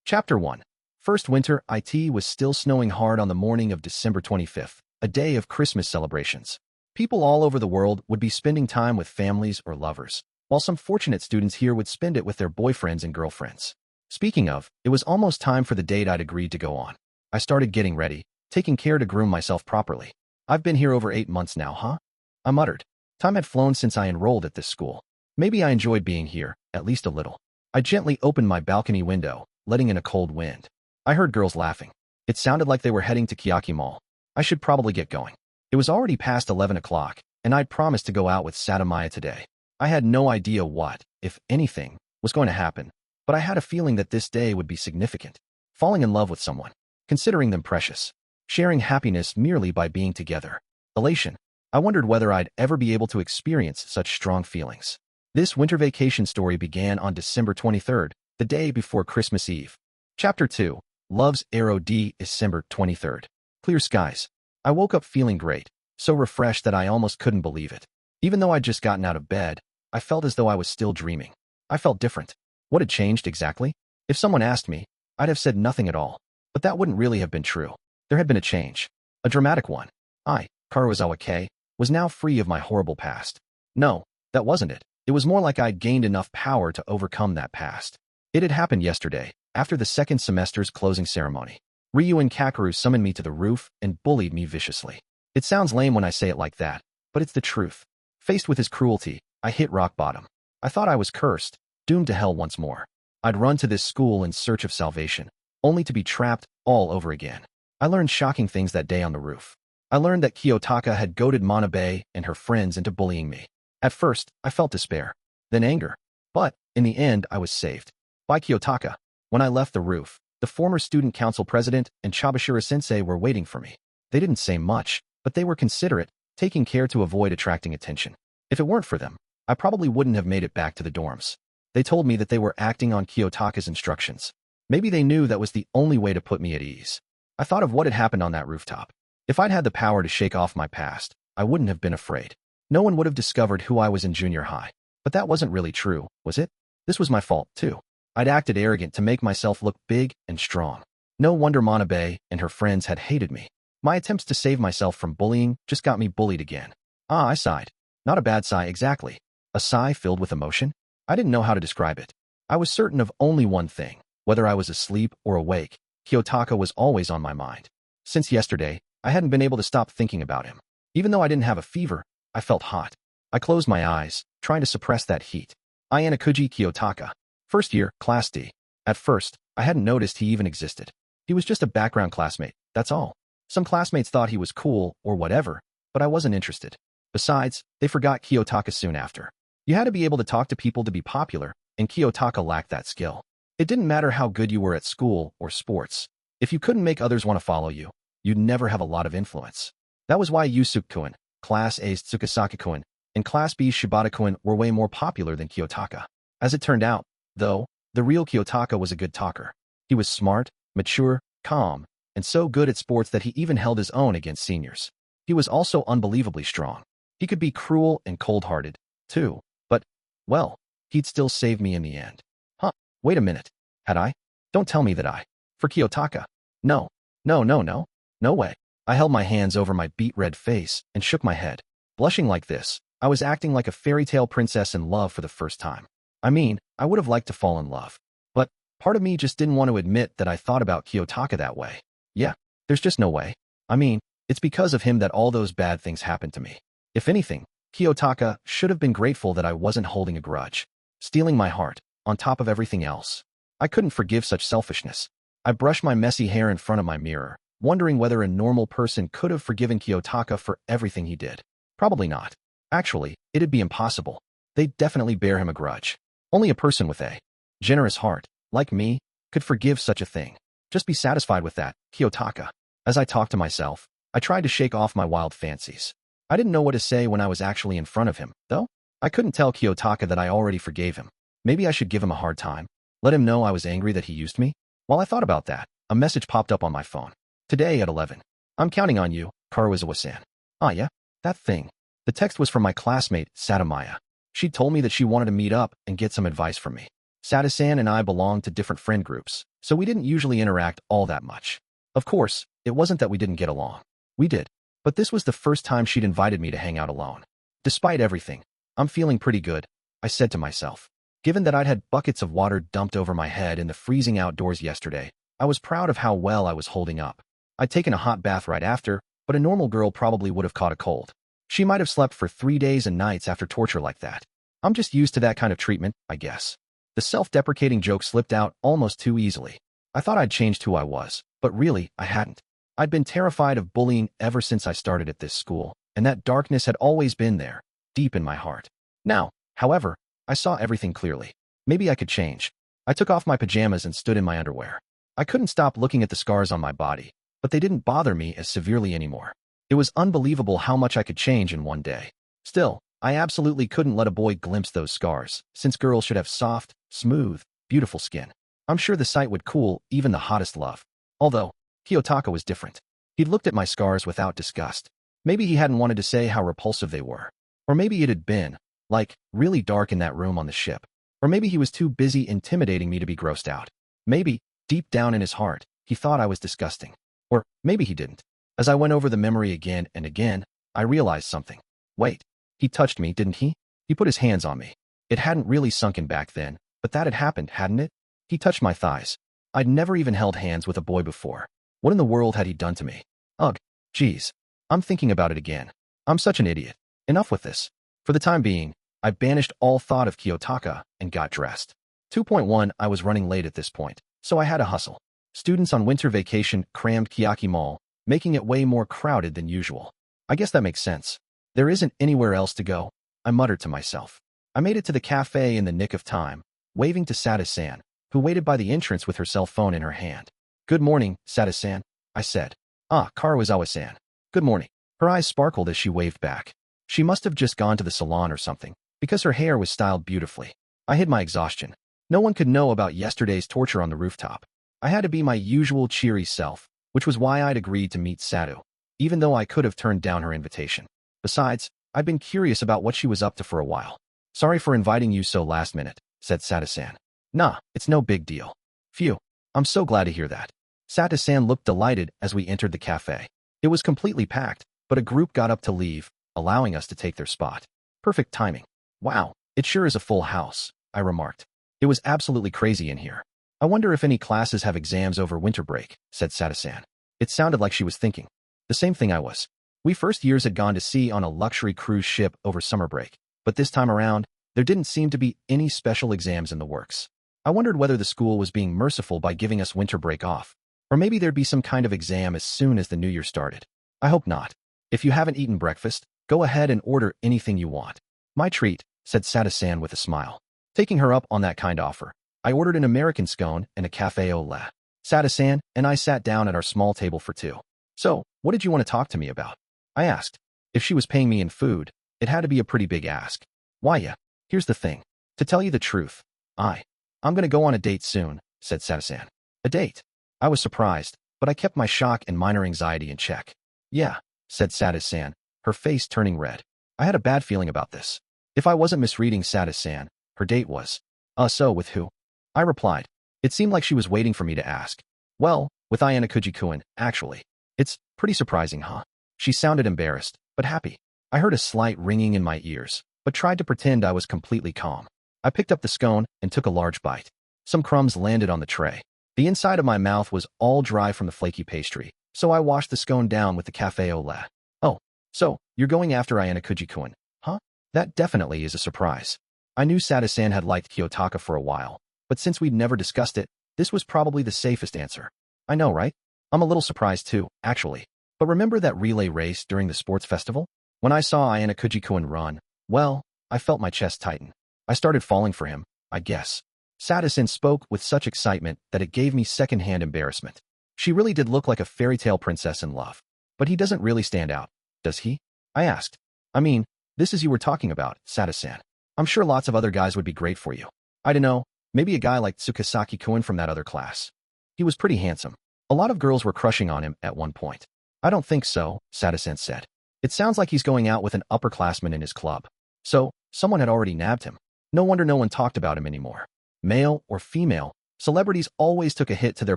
Chapter 1. First winter, it was still snowing hard on the morning of December 25th, a day of Christmas celebrations. People all over the world would be spending time with families or lovers, while some fortunate students here would spend it with their boyfriends and girlfriends. Speaking of, it was almost time for the date I'd agreed to go on. I started getting ready, taking care to groom myself properly. I've been here over 8 months now, huh? I muttered. Time had flown since I enrolled at this school. Maybe I enjoyed being here, at least a little. I gently opened my balcony window, letting in a cold wind. I heard girls laughing. It sounded like they were heading to Kiyotaka Mall. I should probably get going. It was already past 11 o'clock, and I'd promised to go out with Satomaya today. I had no idea what, if anything, was going to happen, but I had a feeling that this day would be significant. Falling in love with someone, considering them precious, sharing happiness merely by being together. Elation. I wondered whether I'd ever be able to experience such strong feelings. This winter vacation story began on December 23rd, the day before Christmas Eve. Chapter 2. Love's Arrow. December 23rd. Clear skies. I woke up feeling great, so refreshed that I almost couldn't believe it. Even though I'd just gotten out of bed, I felt as though I was still dreaming. I felt different. What had changed exactly? If someone asked me, I'd have said nothing at all. But that wouldn't really have been true. There had been a change. A dramatic one. I, Karuizawa K, was now free of my horrible past. No, that wasn't it. It was more like I'd gained enough power to overcome that past. It had happened yesterday, after the second semester's closing ceremony. Ryuen Kakeru summoned me to the roof and bullied me viciously. It sounds lame when I say it like that, but it's the truth. Faced with his cruelty, I hit rock bottom. I thought I was cursed, doomed to hell once more. I'd run to this school in search of salvation, only to be trapped all over again. I learned shocking things that day on the roof. I learned that Kiyotaka had goaded Manabe and her friends into bullying me. At first, I felt despair, then anger. But, in the end, I was saved. By Kiyotaka. When I left the roof, the former student council president and Chabashira-sensei were waiting for me. They didn't say much, but they were considerate, taking care to avoid attracting attention. If it weren't for them, I probably wouldn't have made it back to the dorms. They told me that they were acting on Kiyotaka's instructions. Maybe they knew that was the only way to put me at ease. I thought of what had happened on that rooftop. If I'd had the power to shake off my past, I wouldn't have been afraid. No one would have discovered who I was in junior high. But that wasn't really true, was it? This was my fault, too. I'd acted arrogant to make myself look big and strong. No wonder Manabe and her friends had hated me. My attempts to save myself from bullying just got me bullied again. I sighed. Not a bad sigh exactly. A sigh filled with emotion? I didn't know how to describe it. I was certain of only one thing. Whether I was asleep or awake, Kiyotaka was always on my mind. Since yesterday, I hadn't been able to stop thinking about him. Even though I didn't have a fever, I felt hot. I closed my eyes, trying to suppress that heat. Ayanokouji Kiyotaka. First year, Class D. At first, I hadn't noticed he even existed. He was just a background classmate, that's all. Some classmates thought he was cool or whatever, but I wasn't interested. Besides, they forgot Kiyotaka soon after. You had to be able to talk to people to be popular, and Kiyotaka lacked that skill. It didn't matter how good you were at school or sports. If you couldn't make others want to follow you, you'd never have a lot of influence. That was why Yusuke-kun, Class A's Tsukasaki-kun, and Class B's Shibata-kun were way more popular than Kiyotaka. As it turned out, though, the real Kiyotaka was a good talker. He was smart, mature, calm, and so good at sports that he even held his own against seniors. He was also unbelievably strong. He could be cruel and cold-hearted, too, but, well, he'd still save me in the end. Huh, wait a minute. Had I? Don't tell me that I. For Kiyotaka. No. No way. I held my hands over my beet-red face and shook my head. Blushing like this, I was acting like a fairy tale princess in love for the first time. I mean, I would have liked to fall in love. But part of me just didn't want to admit that I thought about Kiyotaka that way. Yeah, there's just no way. I mean, it's because of him that all those bad things happened to me. If anything, Kiyotaka should have been grateful that I wasn't holding a grudge, stealing my heart, on top of everything else. I couldn't forgive such selfishness. I brushed my messy hair in front of my mirror, wondering whether a normal person could have forgiven Kiyotaka for everything he did. Probably not. Actually, it'd be impossible. They'd definitely bear him a grudge. Only a person with a generous heart, like me, could forgive such a thing. Just be satisfied with that, Kiyotaka. As I talked to myself, I tried to shake off my wild fancies. I didn't know what to say when I was actually in front of him, though. I couldn't tell Kiyotaka that I already forgave him. Maybe I should give him a hard time. Let him know I was angry that he used me. While I thought about that, a message popped up on my phone. Today at 11. I'm counting on you, Karuizawa-san. Ah yeah? That thing. The text was from my classmate, Satomaya. She told me that she wanted to meet up and get some advice from me. Sato-san and I belong to different friend groups, so we didn't usually interact all that much. Of course, it wasn't that we didn't get along. We did. But this was the first time she'd invited me to hang out alone. Despite everything, I'm feeling pretty good, I said to myself. Given that I'd had buckets of water dumped over my head in the freezing outdoors yesterday, I was proud of how well I was holding up. I'd taken a hot bath right after, but a normal girl probably would have caught a cold. She might have slept for 3 days and nights after torture like that. I'm just used to that kind of treatment, I guess. The self-deprecating joke slipped out almost too easily. I thought I'd changed who I was, but really, I hadn't. I'd been terrified of bullying ever since I started at this school, and that darkness had always been there, deep in my heart. Now, however, I saw everything clearly. Maybe I could change. I took off my pajamas and stood in my underwear. I couldn't stop looking at the scars on my body, but they didn't bother me as severely anymore. It was unbelievable how much I could change in one day. Still, I absolutely couldn't let a boy glimpse those scars, since girls should have soft, smooth, beautiful skin. I'm sure the sight would cool even the hottest love. Although, Kiyotaka was different. He'd looked at my scars without disgust. Maybe he hadn't wanted to say how repulsive they were. Or maybe it had been, like, really dark in that room on the ship. Or maybe he was too busy intimidating me to be grossed out. Maybe, deep down in his heart, he thought I was disgusting. Or maybe he didn't. As I went over the memory again and again, I realized something. Wait, he touched me, didn't he? He put his hands on me. It hadn't really sunk in back then, but that had happened, hadn't it? He touched my thighs. I'd never even held hands with a boy before. What in the world had he done to me? Ugh, geez. I'm thinking about it again. I'm such an idiot. Enough with this. For the time being, I banished all thought of Kiyotaka and got dressed. 2.1 I was running late at this point, so I had to hustle. Students on winter vacation crammed Kiyaki Mall, making it way more crowded than usual. I guess that makes sense. There isn't anywhere else to go, I muttered to myself. I made it to the cafe in the nick of time, waving to Sada-san, who waited by the entrance with her cell phone in her hand. Good morning, Sada-san, I said. Ah, Karuizawa-san. Good morning. Her eyes sparkled as she waved back. She must have just gone to the salon or something, because her hair was styled beautifully. I hid my exhaustion. No one could know about yesterday's torture on the rooftop. I had to be my usual cheery self, which was why I'd agreed to meet Sadu, even though I could have turned down her invitation. Besides, I'd been curious about what she was up to for a while. Sorry for inviting you so last minute, said Sada-san. Nah, it's no big deal. Phew, I'm so glad to hear that. Sada-san looked delighted as we entered the cafe. It was completely packed, but a group got up to leave, allowing us to take their spot. Perfect timing. Wow, it sure is a full house, I remarked. It was absolutely crazy in here. I wonder if any classes have exams over winter break, said Sada-san. It sounded like she was thinking. The same thing I was. We first years had gone to sea on a luxury cruise ship over summer break, but this time around, there didn't seem to be any special exams in the works. I wondered whether the school was being merciful by giving us winter break off, or maybe there'd be some kind of exam as soon as the new year started. I hope not. If you haven't eaten breakfast, go ahead and order anything you want. My treat, said Sada-san with a smile. Taking her up on that kind offer, I ordered an American scone and a café au lait. Sada-san and I sat down at our small table for two. So, what did you want to talk to me about? I asked. If she was paying me in food, it had to be a pretty big ask. Why, yeah. Here's the thing. To tell you the truth, I'm gonna go on a date soon, said Sada-san. A date? I was surprised, but I kept my shock and minor anxiety in check. Yeah, said Sada-san, her face turning red. I had a bad feeling about this. If I wasn't misreading Sada-san, her date was. So with who? I replied. It seemed like she was waiting for me to ask. Well, with Ayanokouji-kun, actually. It's pretty surprising, huh? She sounded embarrassed, but happy. I heard a slight ringing in my ears, but tried to pretend I was completely calm. I picked up the scone and took a large bite. Some crumbs landed on the tray. The inside of my mouth was all dry from the flaky pastry, so I washed the scone down with the café au lait. Oh, so, you're going after Ayanokouji-kun, huh? That definitely is a surprise. I knew Sada-san had liked Kiyotaka for a while, but since we'd never discussed it, this was probably the safest answer. I know, right? I'm a little surprised too, actually. But remember that relay race during the sports festival? When I saw Ayanokouji-kun run, well, I felt my chest tighten. I started falling for him, I guess. Sada-san spoke with such excitement that it gave me secondhand embarrassment. She really did look like a fairy tale princess in love. But he doesn't really stand out, does he? I asked. I mean, this is you were talking about, Sada-san. I'm sure lots of other guys would be great for you. I don't know, maybe a guy like Tsukasaki-kun from that other class. He was pretty handsome. A lot of girls were crushing on him at one point. I don't think so, Sada-san said. It sounds like he's going out with an upperclassman in his club. So, someone had already nabbed him. No wonder no one talked about him anymore. Male or female, Celebrities always took a hit to their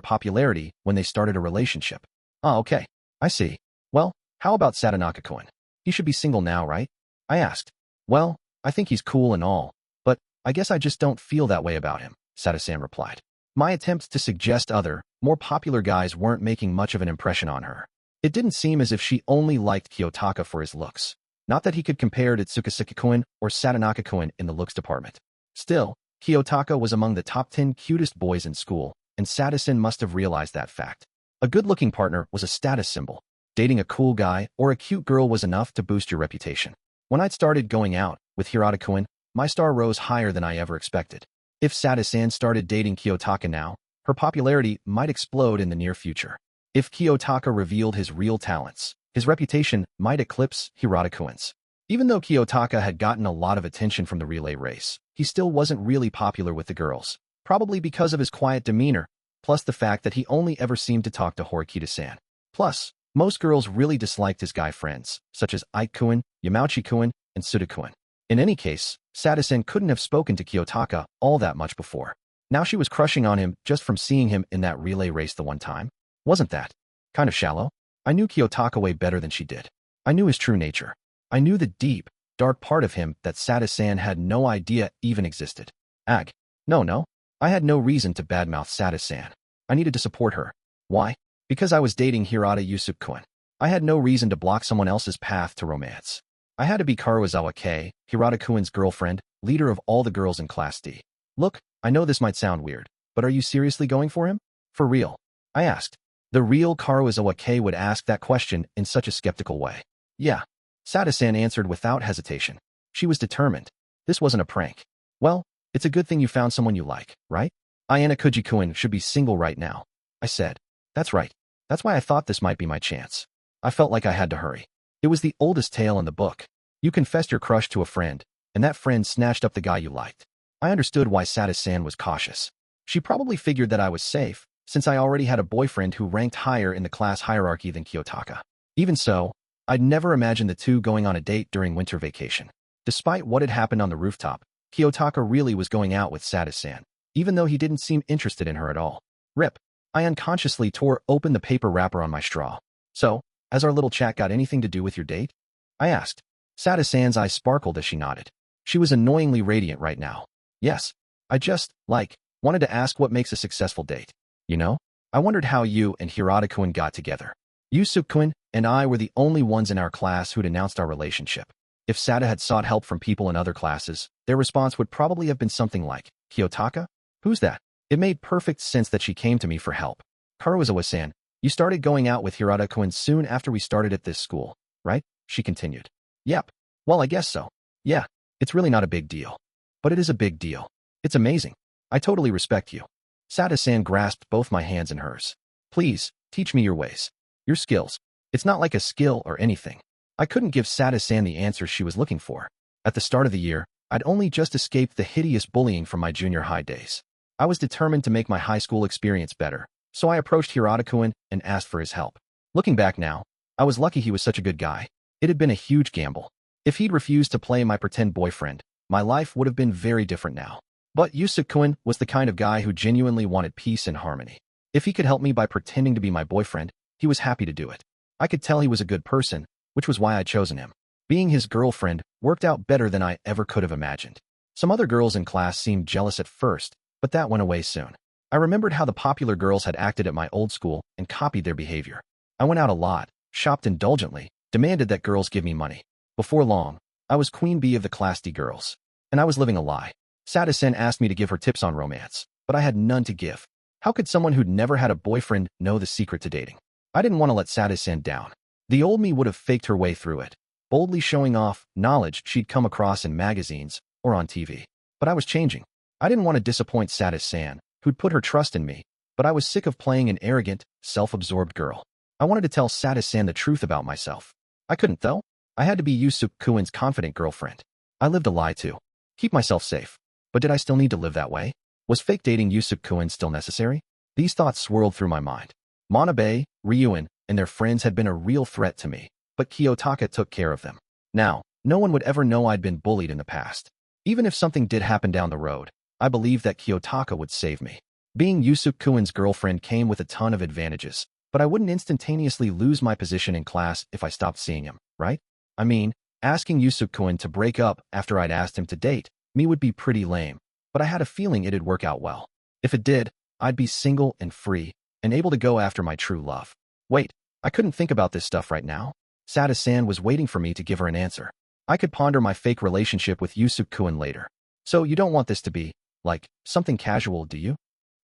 popularity when they started a relationship. Ah, okay. I see. Well, how about Sadanaka-kun? He should be single now, right? I asked. Well, I think he's cool and all, but I guess I just don't feel that way about him, Sada-san replied. My attempts to suggest other, more popular guys weren't making much of an impression on her. It didn't seem as if she only liked Kiyotaka for his looks. Not that he could compare to Tsukasaki-kun or Sadanaka-kun in the looks department. Still, Kiyotaka was among the top 10 cutest boys in school, and Sada-san must have realized that fact. A good-looking partner was a status symbol. Dating a cool guy or a cute girl was enough to boost your reputation. When I'd started going out with Hirata-kun, my star rose higher than I ever expected. If Sada-san started dating Kiyotaka now, her popularity might explode in the near future. If Kiyotaka revealed his real talents, his reputation might eclipse Hirata-kun's. Even though Kiyotaka had gotten a lot of attention from the relay race, he still wasn't really popular with the girls, probably because of his quiet demeanor, plus the fact that he only ever seemed to talk to Horikita-san. Plus, most girls really disliked his guy friends, such as Ike-kun, Yamauchi-kun, and Suda-kun. In any case, Sada-san couldn't have spoken to Kiyotaka all that much before. Now she was crushing on him just from seeing him in that relay race the one time. Wasn't that kind of shallow? I knew Kiyotaka way better than she did. I knew his true nature. I knew the deep, dark part of him that Sada-san had no idea even existed. Ag. No. I had no reason to badmouth Sada-san. I needed to support her. Why? Because I was dating Hirata Yusuke-kun. I had no reason to block someone else's path to romance. I had to be Karuizawa Kei, Hirata-kun's girlfriend, leader of all the girls in Class D. Look, I know this might sound weird, but are you seriously going for him? For real? I asked. The real Karuizawa Kei would ask that question in such a skeptical way. Yeah. Sada-san answered without hesitation. She was determined. This wasn't a prank. Well, it's a good thing you found someone you like, right? Ayanokouji-kun should be single right now. I said. That's right. That's why I thought this might be my chance. I felt like I had to hurry. It was the oldest tale in the book. You confessed your crush to a friend, and that friend snatched up the guy you liked. I understood why Sada-san was cautious. She probably figured that I was safe, since I already had a boyfriend who ranked higher in the class hierarchy than Kiyotaka. Even so, I'd never imagined the two going on a date during winter vacation. Despite what had happened on the rooftop, Kiyotaka really was going out with Sada-san, even though he didn't seem interested in her at all. Rip. I unconsciously tore open the paper wrapper on my straw. So, has our little chat got anything to do with your date? I asked. Sada-san's eyes sparkled as she nodded. She was annoyingly radiant right now. Yes. I just, wanted to ask what makes a successful date. You know? I wondered how you and Hirata-kun got together. Yusuke-kun and I were the only ones in our class who'd announced our relationship. If Sada had sought help from people in other classes, their response would probably have been something like, Kiyotaka? Who's that? It made perfect sense that she came to me for help. Karuizawa-san, you started going out with Hirata-kun soon after we started at this school, right? She continued. Yep. Well, I guess so. Yeah, it's really not a big deal. But it is a big deal. It's amazing. I totally respect you. Sada-san grasped both my hands in hers. Please, teach me your ways. Your skills. It's not like a skill or anything. I couldn't give Sada-san the answers she was looking for. At the start of the year, I'd only just escaped the hideous bullying from my junior high days. I was determined to make my high school experience better, so I approached Hirata-kun and asked for his help. Looking back now, I was lucky he was such a good guy. It had been a huge gamble. If he'd refused to play my pretend boyfriend, my life would have been very different now. But Yusuke-kun was the kind of guy who genuinely wanted peace and harmony. If he could help me by pretending to be my boyfriend, he was happy to do it. I could tell he was a good person, which was why I'd chosen him. Being his girlfriend worked out better than I ever could have imagined. Some other girls in class seemed jealous at first, but that went away soon. I remembered how the popular girls had acted at my old school and copied their behavior. I went out a lot, shopped indulgently, demanded that girls give me money. Before long, I was queen bee of the Class D girls. And I was living a lie. Sada-san asked me to give her tips on romance, but I had none to give. How could someone who'd never had a boyfriend know the secret to dating? I didn't want to let Sada-san down. The old me would have faked her way through it, boldly showing off knowledge she'd come across in magazines or on TV. But I was changing. I didn't want to disappoint Sada-san, who'd put her trust in me, but I was sick of playing an arrogant, self-absorbed girl. I wanted to tell Sada-san the truth about myself. I couldn't, though. I had to be Yusuke-kun's confident girlfriend. I lived a lie, too. Keep myself safe. But did I still need to live that way? Was fake dating Yusuke-kun still necessary? These thoughts swirled through my mind. Manabe, Ryuen, and their friends had been a real threat to me, but Kiyotaka took care of them. Now, no one would ever know I'd been bullied in the past. Even if something did happen down the road, I believed that Kiyotaka would save me. Being Yusuke-kun's girlfriend came with a ton of advantages, but I wouldn't instantaneously lose my position in class if I stopped seeing him, right? I mean, asking Yusuke-kun to break up after I'd asked him to date me would be pretty lame, but I had a feeling it'd work out well. If it did, I'd be single and free, and able to go after my true love. Wait, I couldn't think about this stuff right now. Sada-san was waiting for me to give her an answer. I could ponder my fake relationship with Yusuke-kun later. So you don't want this to be, like, something casual, do you?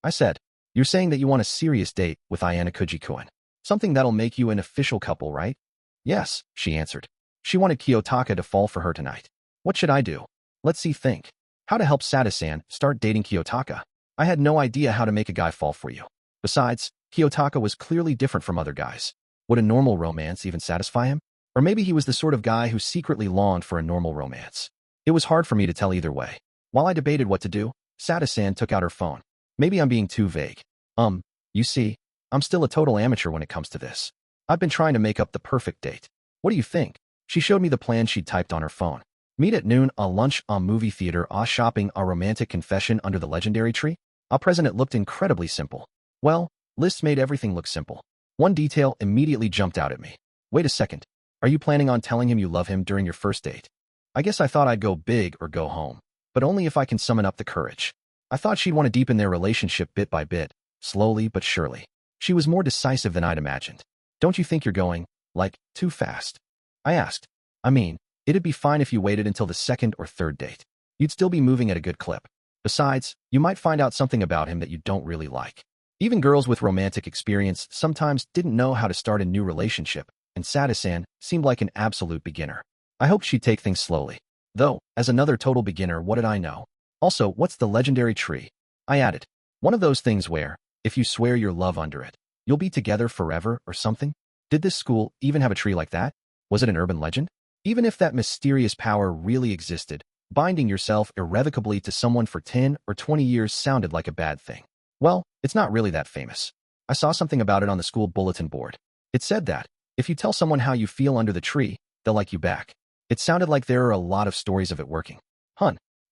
I said. You're saying that you want a serious date with Ayanokouji-kun. Something that'll make you an official couple, right? Yes, she answered. She wanted Kiyotaka to fall for her tonight. What should I do? Let's see think. How to help Sada-san start dating Kiyotaka. I had no idea how to make a guy fall for you. Besides, Kiyotaka was clearly different from other guys. Would a normal romance even satisfy him? Or maybe he was the sort of guy who secretly longed for a normal romance. It was hard for me to tell either way. While I debated what to do, Sada-san took out her phone. Maybe I'm being too vague. You see, I'm still a total amateur when it comes to this. I've been trying to make up the perfect date. What do you think? She showed me the plan she'd typed on her phone. Meet at noon, a lunch, a movie theater, a shopping, a romantic confession under the legendary tree. A present. It looked incredibly simple. Well, lists made everything look simple. One detail immediately jumped out at me. Wait a second. Are you planning on telling him you love him during your first date? I guess I thought I'd go big or go home, but only if I can summon up the courage. I thought she'd want to deepen their relationship bit by bit, slowly but surely. She was more decisive than I'd imagined. Don't you think you're going, like, too fast? I asked. I mean, it'd be fine if you waited until the second or third date. You'd still be moving at a good clip. Besides, you might find out something about him that you don't really like. Even girls with romantic experience sometimes didn't know how to start a new relationship, and Sada-san seemed like an absolute beginner. I hoped she'd take things slowly. Though, as another total beginner, what did I know? Also, what's the legendary tree? I added. One of those things where, if you swear your love under it, you'll be together forever or something? Did this school even have a tree like that? Was it an urban legend? Even if that mysterious power really existed, binding yourself irrevocably to someone for 10 or 20 years sounded like a bad thing. Well, it's not really that famous. I saw something about it on the school bulletin board. It said that, if you tell someone how you feel under the tree, they'll like you back. It sounded like there are a lot of stories of it working.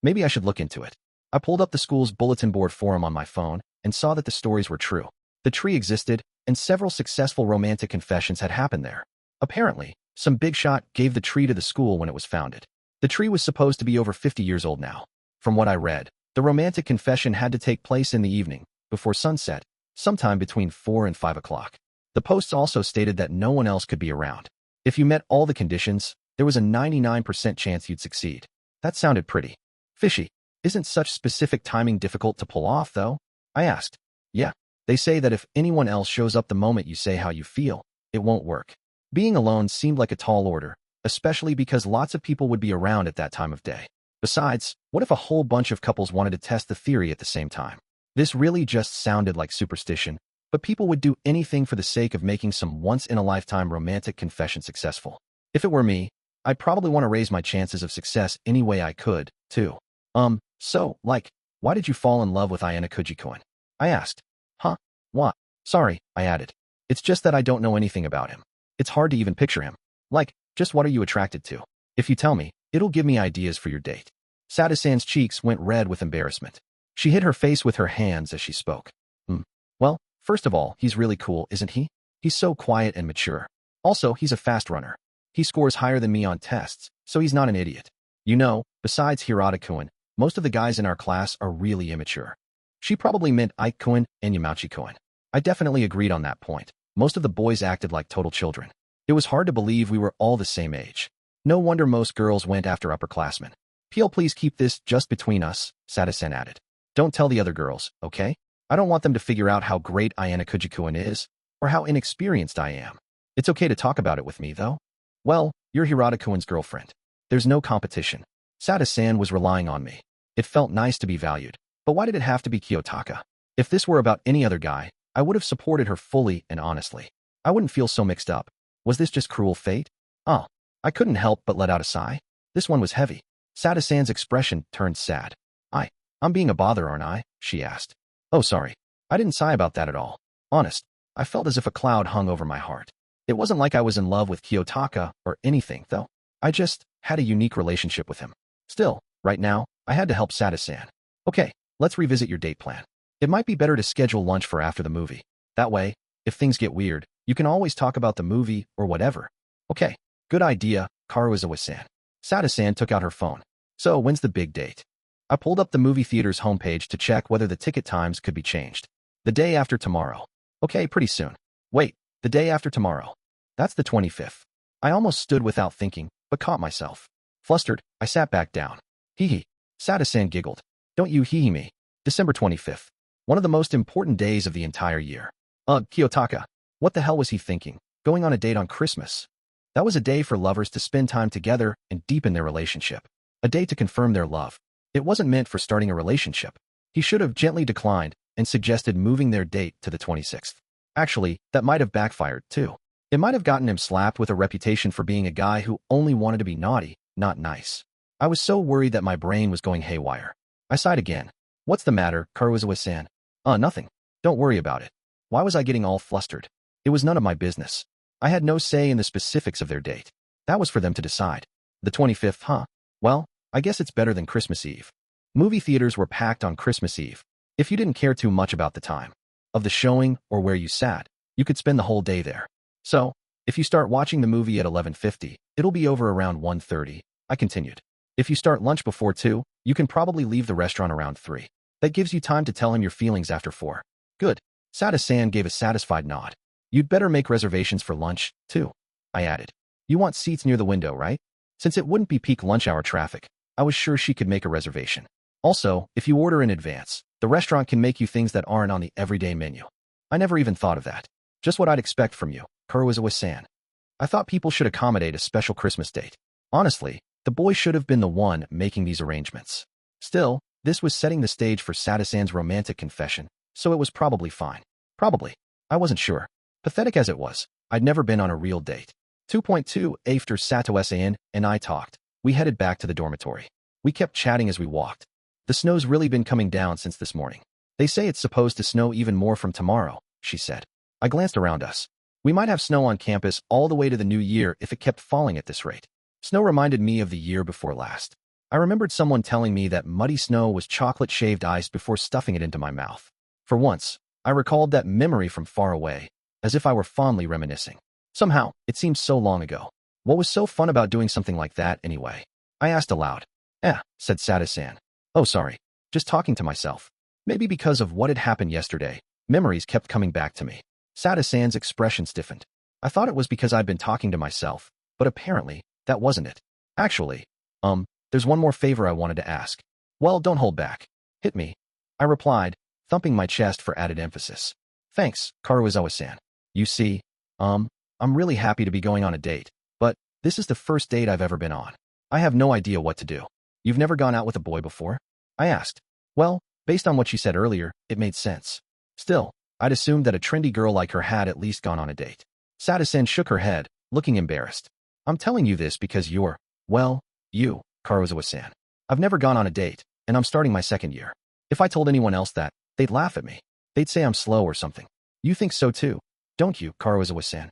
Maybe I should look into it. I pulled up the school's bulletin board forum on my phone and saw that the stories were true. The tree existed, and several successful romantic confessions had happened there. Apparently, some big shot gave the tree to the school when it was founded. The tree was supposed to be over 50 years old now. From what I read, the romantic confession had to take place in the evening, before sunset, sometime between 4 and 5 o'clock. The posts also stated that no one else could be around. If you met all the conditions, there was a 99% chance you'd succeed. That sounded pretty fishy. Isn't such specific timing difficult to pull off, though? I asked. Yeah, they say that if anyone else shows up the moment you say how you feel, it won't work. Being alone seemed like a tall order, especially because lots of people would be around at that time of day. Besides, what if a whole bunch of couples wanted to test the theory at the same time? This really just sounded like superstition, but people would do anything for the sake of making some once-in-a-lifetime romantic confession successful. If it were me, I'd probably want to raise my chances of success any way I could, too. Why did you fall in love with Ayanokouji-kun? I asked. What? Sorry, I added. It's just that I don't know anything about him. It's hard to even picture him. Just what are you attracted to? If you tell me, it'll give me ideas for your date. Sada-san's cheeks went red with embarrassment. She hid her face with her hands as she spoke. Well, first of all, he's really cool, isn't he? He's so quiet and mature. Also, he's a fast runner. He scores higher than me on tests, so he's not an idiot. You know, besides Hirata-kun, most of the guys in our class are really immature. She probably meant Ike-kun and Yamauchi-kun. I definitely agreed on that point. Most of the boys acted like total children. It was hard to believe we were all the same age. No wonder most girls went after upperclassmen. Please keep this just between us, Sada-san added. Don't tell the other girls, okay? I don't want them to figure out how great Ayanokouji-kun is, or how inexperienced I am. It's okay to talk about it with me, though. Well, you're Hirata-kun's girlfriend. There's no competition. Sada-san was relying on me. It felt nice to be valued. But why did it have to be Kiyotaka? If this were about any other guy, I would have supported her fully and honestly. I wouldn't feel so mixed up. Was this just cruel fate? I couldn't help but let out a sigh. This one was heavy. Sada-san's expression turned sad. I'm being a bother, aren't I? She asked. Oh, sorry. I didn't sigh about that at all. Honest, I felt as if a cloud hung over my heart. It wasn't like I was in love with Kiyotaka or anything, though. I just had a unique relationship with him. Still, right now, I had to help Sada-san. Okay, let's revisit your date plan. It might be better to schedule lunch for after the movie. That way, if things get weird, you can always talk about the movie or whatever. Okay, good idea, Karuizawa-san. Sada-san took out her phone. So, when's the big date? I pulled up the movie theater's homepage to check whether the ticket times could be changed. The day after tomorrow. Okay, pretty soon. Wait, the day after tomorrow. That's the 25th. I almost stood without thinking, but caught myself. Flustered, I sat back down. Hee. Sada-san giggled. Don't you hee me. December 25th. One of the most important days of the entire year. Kiyotaka. What the hell was he thinking? Going on a date on Christmas? That was a day for lovers to spend time together and deepen their relationship. A day to confirm their love. It wasn't meant for starting a relationship. He should have gently declined and suggested moving their date to the 26th. Actually, that might have backfired, too. It might have gotten him slapped with a reputation for being a guy who only wanted to be naughty, not nice. I was so worried that my brain was going haywire. I sighed again. What's the matter, Karuizawa-san? Nothing. Don't worry about it. Why was I getting all flustered? It was none of my business. I had no say in the specifics of their date. That was for them to decide. The 25th, huh? Well, I guess it's better than Christmas Eve. Movie theaters were packed on Christmas Eve. If you didn't care too much about the time of the showing or where you sat, you could spend the whole day there. So, if you start watching the movie at 11:50, it'll be over around 1:30, I continued. If you start lunch before 2, you can probably leave the restaurant around 3. That gives you time to tell him your feelings after 4. Good. Sada-san gave a satisfied nod. You'd better make reservations for lunch, too, I added. You want seats near the window, right? Since it wouldn't be peak lunch hour traffic, I was sure she could make a reservation. Also, if you order in advance, the restaurant can make you things that aren't on the everyday menu. I never even thought of that. Just what I'd expect from you, Karuizawa-san. I thought people should accommodate a special Christmas date. Honestly, the boy should have been the one making these arrangements. Still, this was setting the stage for Sada-san's romantic confession, so it was probably fine. Probably. I wasn't sure. Pathetic as it was, I'd never been on a real date. 2.2 After Sato-san and I talked, we headed back to the dormitory. We kept chatting as we walked. The snow's really been coming down since this morning. They say it's supposed to snow even more from tomorrow, she said. I glanced around us. We might have snow on campus all the way to the new year if it kept falling at this rate. Snow reminded me of the year before last. I remembered someone telling me that muddy snow was chocolate-shaved ice before stuffing it into my mouth. For once, I recalled that memory from far away, as if I were fondly reminiscing. Somehow, it seemed so long ago. What was so fun about doing something like that, anyway? I asked aloud. Said Sada-san. Oh, sorry. Just talking to myself. Maybe because of what had happened yesterday, memories kept coming back to me. Sada-san's expression stiffened. I thought it was because I'd been talking to myself, but apparently, that wasn't it. Actually, there's one more favor I wanted to ask. Well, don't hold back. Hit me. I replied, thumping my chest for added emphasis. Thanks, Karuizawa-san. You see, I'm really happy to be going on a date, but this is the first date I've ever been on. I have no idea what to do. You've never gone out with a boy before? I asked. Well, based on what she said earlier, it made sense. Still, I'd assumed that a trendy girl like her had at least gone on a date. Sada-san shook her head, looking embarrassed. I'm telling you this because you're, well, you, Karuizawa-san. I've never gone on a date, and I'm starting my second year. If I told anyone else that, they'd laugh at me. They'd say I'm slow or something. You think so too, don't you, Karuizawa-san?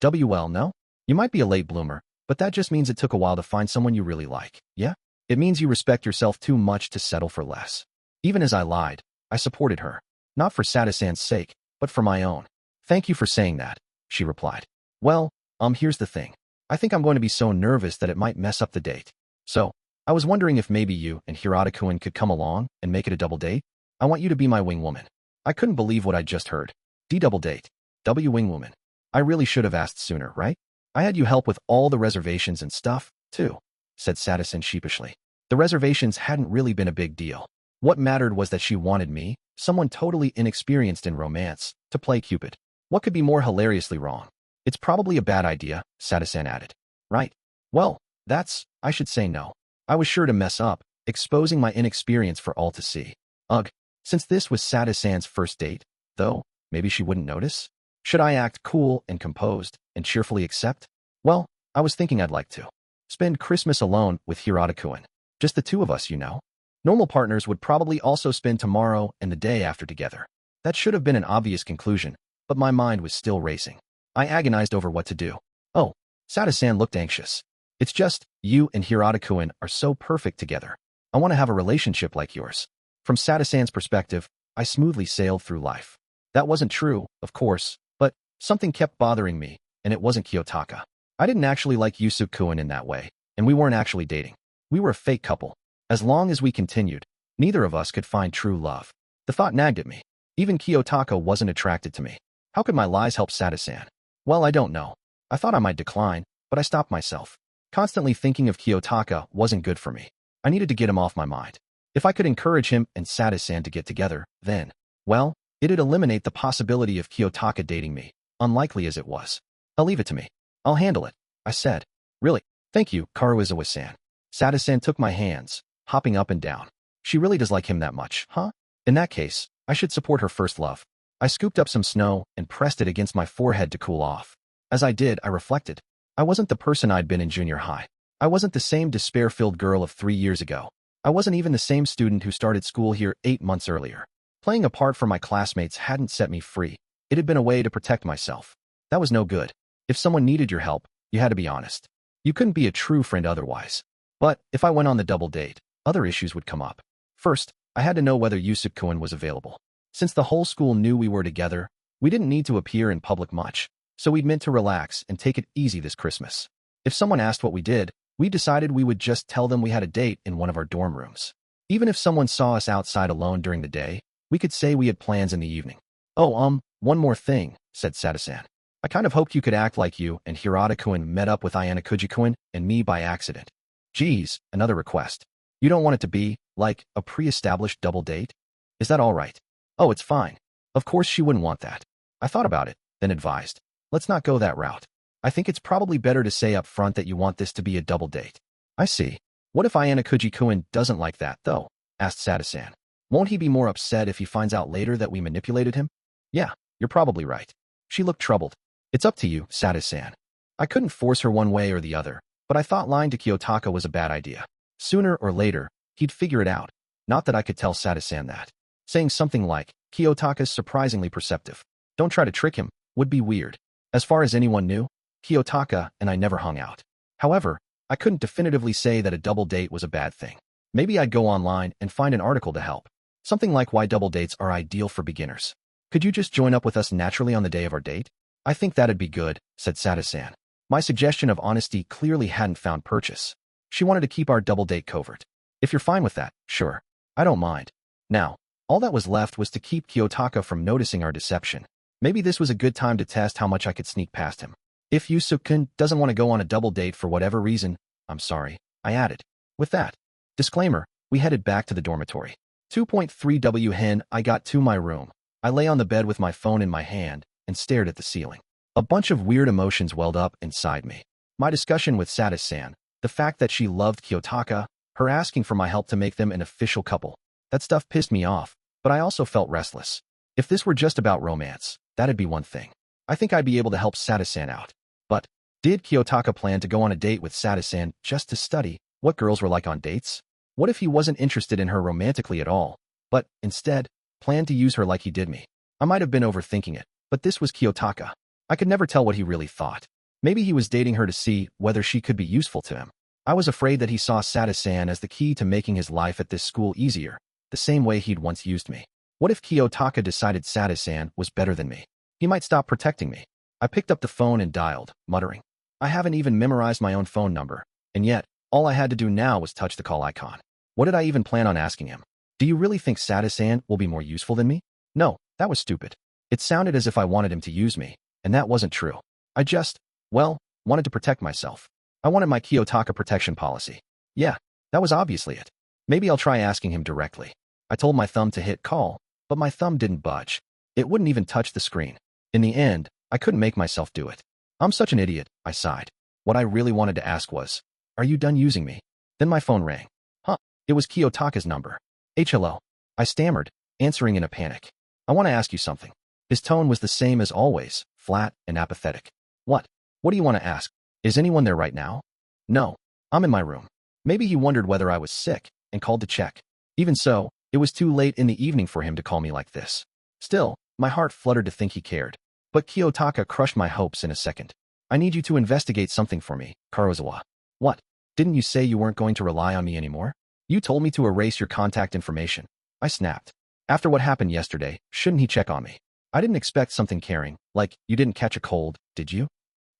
Well, no? You might be a late bloomer, but that just means it took a while to find someone you really like, yeah? It means you respect yourself too much to settle for less. Even as I lied, I supported her. Not for Sada-san's sake, but for my own. Thank you for saying that, she replied. Well, here's the thing. I think I'm going to be so nervous that it might mess up the date. So, I was wondering if maybe you and Hirata-kun could come along and make it a double date? I want you to be my wing woman. I couldn't believe what I'd just heard. Double date. Wing woman. I really should have asked sooner, right? I had you help with all the reservations and stuff, too, said Sada-san sheepishly. The reservations hadn't really been a big deal. What mattered was that she wanted me, someone totally inexperienced in romance, to play Cupid. What could be more hilariously wrong? It's probably a bad idea, Sada-san added. Right. Well, I should say no. I was sure to mess up, exposing my inexperience for all to see. Ugh. Since this was Sada-san's first date, though, maybe she wouldn't notice? Should I act cool and composed and cheerfully accept? Well, I was thinking I'd like to spend Christmas alone with Hirata-kun. Just the two of us, you know. Normal partners would probably also spend tomorrow and the day after together. That should have been an obvious conclusion, but my mind was still racing. I agonized over what to do. Oh, Sada-san looked anxious. It's just, you and Hirata-kun are so perfect together. I want to have a relationship like yours. From Sada-san's perspective, I smoothly sailed through life. That wasn't true, of course, but something kept bothering me, and it wasn't Kiyotaka. I didn't actually like Yusuke-kun in that way, and we weren't actually dating. We were a fake couple. As long as we continued, neither of us could find true love. The thought nagged at me. Even Kiyotaka wasn't attracted to me. How could my lies help Sada-san? Well, I don't know. I thought I might decline, but I stopped myself. Constantly thinking of Kiyotaka wasn't good for me. I needed to get him off my mind. If I could encourage him and Sada-san to get together, then, well, it'd eliminate the possibility of Kiyotaka dating me, unlikely as it was. I'll leave it to me. I'll handle it, I said. Really? Thank you, Karuizawa-san. Sada-san took my hands, hopping up and down. She really does like him that much, huh? In that case, I should support her first love. I scooped up some snow and pressed it against my forehead to cool off. As I did, I reflected. I wasn't the person I'd been in junior high. I wasn't the same despair-filled girl of 3 years ago. I wasn't even the same student who started school here 8 months earlier. Playing a part for my classmates hadn't set me free. It had been a way to protect myself. That was no good. If someone needed your help, you had to be honest. You couldn't be a true friend otherwise. But if I went on the double date, other issues would come up. First, I had to know whether Yusuke-kun was available. Since the whole school knew we were together, we didn't need to appear in public much, so we'd meant to relax and take it easy this Christmas. If someone asked what we did, we decided we would just tell them we had a date in one of our dorm rooms. Even if someone saw us outside alone during the day, we could say we had plans in the evening. Oh, one more thing, said Sada-san. I kind of hoped you could act like you and Hirata-kun met up with Ayanokouji-kun and me by accident. Geez, another request. You don't want it to be, like, a pre-established double date? Is that all right? Oh, it's fine. Of course she wouldn't want that. I thought about it, then advised. Let's not go that route. I think it's probably better to say up front that you want this to be a double date. I see. What if Ayanokouji-kun doesn't like that, though? Asked Sada-san. Won't he be more upset if he finds out later that we manipulated him? Yeah, you're probably right. She looked troubled. It's up to you, Sada-san. I couldn't force her one way or the other, but I thought lying to Kiyotaka was a bad idea. Sooner or later, he'd figure it out. Not that I could tell Sada-san that. Saying something like, Kiyotaka's surprisingly perceptive. Don't try to trick him, would be weird. As far as anyone knew, Kiyotaka and I never hung out. However, I couldn't definitively say that a double date was a bad thing. Maybe I'd go online and find an article to help. Something like why double dates are ideal for beginners. Could you just join up with us naturally on the day of our date? I think that'd be good, said Sada-san. My suggestion of honesty clearly hadn't found purchase. She wanted to keep our double date covert. If you're fine with that, sure. I don't mind. Now, all that was left was to keep Kiyotaka from noticing our deception. Maybe this was a good time to test how much I could sneak past him. If Yusuke-kun doesn't want to go on a double date for whatever reason, I'm sorry, I added. With that disclaimer, we headed back to the dormitory. 2.3 hen, I got to my room. I lay on the bed with my phone in my hand and stared at the ceiling. A bunch of weird emotions welled up inside me. My discussion with Sada-san, the fact that she loved Kiyotaka, her asking for my help to make them an official couple. That stuff pissed me off, but I also felt restless. If this were just about romance, that'd be one thing. I think I'd be able to help Sada-san out. But did Kiyotaka plan to go on a date with Sada-san just to study what girls were like on dates? What if he wasn't interested in her romantically at all, but instead planned to use her like he did me? I might have been overthinking it, but this was Kiyotaka. I could never tell what he really thought. Maybe he was dating her to see whether she could be useful to him. I was afraid that he saw Sada-san as the key to making his life at this school easier, the same way he'd once used me. What if Kiyotaka decided Sada-san was better than me? He might stop protecting me. I picked up the phone and dialed, muttering. I haven't even memorized my own phone number, and yet, all I had to do now was touch the call icon. What did I even plan on asking him? Do you really think Sada-san will be more useful than me? No, that was stupid. It sounded as if I wanted him to use me, and that wasn't true. I just, well, wanted to protect myself. I wanted my Kiyotaka protection policy. Yeah, that was obviously it. Maybe I'll try asking him directly. I told my thumb to hit call, but my thumb didn't budge. It wouldn't even touch the screen. In the end, I couldn't make myself do it. I'm such an idiot, I sighed. What I really wanted to ask was, are you done using me? Then my phone rang. Huh, it was Kiyotaka's number. Hello. I stammered, answering in a panic. I want to ask you something. His tone was the same as always, flat and apathetic. What? What do you want to ask? Is anyone there right now? No, I'm in my room. Maybe he wondered whether I was sick and called to check. Even so, it was too late in the evening for him to call me like this. Still, my heart fluttered to think he cared. But Kiyotaka crushed my hopes in a second. I need you to investigate something for me, Karuizawa. What? Didn't you say you weren't going to rely on me anymore? You told me to erase your contact information. I snapped. After what happened yesterday, shouldn't he check on me? I didn't expect something caring, like, you didn't catch a cold, did you?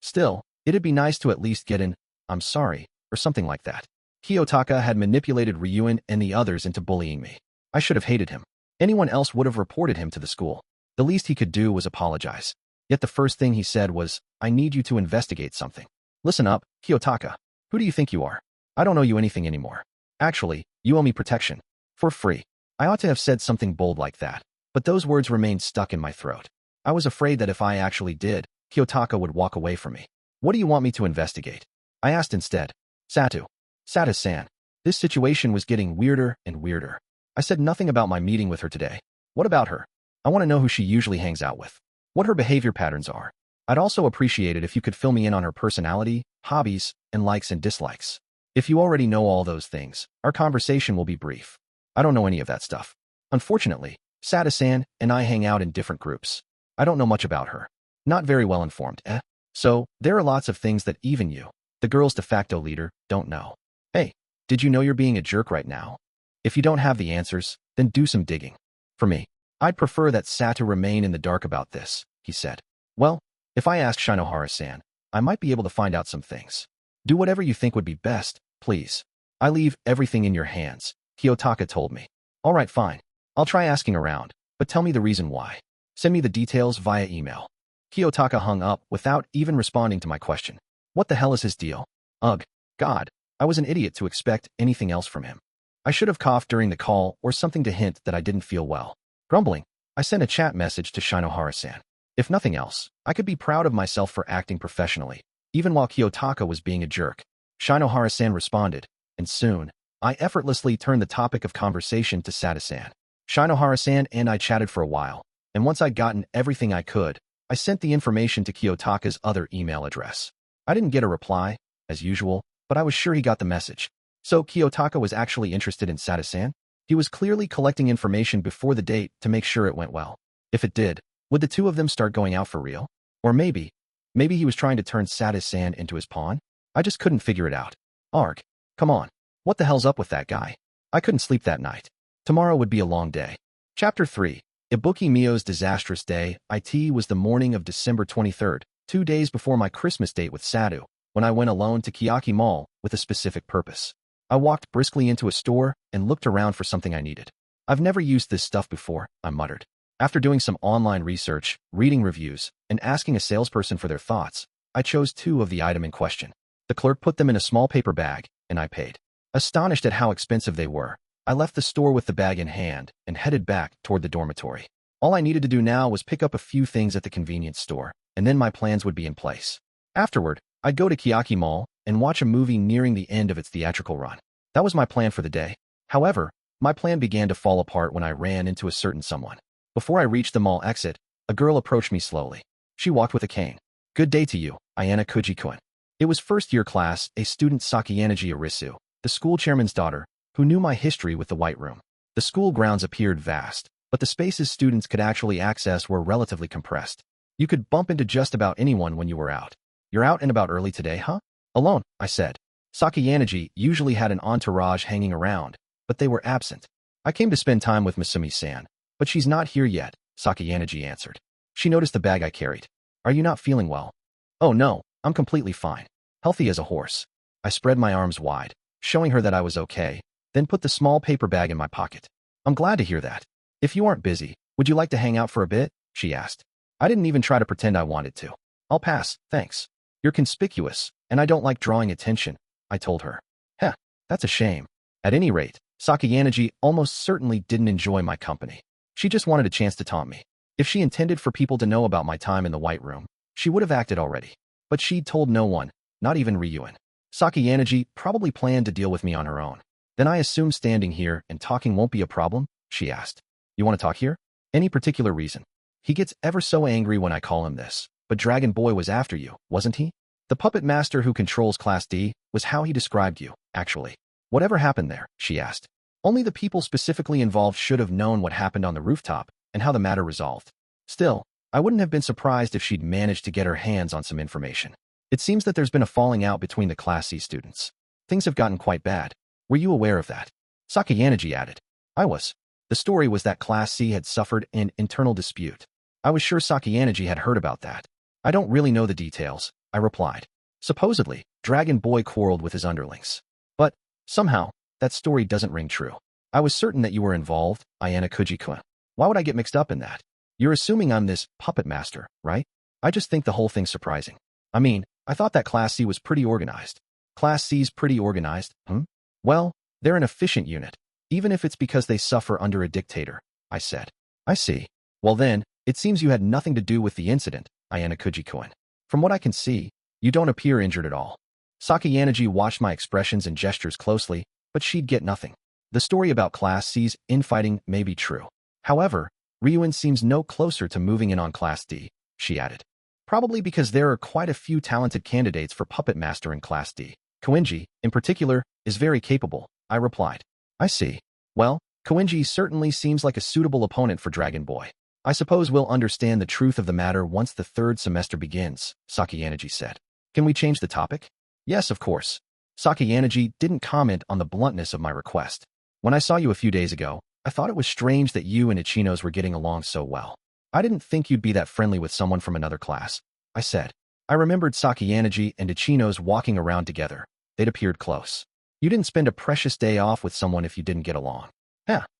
Still, it'd be nice to at least get an, I'm sorry, or something like that. Kiyotaka had manipulated Ryuen and the others into bullying me. I should have hated him. Anyone else would have reported him to the school. The least he could do was apologize. Yet the first thing he said was, I need you to investigate something. Listen up, Kiyotaka. Who do you think you are? I don't owe you anything anymore. Actually, you owe me protection. For free. I ought to have said something bold like that, but those words remained stuck in my throat. I was afraid that if I actually did, Kiyotaka would walk away from me. What do you want me to investigate? I asked instead. Satu-san. This situation was getting weirder and weirder. I said nothing about my meeting with her today. What about her? I want to know who she usually hangs out with. What her behavior patterns are. I'd also appreciate it if you could fill me in on her personality, hobbies, and likes and dislikes. If you already know all those things, our conversation will be brief. I don't know any of that stuff. Unfortunately, Satu-san and I hang out in different groups. I don't know much about her. Not very well informed, eh? So, there are lots of things that even you, the girl's de facto leader, don't know. Hey, did you know you're being a jerk right now? If you don't have the answers, then do some digging. For me, I'd prefer that Satu remain in the dark about this, he said. Well, if I ask Shinohara-san, I might be able to find out some things. Do whatever you think would be best, please. I leave everything in your hands, Kiyotaka told me. All right, fine. I'll try asking around, but tell me the reason why. Send me the details via email. Kiyotaka hung up without even responding to my question. What the hell is his deal? Ugh, God, I was an idiot to expect anything else from him. I should have coughed during the call or something to hint that I didn't feel well. Grumbling, I sent a chat message to Shinohara-san. If nothing else, I could be proud of myself for acting professionally, even while Kiyotaka was being a jerk. Shinohara-san responded, and soon, I effortlessly turned the topic of conversation to Satu-san. Shinohara-san and I chatted for a while, and once I'd gotten everything I could, I sent the information to Kiyotaka's other email address. I didn't get a reply, as usual, but I was sure he got the message. So Kiyotaka was actually interested in Satu-san? He was clearly collecting information before the date to make sure it went well. If it did, would the two of them start going out for real? Or maybe he was trying to turn Satu-san into his pawn? I just couldn't figure it out. Arg, come on. What the hell's up with that guy? I couldn't sleep that night. Tomorrow would be a long day. Chapter 3. Ibuki Mio's Disastrous Day. It was the morning of December 23rd, 2 days before my Christmas date with Satu, when I went alone to Kiyaki Mall with a specific purpose. I walked briskly into a store and looked around for something I needed. I've never used this stuff before, I muttered. After doing some online research, reading reviews, and asking a salesperson for their thoughts, I chose 2 of the item in question. The clerk put them in a small paper bag, and I paid. Astonished at how expensive they were, I left the store with the bag in hand and headed back toward the dormitory. All I needed to do now was pick up a few things at the convenience store, and then my plans would be in place. Afterward, I'd go to Kiyaki Mall and watch a movie nearing the end of its theatrical run. That was my plan for the day. However, my plan began to fall apart when I ran into a certain someone. Before I reached the mall exit, a girl approached me slowly. She walked with a cane. Good day to you, Ayanokouji-kun. It was first-year class, a student Sakiyanaji Arisu, the school chairman's daughter, who knew my history with the White Room. The school grounds appeared vast, but the spaces students could actually access were relatively compressed. You could bump into just about anyone when you were out. You're out and about early today, huh? Alone, I said. Sakiyanaji usually had an entourage hanging around, but they were absent. I came to spend time with Masumi-san, but she's not here yet, Sakiyanaji answered. She noticed the bag I carried. Are you not feeling well? Oh no, I'm completely fine. Healthy as a horse. I spread my arms wide, showing her that I was okay, then put the small paper bag in my pocket. I'm glad to hear that. If you aren't busy, would you like to hang out for a bit? She asked. I didn't even try to pretend I wanted to. I'll pass, thanks. You're conspicuous, and I don't like drawing attention, I told her. Heh, that's a shame. At any rate, Sakiyanaji almost certainly didn't enjoy my company. She just wanted a chance to taunt me. If she intended for people to know about my time in the White Room, she would have acted already. But she'd told no one, not even Ryuen. Sakiyanaji probably planned to deal with me on her own. Then I assume standing here and talking won't be a problem? She asked. You want to talk here? Any particular reason? He gets ever so angry when I call him this. But Dragon Boy was after you, wasn't he? The puppet master who controls Class D was how he described you, actually. Whatever happened there? She asked. Only the people specifically involved should have known what happened on the rooftop and how the matter resolved. Still, I wouldn't have been surprised if she'd managed to get her hands on some information. It seems that there's been a falling out between the Class C students. Things have gotten quite bad. Were you aware of that? Sakiyanaji added. I was. The story was that Class C had suffered an internal dispute. I was sure Sakayanagi had heard about that. I don't really know the details, I replied. Supposedly, Dragon Boy quarreled with his underlings. But, somehow, that story doesn't ring true. I was certain that you were involved, Ayanokouji-kun. Why would I get mixed up in that? You're assuming I'm this puppet master, right? I just think the whole thing's surprising. I mean, I thought that Class C was pretty organized. Class C's pretty organized, Well, they're an efficient unit, even if it's because they suffer under a dictator, I said. I see. Well then, it seems you had nothing to do with the incident, Ayanokouji-kun. From what I can see, you don't appear injured at all. Sakayanagi watched my expressions and gestures closely, but she'd get nothing. The story about Class C's infighting may be true. However, Ryuen seems no closer to moving in on Class D, she added. Probably because there are quite a few talented candidates for puppet master in Class D. Koenji, in particular, is very capable, I replied. I see. Well, Koenji certainly seems like a suitable opponent for Dragon Boy. I suppose we'll understand the truth of the matter once the third semester begins, Sakayanagi said. Can we change the topic? Yes, of course. Sakayanagi didn't comment on the bluntness of my request. When I saw you a few days ago, I thought it was strange that you and Ichinos were getting along so well. I didn't think you'd be that friendly with someone from another class, I said. I remembered Sakayanagi and Ichinos walking around together. They'd appeared close. You didn't spend a precious day off with someone if you didn't get along.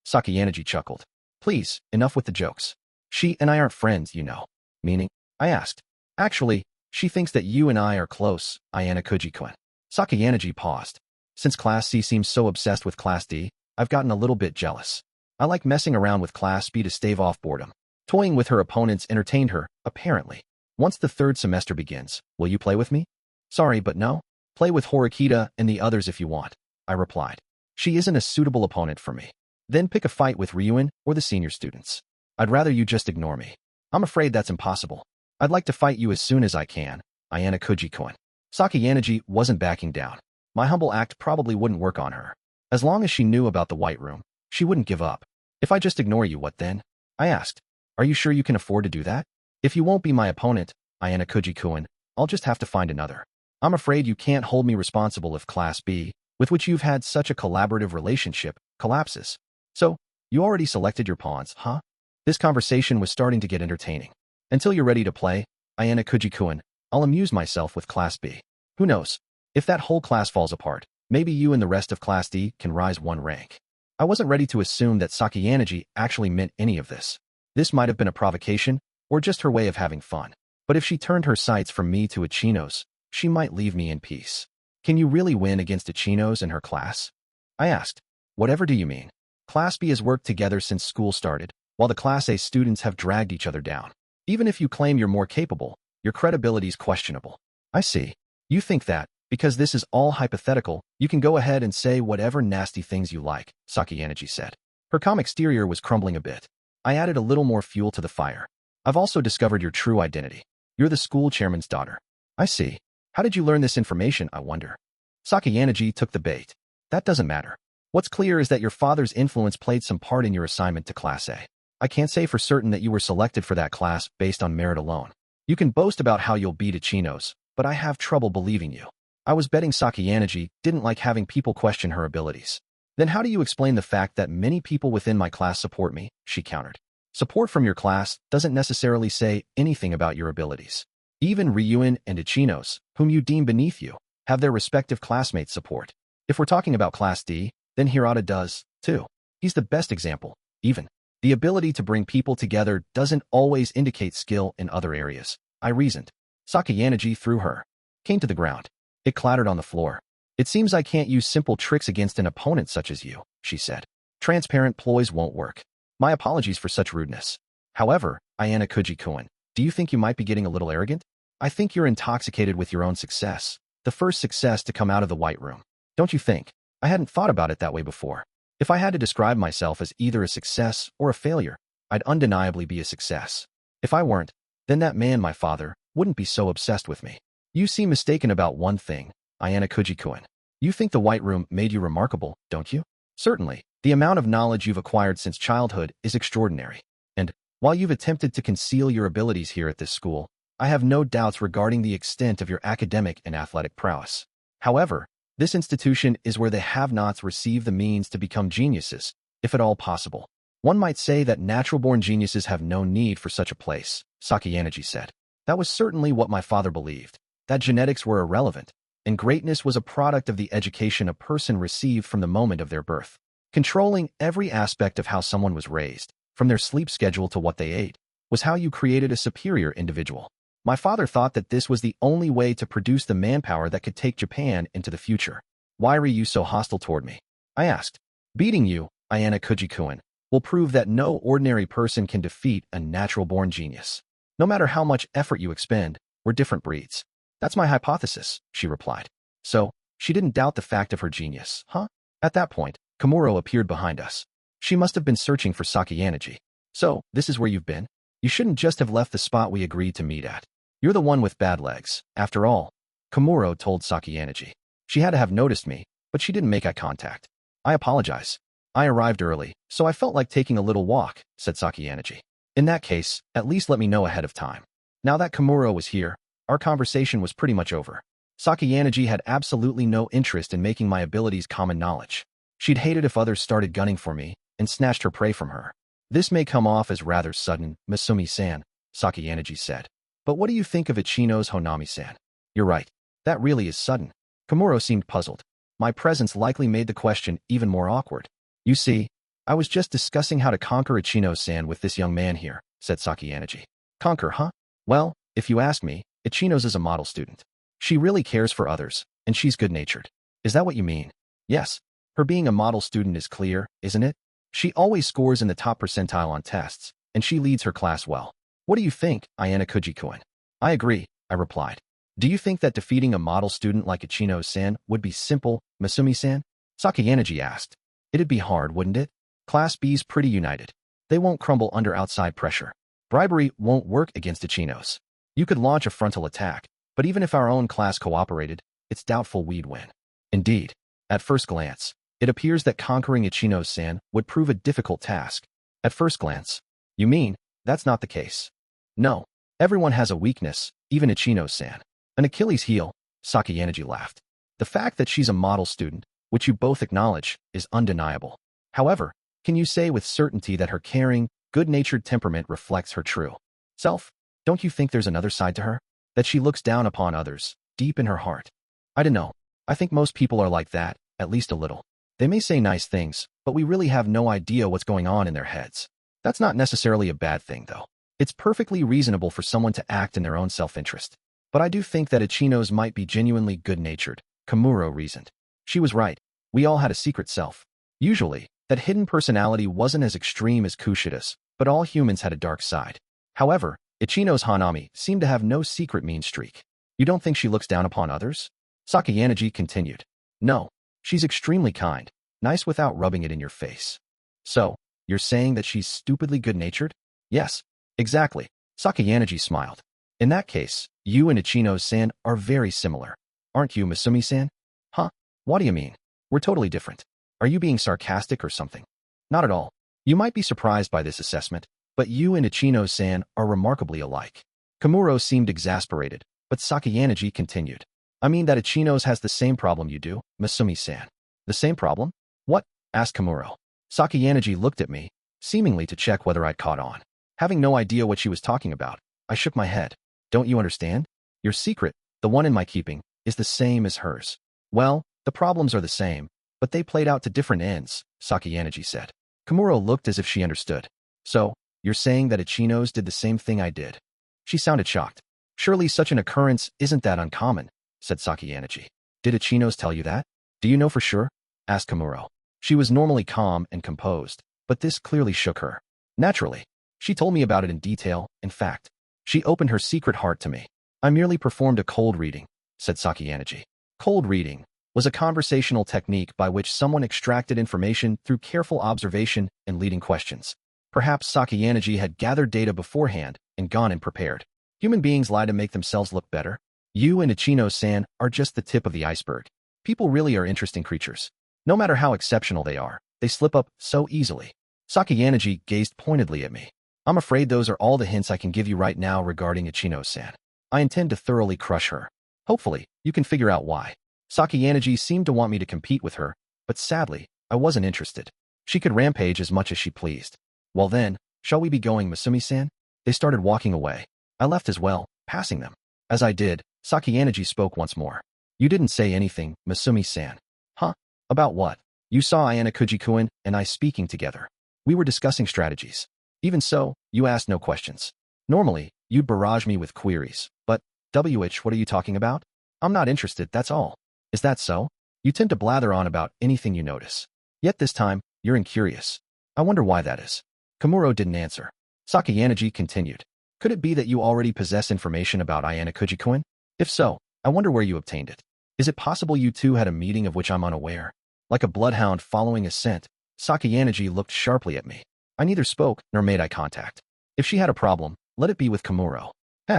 Sakayanagi chuckled. Please, enough with the jokes. She and I aren't friends, you know. Meaning? I asked. Actually, she thinks that you and I are close, Ayanokouji-kun. Sakayanagi paused. Since Class C seems so obsessed with Class D, I've gotten a little bit jealous. I like messing around with Class B to stave off boredom. Toying with her opponents entertained her, apparently. Once the third semester begins, will you play with me? Sorry, but no. Play with Horikita and the others if you want, I replied. She isn't a suitable opponent for me. Then pick a fight with Ryuen or the senior students. I'd rather you just ignore me. I'm afraid that's impossible. I'd like to fight you as soon as I can, Ayanokouji-kun. Sakayanagi wasn't backing down. My humble act probably wouldn't work on her. As long as she knew about the White Room, she wouldn't give up. If I just ignore you, what then? I asked. Are you sure you can afford to do that? If you won't be my opponent, Ayanokouji-kun, I'll just have to find another. I'm afraid you can't hold me responsible if Class B, with which you've had such a collaborative relationship, collapses. So, you already selected your pawns, huh? This conversation was starting to get entertaining. Until you're ready to play, Ayanokouji-kun, I'll amuse myself with Class B. Who knows? If that whole class falls apart, maybe you and the rest of Class D can rise one rank. I wasn't ready to assume that Sakayanagi actually meant any of this. This might have been a provocation, or just her way of having fun. But if she turned her sights from me to Ichinos, she might leave me in peace. Can you really win against Ichinos and her class? I asked. Whatever do you mean? Class B has worked together since school started, while the Class A students have dragged each other down. Even if you claim you're more capable, your credibility's questionable. I see. You think that, because this is all hypothetical, you can go ahead and say whatever nasty things you like, Sakayanagi said. Her calm exterior was crumbling a bit. I added a little more fuel to the fire. I've also discovered your true identity. You're the school chairman's daughter. I see. How did you learn this information, I wonder? Sakayanagi took the bait. That doesn't matter. What's clear is that your father's influence played some part in your assignment to Class A. I can't say for certain that you were selected for that class based on merit alone. You can boast about how you'll beat Ichinos, but I have trouble believing you. I was betting Sakayanagi didn't like having people question her abilities. Then how do you explain the fact that many people within my class support me? She countered. Support from your class doesn't necessarily say anything about your abilities. Even Ryuen and Ichinos, whom you deem beneath you, have their respective classmates' support. If we're talking about Class D, then Hirata does, too. He's the best example, even. The ability to bring people together doesn't always indicate skill in other areas, I reasoned. Sakayanagi threw her cane to the ground. It clattered on the floor. It seems I can't use simple tricks against an opponent such as you, she said. Transparent ploys won't work. My apologies for such rudeness. However, Ayanokouji-kun, do you think you might be getting a little arrogant? I think you're intoxicated with your own success. The first success to come out of the White Room. Don't you think? I hadn't thought about it that way before. If I had to describe myself as either a success or a failure, I'd undeniably be a success. If I weren't, then that man, my father, wouldn't be so obsessed with me. You seem mistaken about one thing, Ayanokouji-kun. You think the White Room made you remarkable, don't you? Certainly. The amount of knowledge you've acquired since childhood is extraordinary. And, while you've attempted to conceal your abilities here at this school, I have no doubts regarding the extent of your academic and athletic prowess. However, this institution is where the have-nots receive the means to become geniuses, if at all possible. One might say that natural-born geniuses have no need for such a place, Sakayanaji said. That was certainly what my father believed, that genetics were irrelevant, and greatness was a product of the education a person received from the moment of their birth. Controlling every aspect of how someone was raised, from their sleep schedule to what they ate, was how you created a superior individual. My father thought that this was the only way to produce the manpower that could take Japan into the future. Why are you so hostile toward me? I asked. Beating you, Ayanokouji-kun, will prove that no ordinary person can defeat a natural-born genius. No matter how much effort you expend, we're different breeds. That's my hypothesis, she replied. So, she didn't doubt the fact of her genius, huh? At that point, Komuro appeared behind us. She must have been searching for Sakayanaji. So, this is where you've been? You shouldn't just have left the spot we agreed to meet at. You're the one with bad legs, after all, Komuro told Sakayanaji. She had to have noticed me, but she didn't make eye contact. I apologize. I arrived early, so I felt like taking a little walk, said Sakayanaji. In that case, at least let me know ahead of time. Now that Komuro was here, our conversation was pretty much over. Sakayanaji had absolutely no interest in making my abilities common knowledge. She'd hate it if others started gunning for me and snatched her prey from her. This may come off as rather sudden, Masumi-san, Sakayanaji said. But what do you think of Ichino's Honami-san? You're right. That really is sudden. Komuro seemed puzzled. My presence likely made the question even more awkward. You see, I was just discussing how to conquer Ichino-san with this young man here, said Sakayanaji. Conquer, huh? Well, if you ask me, Ichino's is a model student. She really cares for others, and she's good-natured. Is that what you mean? Yes. Her being a model student is clear, isn't it? She always scores in the top percentile on tests, and she leads her class well. What do you think, Ayanokouji-kun? I agree, I replied. Do you think that defeating a model student like Ichino-san would be simple, Masumi-san? Sakayanaji asked. It'd be hard, wouldn't it? Class B's pretty united. They won't crumble under outside pressure. Bribery won't work against Ichino's. You could launch a frontal attack, but even if our own class cooperated, it's doubtful we'd win. Indeed, at first glance, it appears that conquering Ichino-san would prove a difficult task. At first glance. You mean, that's not the case. No, everyone has a weakness, even Ichino-san. An Achilles heel, Sakayanaji laughed. The fact that she's a model student, which you both acknowledge, is undeniable. However, can you say with certainty that her caring, good-natured temperament reflects her true self? Don't you think there's another side to her? That she looks down upon others, deep in her heart? I don't know. I think most people are like that, at least a little. They may say nice things, but we really have no idea what's going on in their heads. That's not necessarily a bad thing, though. It's perfectly reasonable for someone to act in their own self-interest. But I do think that Ichino's might be genuinely good-natured, Komuro reasoned. She was right. We all had a secret self. Usually, that hidden personality wasn't as extreme as Kushida's, but all humans had a dark side. However, Ichino's Hanami seemed to have no secret mean streak. You don't think she looks down upon others? Sakayanaji continued. No, she's extremely kind, nice without rubbing it in your face. So, you're saying that she's stupidly good-natured? Yes, exactly. Sakayanaji smiled. In that case, you and Ichino-san are very similar. Aren't you, Masumi-san? Huh? What do you mean? We're totally different. Are you being sarcastic or something? Not at all. You might be surprised by this assessment, but you and Ichino-san are remarkably alike. Komuro seemed exasperated, but Sakayanaji continued. I mean that Ichino's has the same problem you do, Masumi-san. The same problem? What? Asked Komuro. Sakayanaji looked at me, seemingly to check whether I'd caught on. Having no idea what she was talking about, I shook my head. Don't you understand? Your secret, the one in my keeping, is the same as hers. Well, the problems are the same, but they played out to different ends, Sakayanaji said. Komuro looked as if she understood. So, you're saying that Ichino's did the same thing I did? She sounded shocked. Surely such an occurrence isn't that uncommon, said Sakayanaji. Did Ichino's tell you that? Do you know for sure? Asked Komuro. She was normally calm and composed, but this clearly shook her. Naturally. She told me about it in detail, in fact. She opened her secret heart to me. I merely performed a cold reading, said Sakayanaji. Cold reading was a conversational technique by which someone extracted information through careful observation and leading questions. Perhaps Sakayanaji had gathered data beforehand and gone in prepared. Human beings lie to make themselves look better. You and Ichino-san are just the tip of the iceberg. People really are interesting creatures. No matter how exceptional they are, they slip up so easily. Sakayanaji gazed pointedly at me. I'm afraid those are all the hints I can give you right now regarding Ichino-san. I intend to thoroughly crush her. Hopefully, you can figure out why. Sakayanaji seemed to want me to compete with her, but sadly, I wasn't interested. She could rampage as much as she pleased. Well then, shall we be going, Masumi-san? They started walking away. I left as well, passing them. As I did, Sakayanagi spoke once more. You didn't say anything, Masumi-san. Huh? About what? You saw Ayanokouji-kun and I speaking together. We were discussing strategies. Even so, you asked no questions. Normally, you'd barrage me with queries, but, what are you talking about? I'm not interested, that's all. Is that so? You tend to blather on about anything you notice. Yet this time, you're incurious. I wonder why that is. Komuro didn't answer. Sakayanagi continued. Could it be that you already possess information about Ayanokouji-kun? If so, I wonder where you obtained it. Is it possible you two had a meeting of which I'm unaware? Like a bloodhound following a scent, Sakayanagi looked sharply at me. I neither spoke nor made eye contact. If she had a problem, let it be with Komuro.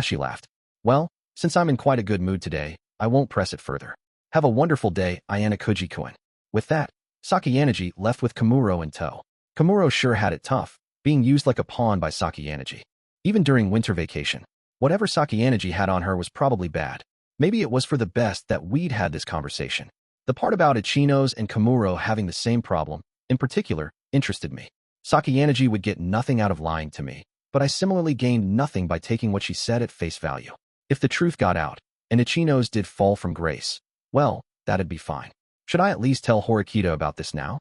She laughed. Well, since I'm in quite a good mood today, I won't press it further. Have a wonderful day, Ayanokouji-kun. With that, Sakayanagi left with Komuro in tow. Komuro sure had it tough, being used like a pawn by Sakayanagi. Even during winter vacation, whatever Sakayanagi had on her was probably bad. Maybe it was for the best that we'd had this conversation. The part about Ichino's and Komuro having the same problem, in particular, interested me. Sakayanagi would get nothing out of lying to me, but I similarly gained nothing by taking what she said at face value. If the truth got out, and Ichino's did fall from grace, well, that'd be fine. Should I at least tell Horikita about this now?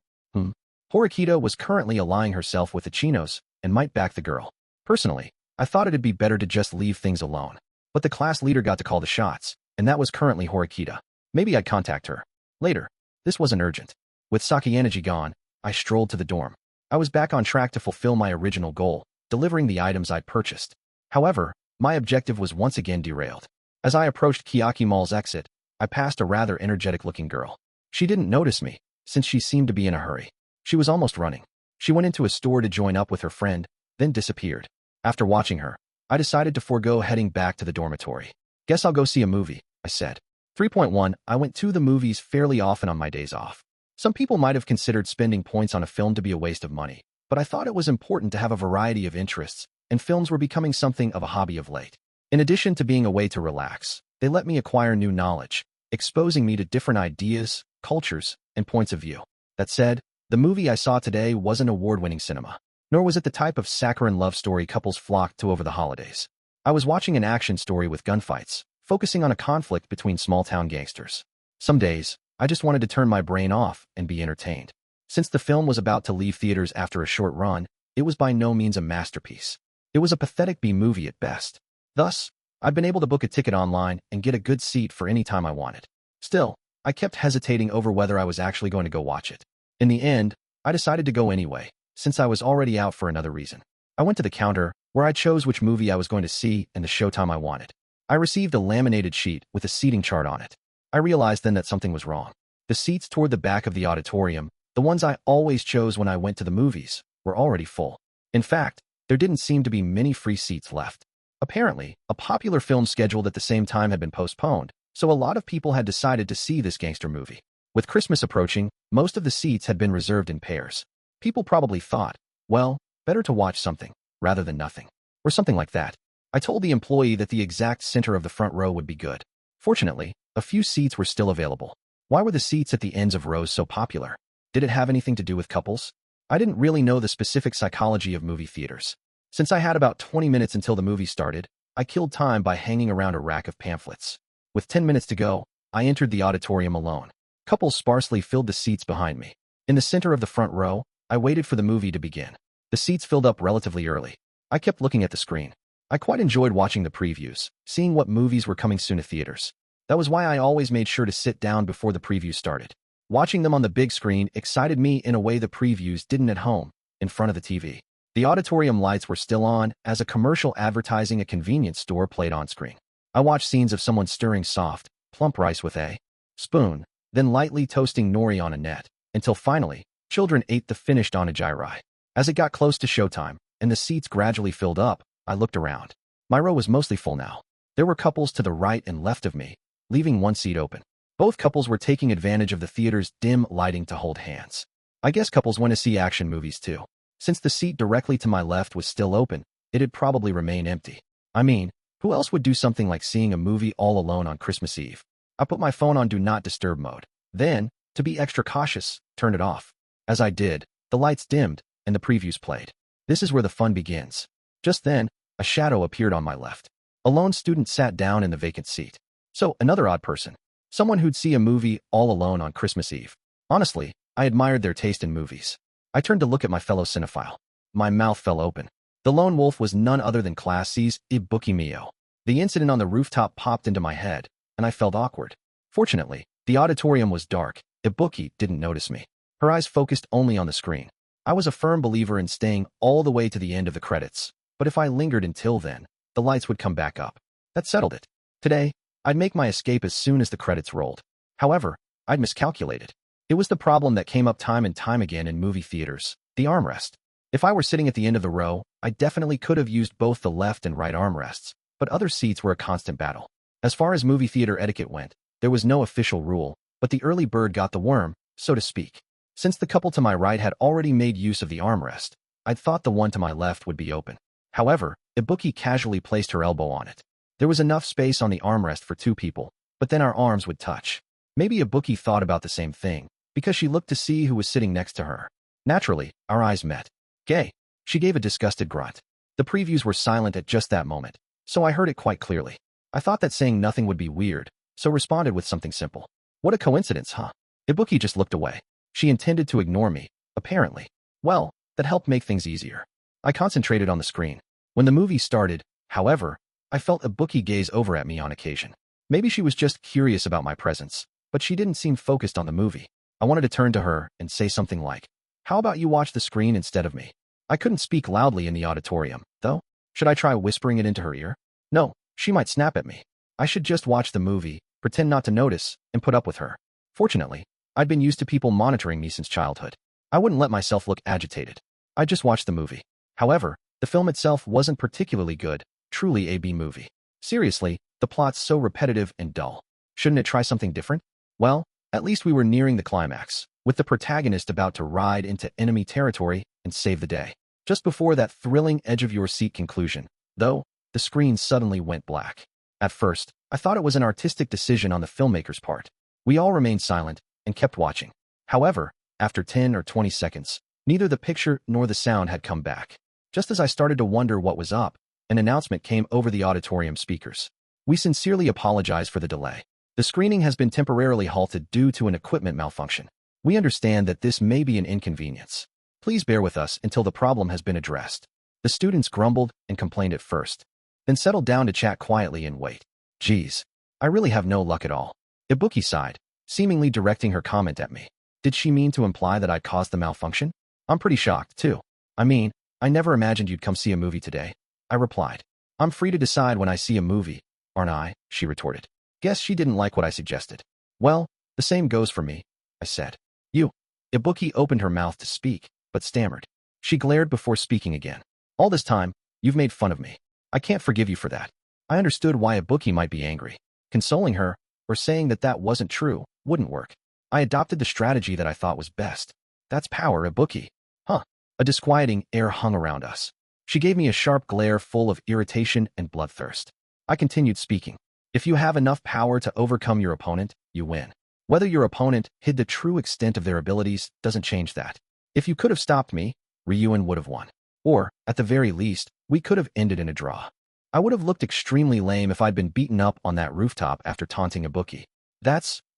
Horikita was currently allying herself with Ichino's and might back the girl. Personally, I thought it'd be better to just leave things alone. But the class leader got to call the shots, and that was currently Horikita. Maybe I'd contact her. Later. This wasn't urgent. With Sakayanagi gone, I strolled to the dorm. I was back on track to fulfill my original goal, delivering the items I'd purchased. However, my objective was once again derailed. As I approached Kiyotaka Mall's exit, I passed a rather energetic-looking girl. She didn't notice me, since she seemed to be in a hurry. She was almost running. She went into a store to join up with her friend, then disappeared. After watching her, I decided to forego heading back to the dormitory. Guess I'll go see a movie, I said. 3.1 I went to the movies fairly often on my days off. Some people might have considered spending points on a film to be a waste of money, but I thought it was important to have a variety of interests, and films were becoming something of a hobby of late. In addition to being a way to relax, they let me acquire new knowledge, exposing me to different ideas, cultures, and points of view. That said, the movie I saw today wasn't award-winning cinema, nor was it the type of saccharine love story couples flocked to over the holidays. I was watching an action story with gunfights, focusing on a conflict between small-town gangsters. Some days, I just wanted to turn my brain off and be entertained. Since the film was about to leave theaters after a short run, it was by no means a masterpiece. It was a pathetic B-movie at best. Thus, I'd been able to book a ticket online and get a good seat for any time I wanted. Still, I kept hesitating over whether I was actually going to go watch it. In the end, I decided to go anyway, since I was already out for another reason. I went to the counter, where I chose which movie I was going to see and the showtime I wanted. I received a laminated sheet with a seating chart on it. I realized then that something was wrong. The seats toward the back of the auditorium, the ones I always chose when I went to the movies, were already full. In fact, there didn't seem to be many free seats left. Apparently, a popular film scheduled at the same time had been postponed, so a lot of people had decided to see this gangster movie. With Christmas approaching, most of the seats had been reserved in pairs. People probably thought, well, better to watch something, rather than nothing. Or something like that. I told the employee that the exact center of the front row would be good. Fortunately, a few seats were still available. Why were the seats at the ends of rows so popular? Did it have anything to do with couples? I didn't really know the specific psychology of movie theaters. Since I had about 20 minutes until the movie started, I killed time by hanging around a rack of pamphlets. With 10 minutes to go, I entered the auditorium alone. Couples sparsely filled the seats behind me. In the center of the front row, I waited for the movie to begin. The seats filled up relatively early. I kept looking at the screen. I quite enjoyed watching the previews, seeing what movies were coming soon to theaters. That was why I always made sure to sit down before the previews started. Watching them on the big screen excited me in a way the previews didn't at home, in front of the TV. The auditorium lights were still on as a commercial advertising a convenience store played on screen. I watched scenes of someone stirring soft, plump rice with a spoon, then lightly toasting nori on a net, until finally, children ate the finished onigiri. As it got close to showtime, and the seats gradually filled up, I looked around. My row was mostly full now. There were couples to the right and left of me, leaving one seat open. Both couples were taking advantage of the theater's dim lighting to hold hands. I guess couples went to see action movies too. Since the seat directly to my left was still open, it'd probably remain empty. I mean, who else would do something like seeing a movie all alone on Christmas Eve? I put my phone on Do Not Disturb mode. Then, to be extra cautious, turned it off. As I did, the lights dimmed, and the previews played. This is where the fun begins. Just then, a shadow appeared on my left. A lone student sat down in the vacant seat. So, another odd person. Someone who'd see a movie all alone on Christmas Eve. Honestly, I admired their taste in movies. I turned to look at my fellow cinephile. My mouth fell open. The lone wolf was none other than Class C's Ibuki Mio. The incident on the rooftop popped into my head, and I felt awkward. Fortunately, the auditorium was dark. Ibuki didn't notice me. Her eyes focused only on the screen. I was a firm believer in staying all the way to the end of the credits, but if I lingered until then, the lights would come back up. That settled it. Today, I'd make my escape as soon as the credits rolled. However, I'd miscalculated. It was the problem that came up time and time again in movie theaters, the armrest. If I were sitting at the end of the row, I definitely could have used both the left and right armrests, but other seats were a constant battle. As far as movie theater etiquette went, there was no official rule, but the early bird got the worm, so to speak. Since the couple to my right had already made use of the armrest, I'd thought the one to my left would be open. However, Ibuki casually placed her elbow on it. There was enough space on the armrest for 2 people, but then our arms would touch. Maybe Ibuki thought about the same thing, because she looked to see who was sitting next to her. Naturally, our eyes met. Gay. She gave a disgusted grunt. The previews were silent at just that moment, so I heard it quite clearly. I thought that saying nothing would be weird, so responded with something simple. What a coincidence, huh? Ibuki just looked away. She intended to ignore me, apparently. Well, that helped make things easier. I concentrated on the screen. When the movie started, however, I felt Ibuki gaze over at me on occasion. Maybe she was just curious about my presence, but she didn't seem focused on the movie. I wanted to turn to her and say something like, "How about you watch the screen instead of me?" I couldn't speak loudly in the auditorium, though. Should I try whispering it into her ear? No, she might snap at me. I should just watch the movie, pretend not to notice, and put up with her. Fortunately, I'd been used to people monitoring me since childhood. I wouldn't let myself look agitated. I just watched the movie. However, the film itself wasn't particularly good, truly a B movie. Seriously, the plot's so repetitive and dull. Shouldn't it try something different? Well, at least we were nearing the climax, with the protagonist about to ride into enemy territory and save the day. Just before that thrilling edge-of-your-seat conclusion, though, the screen suddenly went black. At first, I thought it was an artistic decision on the filmmaker's part. We all remained silent and kept watching. However, after 10 or 20 seconds, neither the picture nor the sound had come back. Just as I started to wonder what was up, an announcement came over the auditorium speakers. We sincerely apologize for the delay. The screening has been temporarily halted due to an equipment malfunction. We understand that this may be an inconvenience. Please bear with us until the problem has been addressed. The students grumbled and complained at first, then settled down to chat quietly and wait. Geez, I really have no luck at all. Ibuki sighed, seemingly directing her comment at me. Did she mean to imply that I'd caused the malfunction? I'm pretty shocked, too. I mean, I never imagined you'd come see a movie today. I replied. I'm free to decide when I see a movie, aren't I? She retorted. Guess she didn't like what I suggested. Well, the same goes for me, I said. You. Ibuki opened her mouth to speak, but stammered. She glared before speaking again. All this time, you've made fun of me. I can't forgive you for that. I understood why Ibuki might be angry. Consoling her, or saying that that wasn't true, wouldn't work. I adopted the strategy that I thought was best. That's power, Ibuki. Huh. A disquieting air hung around us. She gave me a sharp glare full of irritation and bloodthirst. I continued speaking. If you have enough power to overcome your opponent, you win. Whether your opponent hid the true extent of their abilities doesn't change that. If you could have stopped me, Ryuen would have won. Or, at the very least, we could have ended in a draw. I would have looked extremely lame if I'd been beaten up on that rooftop after taunting Ibuki.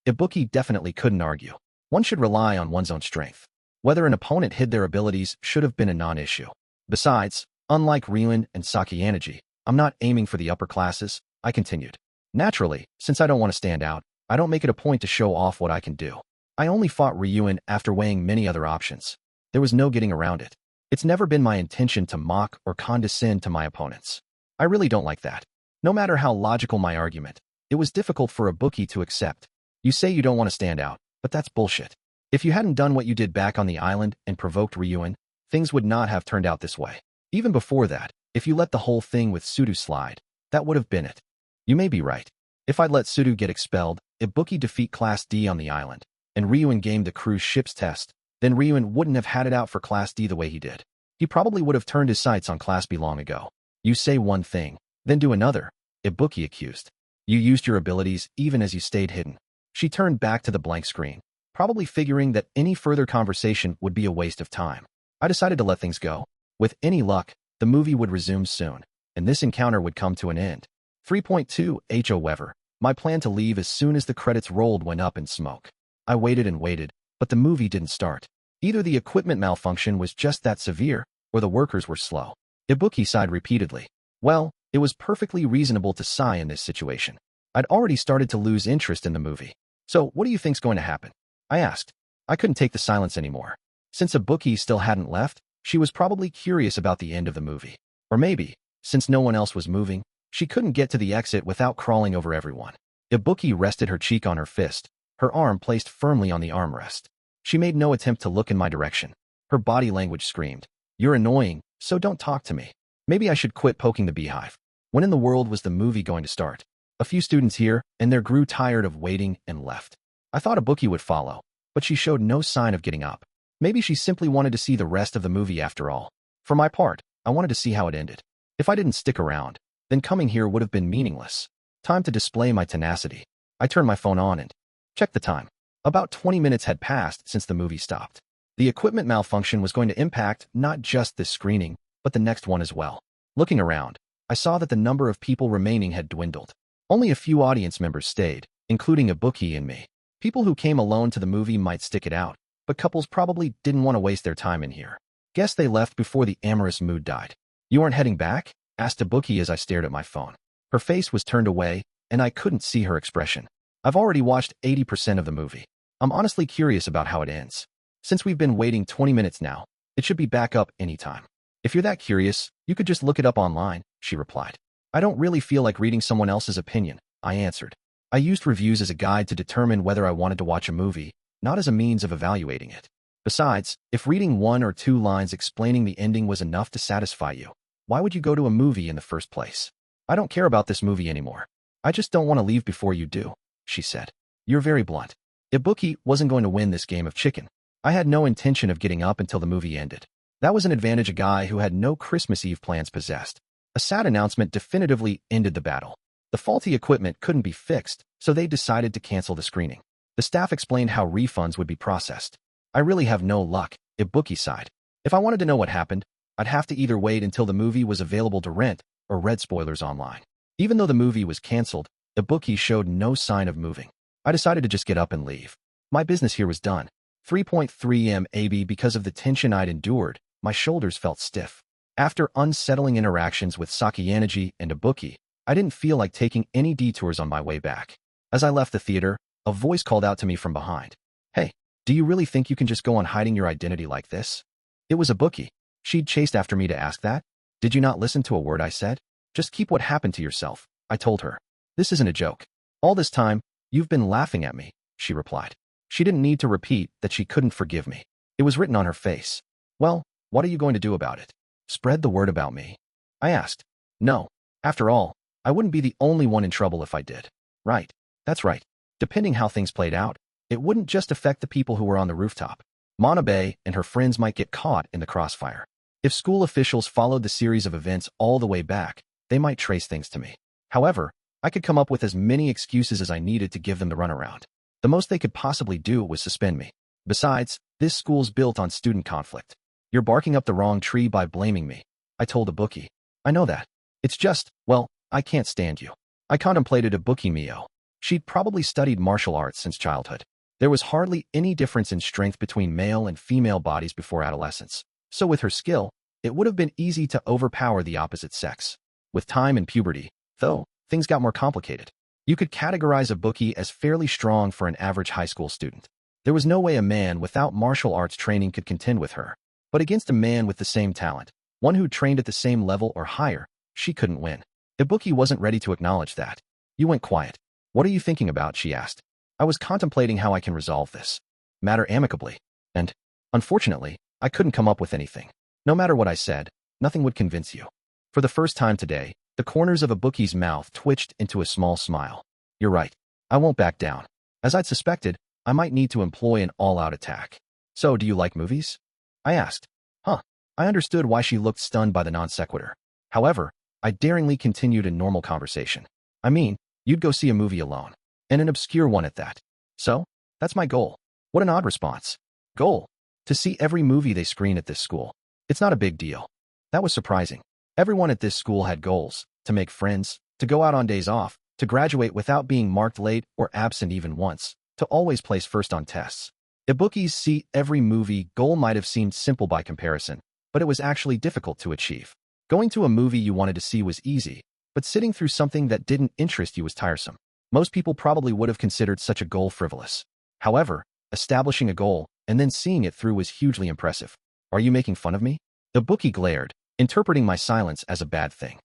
Ibuki definitely couldn't argue. One should rely on one's own strength. Whether an opponent hid their abilities should have been a non-issue. Besides, unlike Ryuen and Sakayanagi, I'm not aiming for the upper classes, I continued. Naturally, since I don't want to stand out, I don't make it a point to show off what I can do. I only fought Ryuen after weighing many other options. There was no getting around it. It's never been my intention to mock or condescend to my opponents. I really don't like that. No matter how logical my argument, it was difficult for Ibuki to accept. You say you don't want to stand out, but that's bullshit. If you hadn't done what you did back on the island and provoked Ryuen, things would not have turned out this way. Even before that, if you let the whole thing with Sudu slide, that would have been it. You may be right. If I'd let Sudu get expelled, Ibuki defeat Class D on the island, and Ryuen gamed the cruise ship's test, then Ryuen wouldn't have had it out for Class D the way he did. He probably would have turned his sights on Class B long ago. You say one thing, then do another, Ibuki accused. You used your abilities even as you stayed hidden. She turned back to the blank screen, probably figuring that any further conversation would be a waste of time. I decided to let things go. With any luck, the movie would resume soon, and this encounter would come to an end. 3.2 However, my plan to leave as soon as the credits rolled went up in smoke. I waited and waited, but the movie didn't start. Either the equipment malfunction was just that severe, or the workers were slow. Ibuki sighed repeatedly. Well, it was perfectly reasonable to sigh in this situation. I'd already started to lose interest in the movie. So, what do you think's going to happen? I asked. I couldn't take the silence anymore. Since Ibuki still hadn't left, she was probably curious about the end of the movie. Or maybe, since no one else was moving, she couldn't get to the exit without crawling over everyone. Ibuki rested her cheek on her fist, her arm placed firmly on the armrest. She made no attempt to look in my direction. Her body language screamed, "You're annoying, so don't talk to me. Maybe I should quit poking the beehive." When in the world was the movie going to start? A few students here, and they grew tired of waiting and left. I thought Ibuki would follow, but she showed no sign of getting up. Maybe she simply wanted to see the rest of the movie after all. For my part, I wanted to see how it ended. If I didn't stick around, then coming here would have been meaningless. Time to display my tenacity. I turned my phone on and checked the time. About 20 minutes had passed since the movie stopped. The equipment malfunction was going to impact not just this screening, but the next one as well. Looking around, I saw that the number of people remaining had dwindled. Only a few audience members stayed, including Ibuki and me. People who came alone to the movie might stick it out, but couples probably didn't want to waste their time in here. Guess they left before the amorous mood died. "You aren't heading back?" asked Ibuki as I stared at my phone. Her face was turned away, and I couldn't see her expression. I've already watched 80% of the movie. I'm honestly curious about how it ends. Since we've been waiting 20 minutes now, it should be back up anytime. "If you're that curious, you could just look it up online," she replied. "I don't really feel like reading someone else's opinion," I answered. I used reviews as a guide to determine whether I wanted to watch a movie, not as a means of evaluating it. Besides, if reading 1 or 2 lines explaining the ending was enough to satisfy you, why would you go to a movie in the first place? "I don't care about this movie anymore. I just don't want to leave before you do," she said. "You're very blunt." Ibuki wasn't going to win this game of chicken. I had no intention of getting up until the movie ended. That was an advantage a guy who had no Christmas Eve plans possessed. A sad announcement definitively ended the battle. The faulty equipment couldn't be fixed, so they decided to cancel the screening. The staff explained how refunds would be processed. "I really have no luck," Ibuki sighed. "If I wanted to know what happened, I'd have to either wait until the movie was available to rent or read spoilers online." Even though the movie was canceled, Ibuki showed no sign of moving. I decided to just get up and leave. My business here was done. 3.3 MAB because of the tension I'd endured, my shoulders felt stiff. After unsettling interactions with Sakayanaji and Ibuki, I didn't feel like taking any detours on my way back. As I left the theater, a voice called out to me from behind. "Hey, do you really think you can just go on hiding your identity like this?" It was Ibuki. She'd chased after me to ask that. "Did you not listen to a word I said? Just keep what happened to yourself," I told her. "This isn't a joke. All this time, you've been laughing at me," she replied. She didn't need to repeat that she couldn't forgive me. It was written on her face. "Well, what are you going to do about it? Spread the word about me?" I asked. "No. After all, I wouldn't be the only one in trouble if I did." "Right. That's right. Depending how things played out, it wouldn't just affect the people who were on the rooftop. Manabe and her friends might get caught in the crossfire. If school officials followed the series of events all the way back, they might trace things to me. However, I could come up with as many excuses as I needed to give them the runaround. The most they could possibly do was suspend me. Besides, this school's built on student conflict. You're barking up the wrong tree by blaming me," I told Ibuki. "I know that. It's just, well, I can't stand you." I contemplated Ibuki Mio. She'd probably studied martial arts since childhood. There was hardly any difference in strength between male and female bodies before adolescence. So with her skill, it would have been easy to overpower the opposite sex. With time and puberty, though, things got more complicated. You could categorize Ibuki as fairly strong for an average high school student. There was no way a man without martial arts training could contend with her. But against a man with the same talent, one who trained at the same level or higher, she couldn't win. Ibuki wasn't ready to acknowledge that. "You went quiet. What are you thinking about?" she asked. "I was contemplating how I can resolve this matter amicably. And, unfortunately, I couldn't come up with anything. No matter what I said, nothing would convince you." For the first time today, the corners of Ibuki's mouth twitched into a small smile. "You're right. I won't back down. As I'd suspected, I might need to employ an all-out attack." "So, do you like movies?" I asked. Huh. I understood why she looked stunned by the non sequitur. However, I daringly continued a normal conversation. "I mean, you'd go see a movie alone. And an obscure one at that. So, that's my goal." What an odd response. "Goal? To see every movie they screen at this school. It's not a big deal." That was surprising. Everyone at this school had goals: to make friends, to go out on days off, to graduate without being marked late or absent even once, to always place first on tests. Ibuki's see every movie goal might have seemed simple by comparison, but it was actually difficult to achieve. Going to a movie you wanted to see was easy, but sitting through something that didn't interest you was tiresome. Most people probably would have considered such a goal frivolous. However, establishing a goal and then seeing it through was hugely impressive. Are you making fun of me? Ibuki glared, interpreting my silence as a bad thing.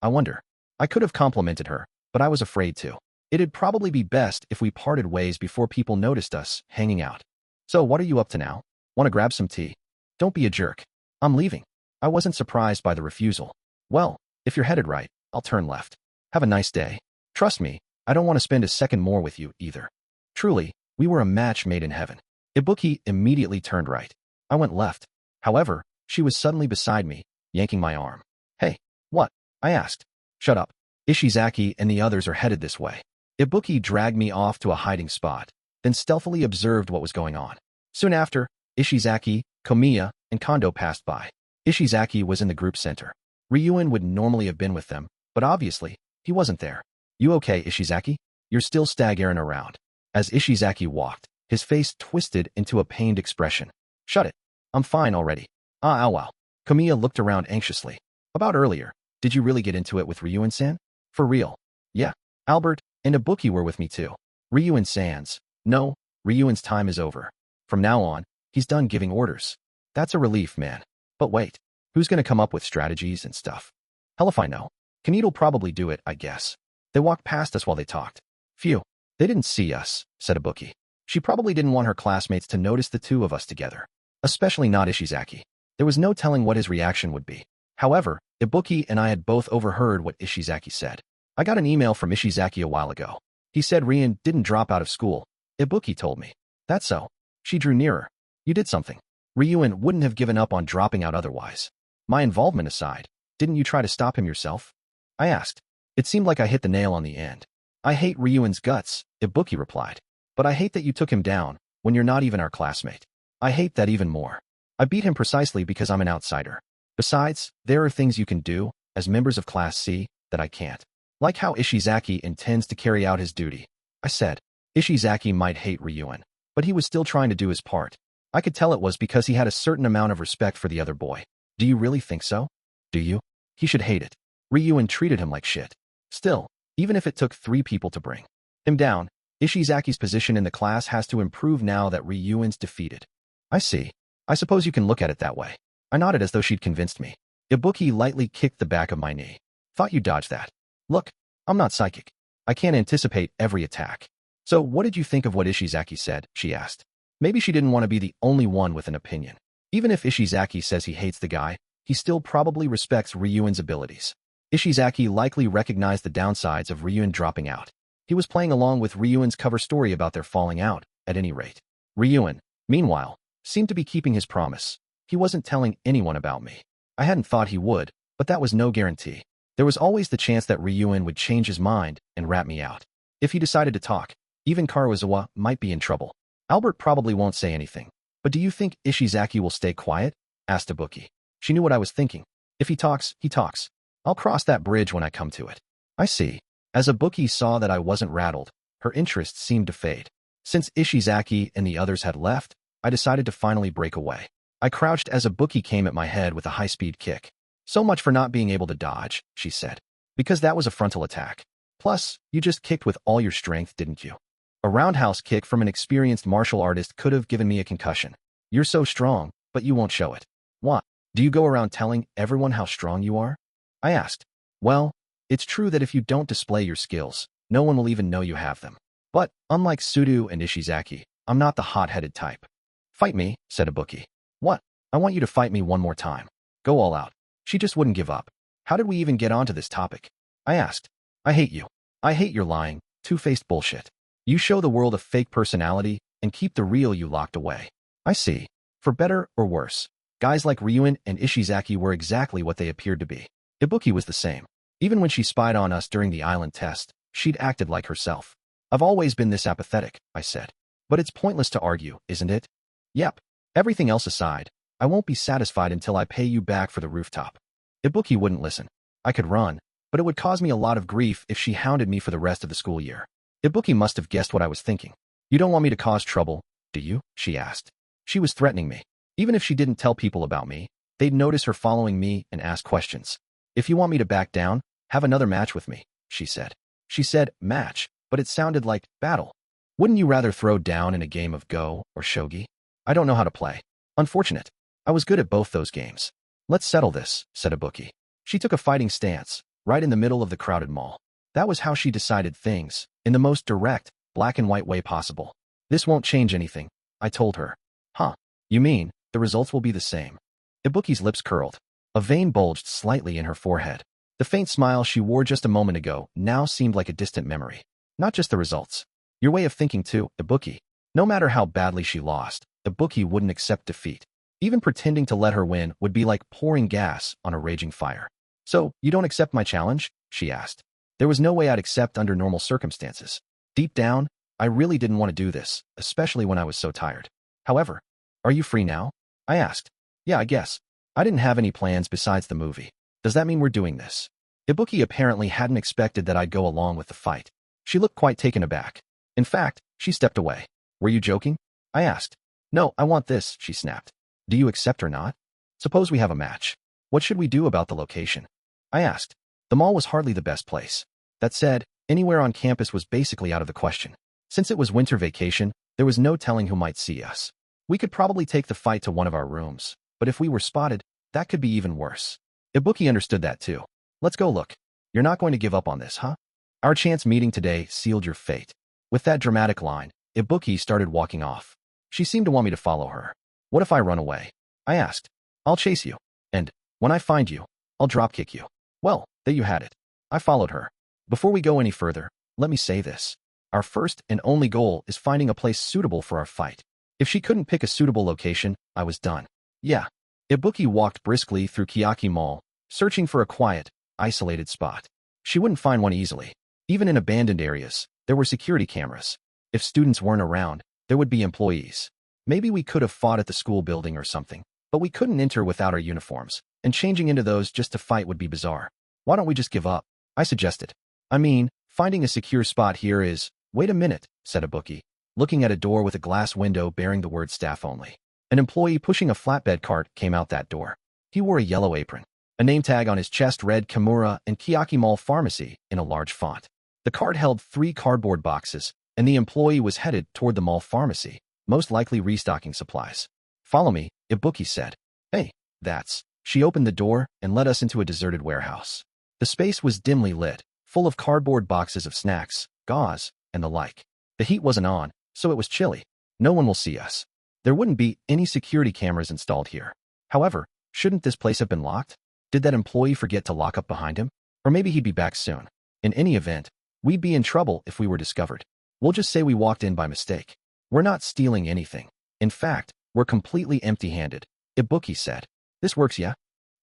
I wonder. I could have complimented her, but I was afraid to. It'd probably be best if we parted ways before people noticed us hanging out. So what are you up to now? Want to grab some tea? Don't be a jerk. I'm leaving. I wasn't surprised by the refusal. Well, if you're headed right, I'll turn left. Have a nice day. Trust me, I don't want to spend a second more with you either. Truly, we were a match made in heaven. Ibuki immediately turned right. I went left. However, she was suddenly beside me, yanking my arm. Hey, what? I asked. Shut up. Ishizaki and the others are headed this way. Ibuki dragged me off to a hiding spot, then stealthily observed what was going on. Soon after, Ishizaki, Komiya, and Kondo passed by. Ishizaki was in the group center. Ryuen would normally have been with them, but obviously, he wasn't there. You okay, Ishizaki? You're still staggering around. As Ishizaki walked, his face twisted into a pained expression. Shut it. I'm fine already. Ow wow. Komiya looked around anxiously. About earlier, did you really get into it with Ryuen-san? For real? Yeah. Albert and Ibuki were with me too. Ryuen-san's. No, Ryuen's time is over. From now on, he's done giving orders. That's a relief, man. But wait, who's gonna come up with strategies and stuff? Hell if I know. Kaneda'll probably do it, I guess. They walked past us while they talked. Phew, they didn't see us, said Ibuki. She probably didn't want her classmates to notice the two of us together. Especially not Ishizaki. There was no telling what his reaction would be. However, Ibuki and I had both overheard what Ishizaki said. I got an email from Ishizaki a while ago. He said Ryuen didn't drop out of school. Ibuki told me. That's so. She drew nearer. You did something. Ryuen wouldn't have given up on dropping out otherwise. My involvement aside, didn't you try to stop him yourself? I asked. It seemed like I hit the nail on the end. I hate Ryuen's guts, Ibuki replied. But I hate that you took him down when you're not even our classmate. I hate that even more. I beat him precisely because I'm an outsider. Besides, there are things you can do, as members of Class C, that I can't. Like how Ishizaki intends to carry out his duty. I said. Ishizaki might hate Ryuen, but he was still trying to do his part. I could tell it was because he had a certain amount of respect for the other boy. Do you really think so? Do you? He should hate it. Ryuen treated him like shit. Still, even if it took 3 people to bring him down, Ishizaki's position in the class has to improve now that Ryuen's defeated. I see. I suppose you can look at it that way. I nodded as though she'd convinced me. Ibuki lightly kicked the back of my knee. Thought you dodged that. Look, I'm not psychic. I can't anticipate every attack. So what did you think of what Ishizaki said? She asked. Maybe she didn't want to be the only one with an opinion. Even if Ishizaki says he hates the guy, he still probably respects Ryuen's abilities. Ishizaki likely recognized the downsides of Ryuen dropping out. He was playing along with Ryuen's cover story about their falling out, at any rate. Ryuen, meanwhile, seemed to be keeping his promise. He wasn't telling anyone about me. I hadn't thought he would, but that was no guarantee. There was always the chance that Ryuen would change his mind and rat me out. If he decided to talk, even Karuizawa might be in trouble. Albert probably won't say anything. But do you think Ishizaki will stay quiet? Asked Ibuki. She knew what I was thinking. If he talks, he talks. I'll cross that bridge when I come to it. I see. As Ibuki saw that I wasn't rattled, her interest seemed to fade. Since Ishizaki and the others had left, I decided to finally break away. I crouched as Ibuki came at my head with a high-speed kick. So much for not being able to dodge, she said. Because that was a frontal attack. Plus, you just kicked with all your strength, didn't you? A roundhouse kick from an experienced martial artist could have given me a concussion. You're so strong, but you won't show it. What? Do you go around telling everyone how strong you are? I asked. Well, it's true that if you don't display your skills, no one will even know you have them. But, unlike Sudo and Ishizaki, I'm not the hot-headed type. Fight me, said Ibuki. What? I want you to fight me one more time. Go all out. She just wouldn't give up. How did we even get onto this topic? I asked. I hate you. I hate your lying, two-faced bullshit. You show the world a fake personality and keep the real you locked away. I see. For better or worse, guys like Ryuen and Ishizaki were exactly what they appeared to be. Ibuki was the same. Even when she spied on us during the island test, she'd acted like herself. I've always been this apathetic, I said. But it's pointless to argue, isn't it? Yep. Everything else aside, I won't be satisfied until I pay you back for the rooftop. Ibuki wouldn't listen. I could run, but it would cause me a lot of grief if she hounded me for the rest of the school year. Ibuki must have guessed what I was thinking. You don't want me to cause trouble, do you? She asked. She was threatening me. Even if she didn't tell people about me, they'd notice her following me and ask questions. If you want me to back down, have another match with me, she said. She said match, but it sounded like battle. Wouldn't you rather throw down in a game of Go or Shogi? I don't know how to play. Unfortunate. I was good at both those games. Let's settle this, said Ibuki. She took a fighting stance, right in the middle of the crowded mall. That was how she decided things, in the most direct, black and white way possible. This won't change anything, I told her. Huh? You mean, the results will be the same? Ibuki's lips curled. A vein bulged slightly in her forehead. The faint smile she wore just a moment ago now seemed like a distant memory. Not just the results. Your way of thinking too, Ibuki. No matter how badly she lost, Ibuki wouldn't accept defeat. Even pretending to let her win would be like pouring gas on a raging fire. So, you don't accept my challenge? She asked. There was no way I'd accept under normal circumstances. Deep down, I really didn't want to do this, especially when I was so tired. However, are you free now? I asked. Yeah, I guess. I didn't have any plans besides the movie. Does that mean we're doing this? Ibuki apparently hadn't expected that I'd go along with the fight. She looked quite taken aback. In fact, she stepped away. Were you joking? I asked. No, I want this, she snapped. Do you accept or not? Suppose we have a match. What should we do about the location? I asked. The mall was hardly the best place. That said, anywhere on campus was basically out of the question. Since it was winter vacation, there was no telling who might see us. We could probably take the fight to one of our rooms, but if we were spotted, that could be even worse. Ibuki understood that too. Let's go look. You're not going to give up on this, huh? Our chance meeting today sealed your fate. With that dramatic line, Ibuki started walking off. She seemed to want me to follow her. What if I run away? I asked. I'll chase you. And, when I find you, I'll dropkick you. Well, there you had it. I followed her. Before we go any further, let me say this. Our first and only goal is finding a place suitable for our fight. If she couldn't pick a suitable location, I was done. Yeah. Ibuki walked briskly through Kiyotaka Mall, searching for a quiet, isolated spot. She wouldn't find one easily. Even in abandoned areas, there were security cameras. If students weren't around, there would be employees. Maybe we could have fought at the school building or something, but we couldn't enter without our uniforms, and changing into those just to fight would be bizarre. Why don't we just give up? I suggested. I mean, finding a secure spot here is... Wait a minute, said Ibuki, looking at a door with a glass window bearing the word staff only. An employee pushing a flatbed cart came out that door. He wore a yellow apron. A name tag on his chest read Kimura and Kiyotaka Mall Pharmacy in a large font. The cart held 3 cardboard boxes, and the employee was headed toward the mall pharmacy, most likely restocking supplies. Follow me, Ibuki said. Hey, that's... She opened the door and led us into a deserted warehouse. The space was dimly lit, full of cardboard boxes of snacks, gauze, and the like. The heat wasn't on, so it was chilly. No one will see us. There wouldn't be any security cameras installed here. However, shouldn't this place have been locked? Did that employee forget to lock up behind him? Or maybe he'd be back soon. In any event, we'd be in trouble if we were discovered. We'll just say we walked in by mistake. We're not stealing anything. In fact, we're completely empty-handed, Ibuki said. This works, yeah?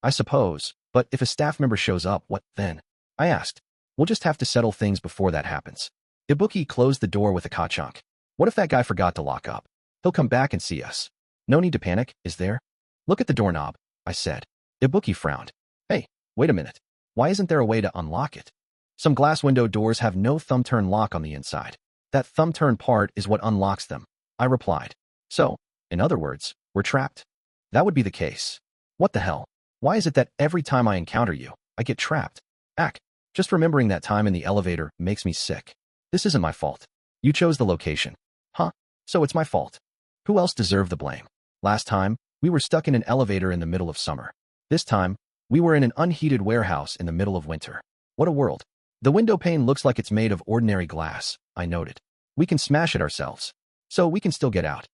I suppose, but if a staff member shows up, what then? I asked. We'll just have to settle things before that happens. Ibuki closed the door with a ka-chunk. What if that guy forgot to lock up? He'll come back and see us. No need to panic, is there? Look at the doorknob, I said. Ibuki frowned. Hey, wait a minute. Why isn't there a way to unlock it? Some glass window doors have no thumb-turn lock on the inside. That thumb-turn part is what unlocks them, I replied. So, in other words, we're trapped? That would be the case. What the hell? Why is it that every time I encounter you, I get trapped? Ack, just remembering that time in the elevator makes me sick. This isn't my fault. You chose the location. Huh? So it's my fault. Who else deserved the blame? Last time, we were stuck in an elevator in the middle of summer. This time, we were in an unheated warehouse in the middle of winter. What a world. The window pane looks like it's made of ordinary glass, I noted. We can smash it ourselves. So we can still get out.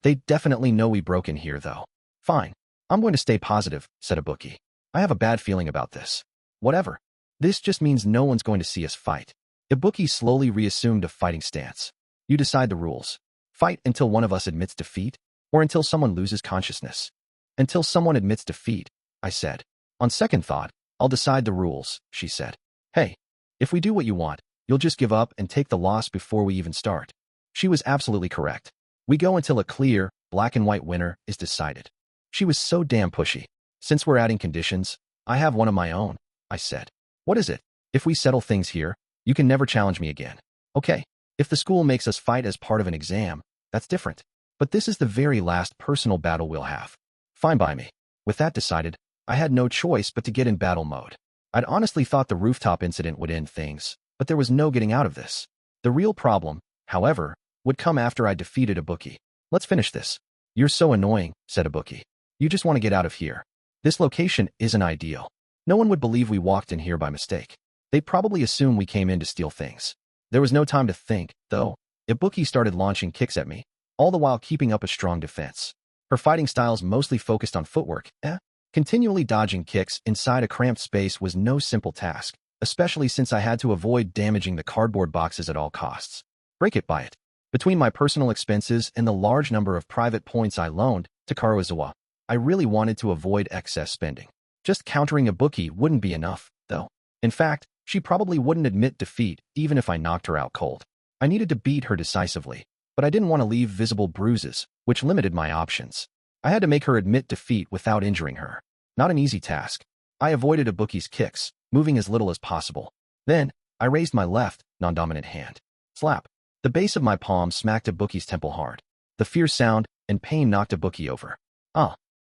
They definitely know we broke in here, though. Fine. I'm going to stay positive, said Ibuki. I have a bad feeling about this. Whatever. This just means no one's going to see us fight. Ibuki slowly reassumed a fighting stance. You decide the rules. Fight until one of us admits defeat, or until someone loses consciousness. Until someone admits defeat, I said. On second thought, I'll decide the rules, she said. Hey, if we do what you want, you'll just give up and take the loss before we even start. She was absolutely correct. We go until a clear, black and white winner is decided. She was so damn pushy. Since we're adding conditions, I have one of my own, I said. What is it? If we settle things here, you can never challenge me again. Okay. If the school makes us fight as part of an exam, that's different. But this is the very last personal battle we'll have. Fine by me. With that decided, I had no choice but to get in battle mode. I'd honestly thought the rooftop incident would end things, but there was no getting out of this. The real problem, however, would come after I defeated Ibuki. Let's finish this. You're so annoying, said Ibuki. You just want to get out of here. This location isn't ideal. No one would believe we walked in here by mistake. They'd probably assume we came in to steal things. There was no time to think, though. Ibuki started launching kicks at me, all the while keeping up a strong defense. Her fighting styles mostly focused on footwork. Continually dodging kicks inside a cramped space was no simple task, especially since I had to avoid damaging the cardboard boxes at all costs. Break it by it. Between my personal expenses and the large number of private points I loaned to Karuizawa, I really wanted to avoid excess spending. Just countering Ibuki wouldn't be enough, though. In fact, she probably wouldn't admit defeat even if I knocked her out cold. I needed to beat her decisively, but I didn't want to leave visible bruises, which limited my options. I had to make her admit defeat without injuring her. Not an easy task. I avoided Ibuki's kicks, moving as little as possible. Then, I raised my left, non-dominant hand. Slap. The base of my palm smacked Ibuki's temple hard. The fierce sound and pain knocked Ibuki over.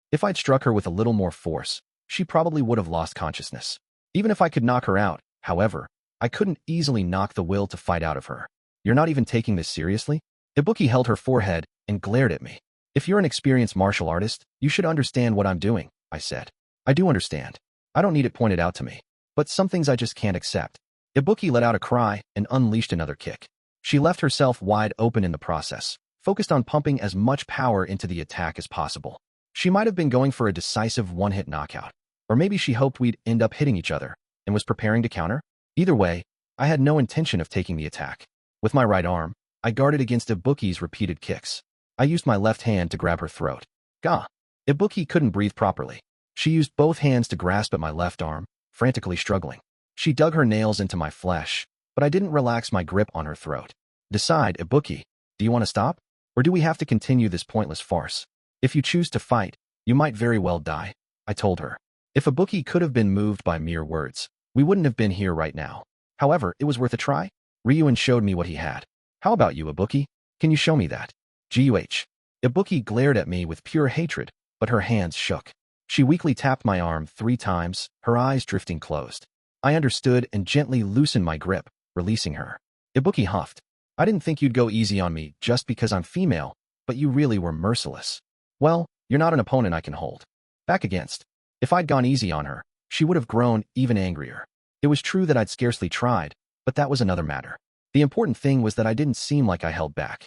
If I'd struck her with a little more force, she probably would have lost consciousness. Even if I could knock her out, however, I couldn't easily knock the will to fight out of her. You're not even taking this seriously? Ibuki held her forehead and glared at me. If you're an experienced martial artist, you should understand what I'm doing, I said. I do understand. I don't need it pointed out to me. But some things I just can't accept. Ibuki let out a cry and unleashed another kick. She left herself wide open in the process, focused on pumping as much power into the attack as possible. She might have been going for a decisive one-hit knockout. Or maybe she hoped we'd end up hitting each other and was preparing to counter. Either way, I had no intention of taking the attack. With my right arm, I guarded against Ibuki's repeated kicks. I used my left hand to grab her throat. Gah! Ibuki couldn't breathe properly. She used both hands to grasp at my left arm, frantically struggling. She dug her nails into my flesh, but I didn't relax my grip on her throat. Decide, Ibuki, do you want to stop? Or do we have to continue this pointless farce? If you choose to fight, you might very well die, I told her. If Ibuki could have been moved by mere words, we wouldn't have been here right now. However, it was worth a try. Ryuen showed me what he had. How about you, Ibuki? Can you show me that? Guh. Ibuki glared at me with pure hatred, but her hands shook. She weakly tapped my arm 3 times, her eyes drifting closed. I understood and gently loosened my grip, releasing her. Ibuki huffed. I didn't think you'd go easy on me just because I'm female, but you really were merciless. Well, you're not an opponent I can hold back against. If I'd gone easy on her, she would have grown even angrier. It was true that I'd scarcely tried, but that was another matter. The important thing was that I didn't seem like I held back.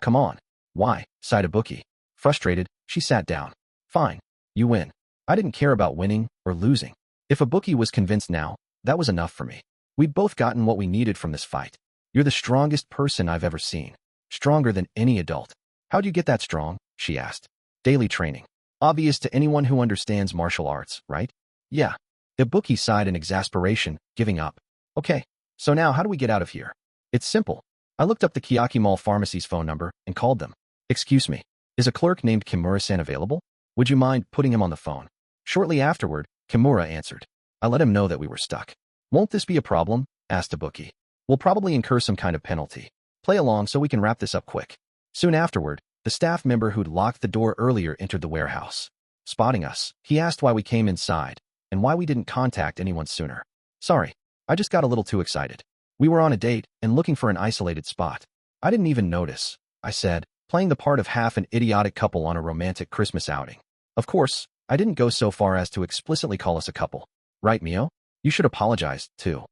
Come on. Why? Sighed Ibuki. Frustrated, she sat down. Fine. You win. I didn't care about winning or losing. If Ibuki was convinced now, that was enough for me. We'd both gotten what we needed from this fight. You're the strongest person I've ever seen. Stronger than any adult. How'd you get that strong? She asked. Daily training. Obvious to anyone who understands martial arts, right? Yeah. Ibuki sighed in exasperation, giving up. Okay, so now how do we get out of here? It's simple. I looked up the Kiyotaka Mall pharmacy's phone number and called them. Excuse me, is a clerk named Kimura-san available? Would you mind putting him on the phone? Shortly afterward, Kimura answered. I let him know that we were stuck. Won't this be a problem? Asked Ibuki. We'll probably incur some kind of penalty. Play along so we can wrap this up quick. Soon afterward, the staff member who'd locked the door earlier entered the warehouse. Spotting us, he asked why we came inside and why we didn't contact anyone sooner. Sorry, I just got a little too excited. We were on a date and looking for an isolated spot. I didn't even notice, I said, playing the part of half an idiotic couple on a romantic Christmas outing. Of course, I didn't go so far as to explicitly call us a couple. Right, Mio? You should apologize, too.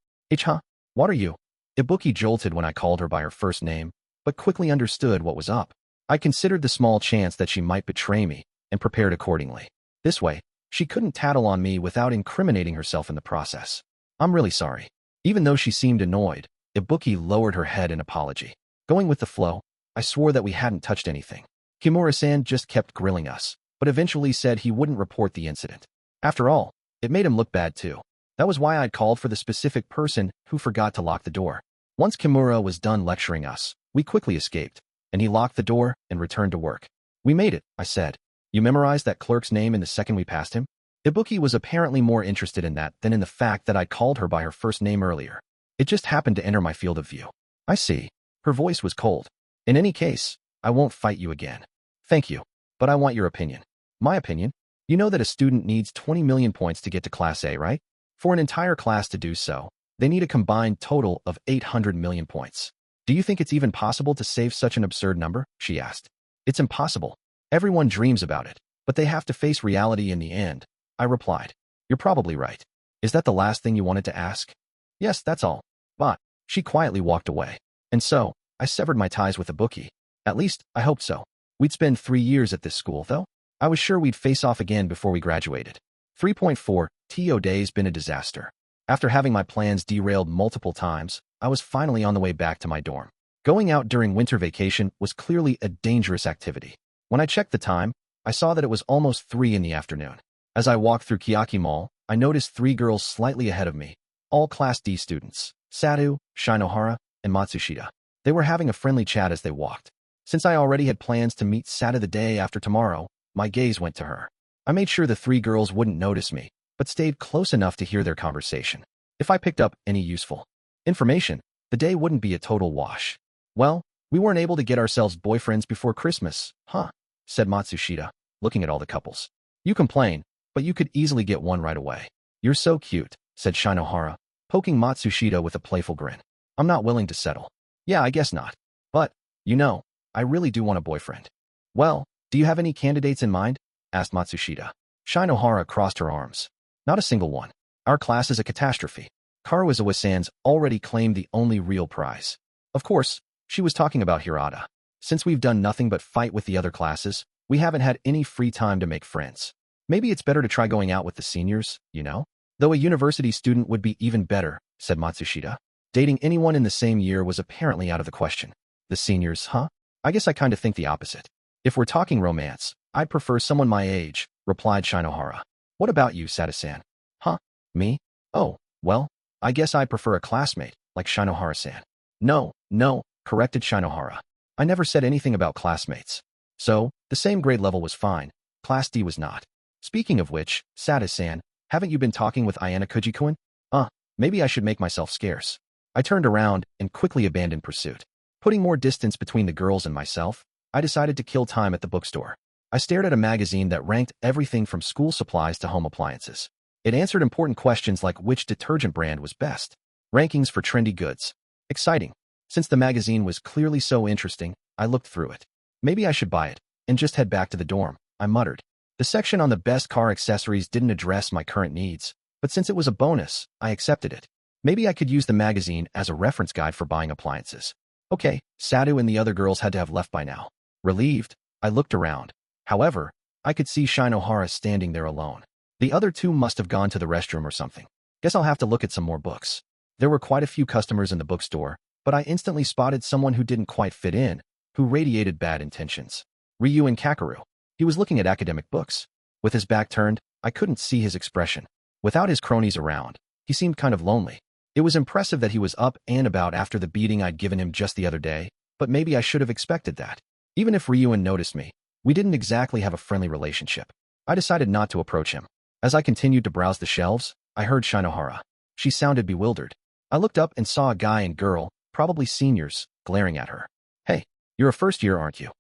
What are you? Ibuki jolted when I called her by her first name, but quickly understood what was up. I considered the small chance that she might betray me and prepared accordingly. This way, she couldn't tattle on me without incriminating herself in the process. I'm really sorry. Even though she seemed annoyed, Ibuki lowered her head in apology. Going with the flow, I swore that we hadn't touched anything. Kimura-san just kept grilling us, but eventually said he wouldn't report the incident. After all, it made him look bad too. That was why I'd called for the specific person who forgot to lock the door. Once Kimura was done lecturing us, we quickly escaped, and he locked the door and returned to work. We made it, I said. You memorized that clerk's name in the second we passed him? Ibuki was apparently more interested in that than in the fact that I'd called her by her first name earlier. It just happened to enter my field of view. I see. Her voice was cold. In any case, I won't fight you again. Thank you, but I want your opinion. My opinion? You know that a student needs 20 million points to get to Class A, right? For an entire class to do so, they need a combined total of 800 million points. Do you think it's even possible to save such an absurd number? She asked. It's impossible. Everyone dreams about it, but they have to face reality in the end, I replied. You're probably right. Is that the last thing you wanted to ask? Yes, that's all. But she quietly walked away. And so, I severed my ties with Ibuki. At least, I hoped so. We'd spend 3 years at this school, though. I was sure we'd face off again before we graduated. 3.4 TO day's been a disaster. After having my plans derailed multiple times, I was finally on the way back to my dorm. Going out during winter vacation was clearly a dangerous activity. When I checked the time, I saw that it was almost 3 in the afternoon. As I walked through Kiyotaka Mall, I noticed 3 girls slightly ahead of me, all Class D students, Sadu, Shinohara, and Matsushita. They were having a friendly chat as they walked. Since I already had plans to meet Sadu the day after tomorrow, my gaze went to her. I made sure the 3 girls wouldn't notice me, but stayed close enough to hear their conversation. If I picked up any useful information, the day wouldn't be a total wash. Well, we weren't able to get ourselves boyfriends before Christmas, huh? Said Matsushita, looking at all the couples. You complain, but you could easily get one right away. You're so cute, said Shinohara, poking Matsushita with a playful grin. I'm not willing to settle. Yeah, I guess not. But, you know, I really do want a boyfriend. Well, do you have any candidates in mind? Asked Matsushita. Shinohara crossed her arms. Not a single one. Our class is a catastrophe. Karuizawa-san's already claimed the only real prize. Of course, she was talking about Hirata. Since we've done nothing but fight with the other classes, we haven't had any free time to make friends. Maybe it's better to try going out with the seniors, you know? Though a university student would be even better, said Matsushita. Dating anyone in the same year was apparently out of the question. The seniors, huh? I guess I kind of think the opposite. If we're talking romance, I'd prefer someone my age, replied Shinohara. What about you, Sadu-san? Huh? Me? Oh, well, I guess I'd prefer a classmate, like Shinohara-san. No, corrected Shinohara. I never said anything about classmates. So, the same grade level was fine. Class D was not. Speaking of which, Sadu-san, haven't you been talking with Ayanokouji-kun? Maybe I should make myself scarce. I turned around and quickly abandoned pursuit. Putting more distance between the girls and myself, I decided to kill time at the bookstore. I stared at a magazine that ranked everything from school supplies to home appliances. It answered important questions like which detergent brand was best. Rankings for trendy goods. Exciting. Since the magazine was clearly so interesting, I looked through it. Maybe I should buy it and just head back to the dorm, I muttered. The section on the best car accessories didn't address my current needs, but since it was a bonus, I accepted it. Maybe I could use the magazine as a reference guide for buying appliances. Okay, Sadu and the other girls had to have left by now. Relieved, I looked around. However, I could see Shinohara standing there alone. The other 2 must have gone to the restroom or something. Guess I'll have to look at some more books. There were quite a few customers in the bookstore, but I instantly spotted someone who didn't quite fit in, who radiated bad intentions. Ryuen Kakeru. He was looking at academic books. With his back turned, I couldn't see his expression. Without his cronies around, he seemed kind of lonely. It was impressive that he was up and about after the beating I'd given him just the other day, but maybe I should have expected that. Even if Ryuen noticed me, we didn't exactly have a friendly relationship. I decided not to approach him. As I continued to browse the shelves, I heard Shinohara. She sounded bewildered. I looked up and saw a guy and girl, probably seniors, glaring at her. Hey, you're a first year, aren't you?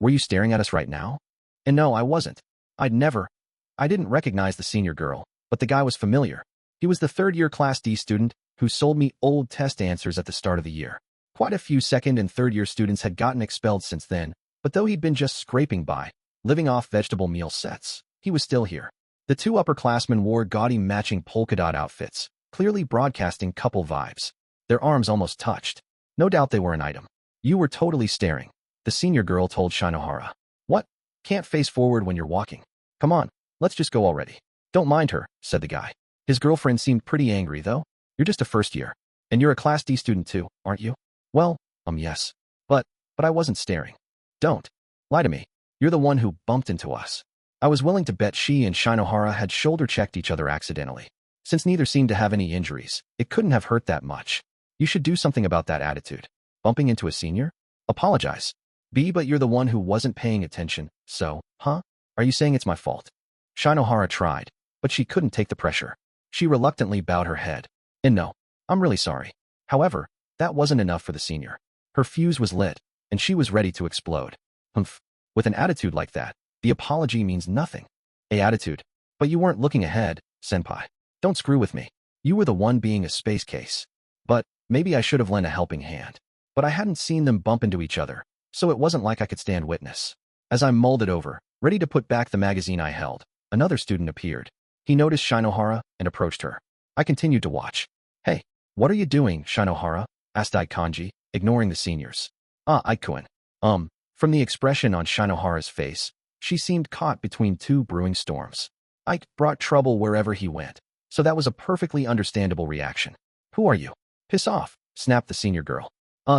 Were you staring at us right now? And no, I wasn't. I didn't recognize the senior girl, but the guy was familiar. He was the third-year Class D student who sold me old test answers at the start of the year. Quite a few second and third-year students had gotten expelled since then, but though he'd been just scraping by, living off vegetable meal sets, he was still here. The 2 upperclassmen wore gaudy matching polka dot outfits, clearly broadcasting couple vibes. Their arms almost touched. No doubt they were an item. You were totally staring, the senior girl told Shinohara. What? Can't face forward when you're walking. Come on, let's just go already. Don't mind her, said the guy. His girlfriend seemed pretty angry, though. You're just a first year. And you're a Class D student too, aren't you? Well, yes. But I wasn't staring. Don't lie to me. You're the one who bumped into us. I was willing to bet she and Shinohara had shoulder-checked each other accidentally. Since neither seemed to have any injuries, it couldn't have hurt that much. You should do something about that attitude. Bumping into a senior? Apologize. But you're the one who wasn't paying attention, so, huh? Are you saying it's my fault? Shinohara tried, but she couldn't take the pressure. She reluctantly bowed her head. And no, I'm really sorry. However, that wasn't enough for the senior. Her fuse was lit, and she was ready to explode. Humph. With an attitude like that, the apology means nothing. A attitude. But you weren't looking ahead, senpai. Don't screw with me. You were the one being a space case. But maybe I should have lent a helping hand. But I hadn't seen them bump into each other, so it wasn't like I could stand witness. As I mulled it over, ready to put back the magazine I held, another student appeared. He noticed Shinohara and approached her. I continued to watch. Hey, what are you doing, Shinohara? Asked Kanji, ignoring the seniors. Ikuin. From the expression on Shinohara's face, she seemed caught between two brewing storms. Ike brought trouble wherever he went, so that was a perfectly understandable reaction. Who are you? Piss off, snapped the senior girl.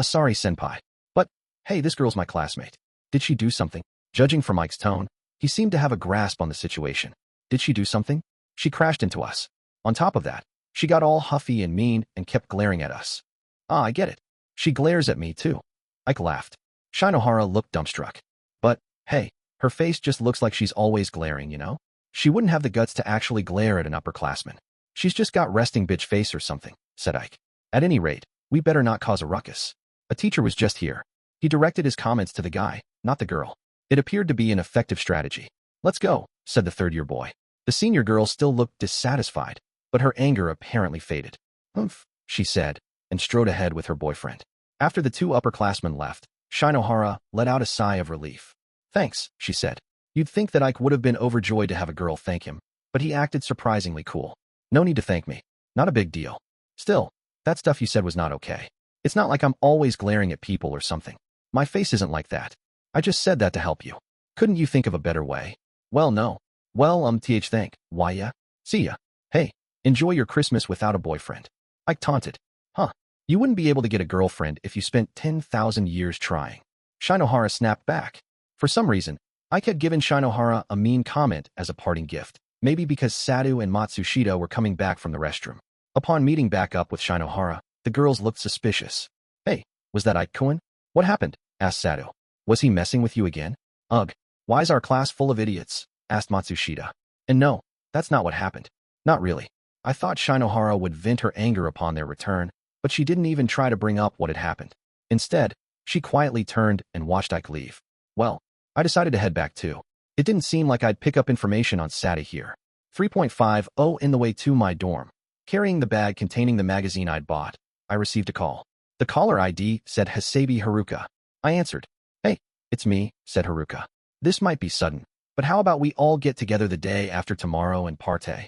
Sorry, senpai. But, hey, this girl's my classmate. Did she do something? Judging from Ike's tone, he seemed to have a grasp on the situation. Did she do something? She crashed into us. On top of that, she got all huffy and mean and kept glaring at us. I get it. She glares at me, too. Ike laughed. Shinohara looked dumbstruck. But, hey, her face just looks like she's always glaring, you know? She wouldn't have the guts to actually glare at an upperclassman. She's just got resting bitch face or something, said Ike. At any rate, we better not cause a ruckus. A teacher was just here. He directed his comments to the guy, not the girl. It appeared to be an effective strategy. Let's go, said the third-year boy. The senior girl still looked dissatisfied, but her anger apparently faded. Humph, she said, and strode ahead with her boyfriend. After the two upperclassmen left, Shinohara let out a sigh of relief. Thanks, she said. You'd think that Ike would have been overjoyed to have a girl thank him, but he acted surprisingly cool. No need to thank me. Not a big deal. Still, that stuff you said was not okay. It's not like I'm always glaring at people or something. My face isn't like that. I just said that to help you. Couldn't you think of a better way? Well, no. Well, thank. Why, yeah? See ya. Hey, enjoy your Christmas without a boyfriend. Ike taunted. Huh. You wouldn't be able to get a girlfriend if you spent 10,000 years trying. Shinohara snapped back. For some reason, Ike had given Shinohara a mean comment as a parting gift, maybe because Sadu and Matsushita were coming back from the restroom. Upon meeting back up with Shinohara, the girls looked suspicious. Hey, was that Ike-kun? What happened? Asked Sadu. Was he messing with you again? Ugh, why's our class full of idiots? Asked Matsushita. And no, that's not what happened. Not really. I thought Shinohara would vent her anger upon their return, but she didn't even try to bring up what had happened. Instead, she quietly turned and watched Ike leave. Well, I decided to head back too. It didn't seem like I'd pick up information on Sadu here. 3.50 in the way to my dorm. Carrying the bag containing the magazine I'd bought, I received a call. The caller ID said Hasabi Haruka. I answered. Hey, it's me, said Haruka. This might be sudden, but how about we all get together the day after tomorrow and partay?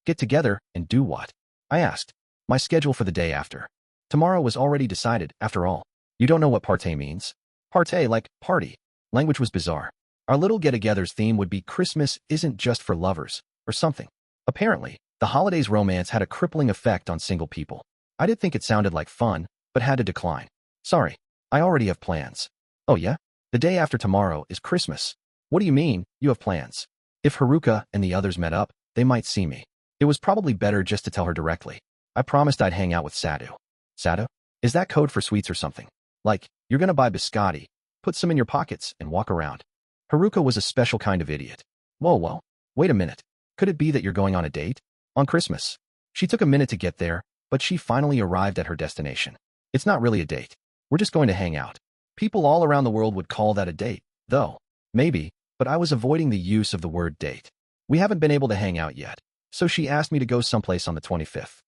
Get together and do what? I asked. My schedule for the day after. Tomorrow was already decided, after all. You don't know what partay means? Partay like party. Language was bizarre. Our little get-togethers theme would be Christmas isn't just for lovers, or something. Apparently, the holidays romance had a crippling effect on single people. I did think it sounded like fun, but had to decline. Sorry, I already have plans. Oh yeah? The day after tomorrow is Christmas. What do you mean, you have plans? If Haruka and the others met up, they might see me. It was probably better just to tell her directly. I promised I'd hang out with Sadu. Sadu? Is that code for sweets or something? Like, you're gonna buy biscotti, put some in your pockets, and walk around. Haruka was a special kind of idiot. Whoa, wait a minute. Could it be that you're going on a date? On Christmas? She took a minute to get there, but she finally arrived at her destination. It's not really a date. We're just going to hang out. People all around the world would call that a date, though. Maybe, but I was avoiding the use of the word date. We haven't been able to hang out yet, so she asked me to go someplace on the 25th.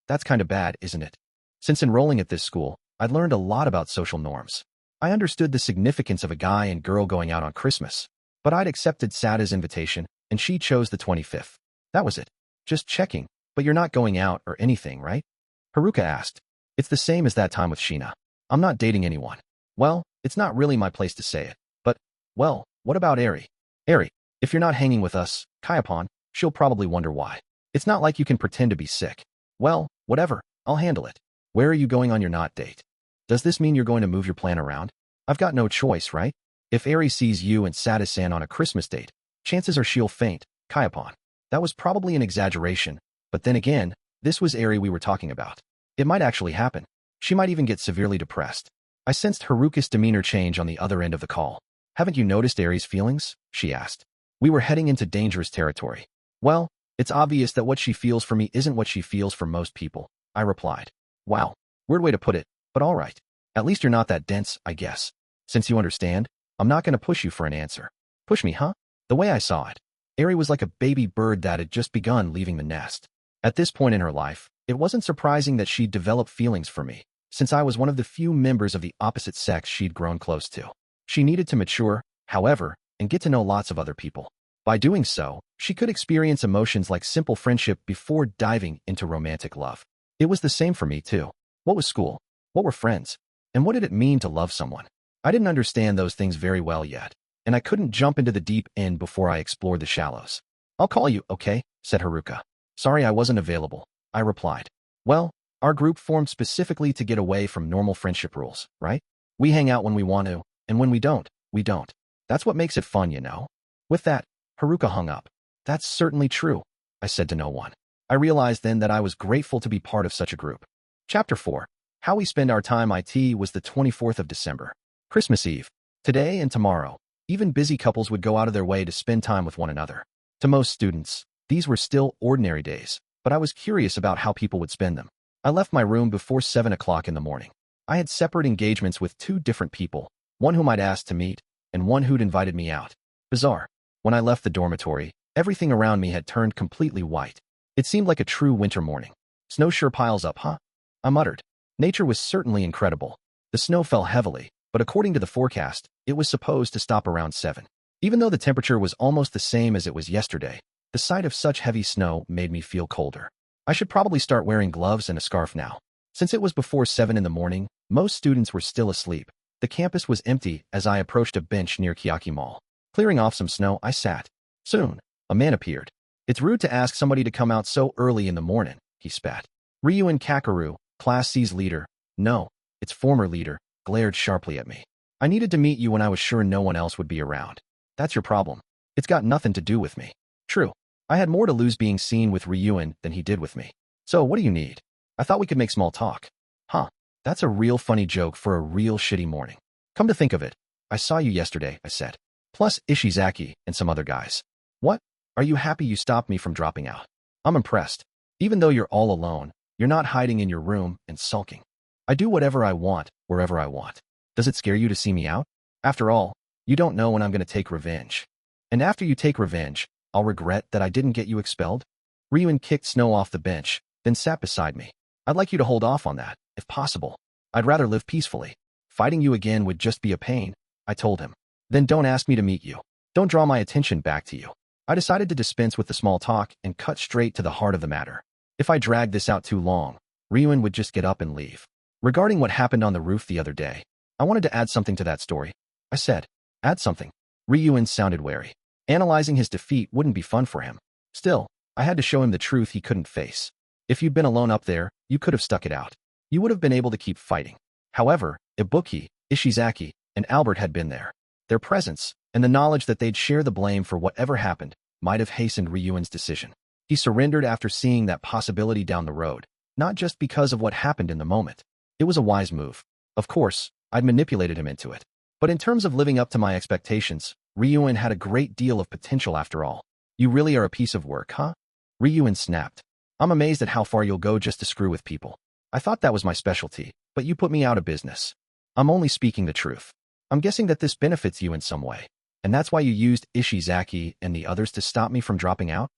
That's kind of bad, isn't it? Since enrolling at this school, I'd learned a lot about social norms. I understood the significance of a guy and girl going out on Christmas, but I'd accepted Sada's invitation, and she chose the 25th. That was it. Just checking, but you're not going out or anything, right? Haruka asked. It's the same as that time with Sheena. I'm not dating anyone. Well, it's not really my place to say it, but, well, what about Eri? Eri, if you're not hanging with us, Kayapon, she'll probably wonder why. It's not like you can pretend to be sick. Well, whatever, I'll handle it. Where are you going on your not date? Does this mean you're going to move your plan around? I've got no choice, right? If Eri sees you and Sada-san on a Christmas date, chances are she'll faint, Kayapon. That was probably an exaggeration, but then again, this was Eri we were talking about. It might actually happen. She might even get severely depressed. I sensed Haruka's demeanor change on the other end of the call. Haven't you noticed Ari's feelings? She asked. We were heading into dangerous territory. Well, it's obvious that what she feels for me isn't what she feels for most people, I replied. Wow, weird way to put it, but all right. At least you're not that dense, I guess. Since you understand, I'm not going to push you for an answer. Push me, huh? The way I saw it, Ari was like a baby bird that had just begun leaving the nest. At this point in her life, it wasn't surprising that she'd developed feelings for me, since I was one of the few members of the opposite sex she'd grown close to. She needed to mature, however, and get to know lots of other people. By doing so, she could experience emotions like simple friendship before diving into romantic love. It was the same for me, too. What was school? What were friends? And what did it mean to love someone? I didn't understand those things very well yet, and I couldn't jump into the deep end before I explored the shallows. I'll call you, okay? Said Haruka. Sorry I wasn't available, I replied. Well, our group formed specifically to get away from normal friendship rules, right? We hang out when we want to, and when we don't, we don't. That's what makes it fun, you know? With that, Haruka hung up. That's certainly true, I said to no one. I realized then that I was grateful to be part of such a group. Chapter 4. How we spend our time. It was the 24th of December. Christmas Eve. Today and tomorrow, even busy couples would go out of their way to spend time with one another. To most students, these were still ordinary days, but I was curious about how people would spend them. I left my room before 7 o'clock in the morning. I had separate engagements with 2 different people, one whom I'd asked to meet, and one who'd invited me out. Bizarre. When I left the dormitory, everything around me had turned completely white. It seemed like a true winter morning. Snow sure piles up, huh? I muttered. Nature was certainly incredible. The snow fell heavily, but according to the forecast, it was supposed to stop around 7. Even though the temperature was almost the same as it was yesterday, the sight of such heavy snow made me feel colder. I should probably start wearing gloves and a scarf now. Since it was before 7 in the morning, most students were still asleep. The campus was empty as I approached a bench near Kiyotaka Mall. Clearing off some snow, I sat. Soon, a man appeared. It's rude to ask somebody to come out so early in the morning, he spat. Ryuen Kakeru, Class C's leader, no, its former leader, glared sharply at me. I needed to meet you when I was sure no one else would be around. That's your problem. It's got nothing to do with me. True. I had more to lose being seen with Ryuen than he did with me. So what do you need? I thought we could make small talk. Huh. That's a real funny joke for a real shitty morning. Come to think of it, I saw you yesterday, I said. Plus Ishizaki and some other guys. What? Are you happy you stopped me from dropping out? I'm impressed. Even though you're all alone, you're not hiding in your room and sulking. I do whatever I want, wherever I want. Does it scare you to see me out? After all, you don't know when I'm going to take revenge. And after you take revenge, I'll regret that I didn't get you expelled? Ryuen kicked snow off the bench, then sat beside me. I'd like you to hold off on that, if possible. I'd rather live peacefully. Fighting you again would just be a pain, I told him. Then don't ask me to meet you. Don't draw my attention back to you. I decided to dispense with the small talk and cut straight to the heart of the matter. If I dragged this out too long, Ryuen would just get up and leave. Regarding what happened on the roof the other day, I wanted to add something to that story. I said, add something. Ryuen sounded wary. Analyzing his defeat wouldn't be fun for him. Still, I had to show him the truth he couldn't face. If you'd been alone up there, you could have stuck it out. You would have been able to keep fighting. However, Ibuki, Ishizaki, and Albert had been there. Their presence, and the knowledge that they'd share the blame for whatever happened, might have hastened Ryuen's decision. He surrendered after seeing that possibility down the road, not just because of what happened in the moment. It was a wise move. Of course, I'd manipulated him into it. But in terms of living up to my expectations, Ryuen had a great deal of potential after all. You really are a piece of work, huh? Ryuen snapped. I'm amazed at how far you'll go just to screw with people. I thought that was my specialty, but you put me out of business. I'm only speaking the truth. I'm guessing that this benefits you in some way. And that's why you used Ishizaki and the others to stop me from dropping out?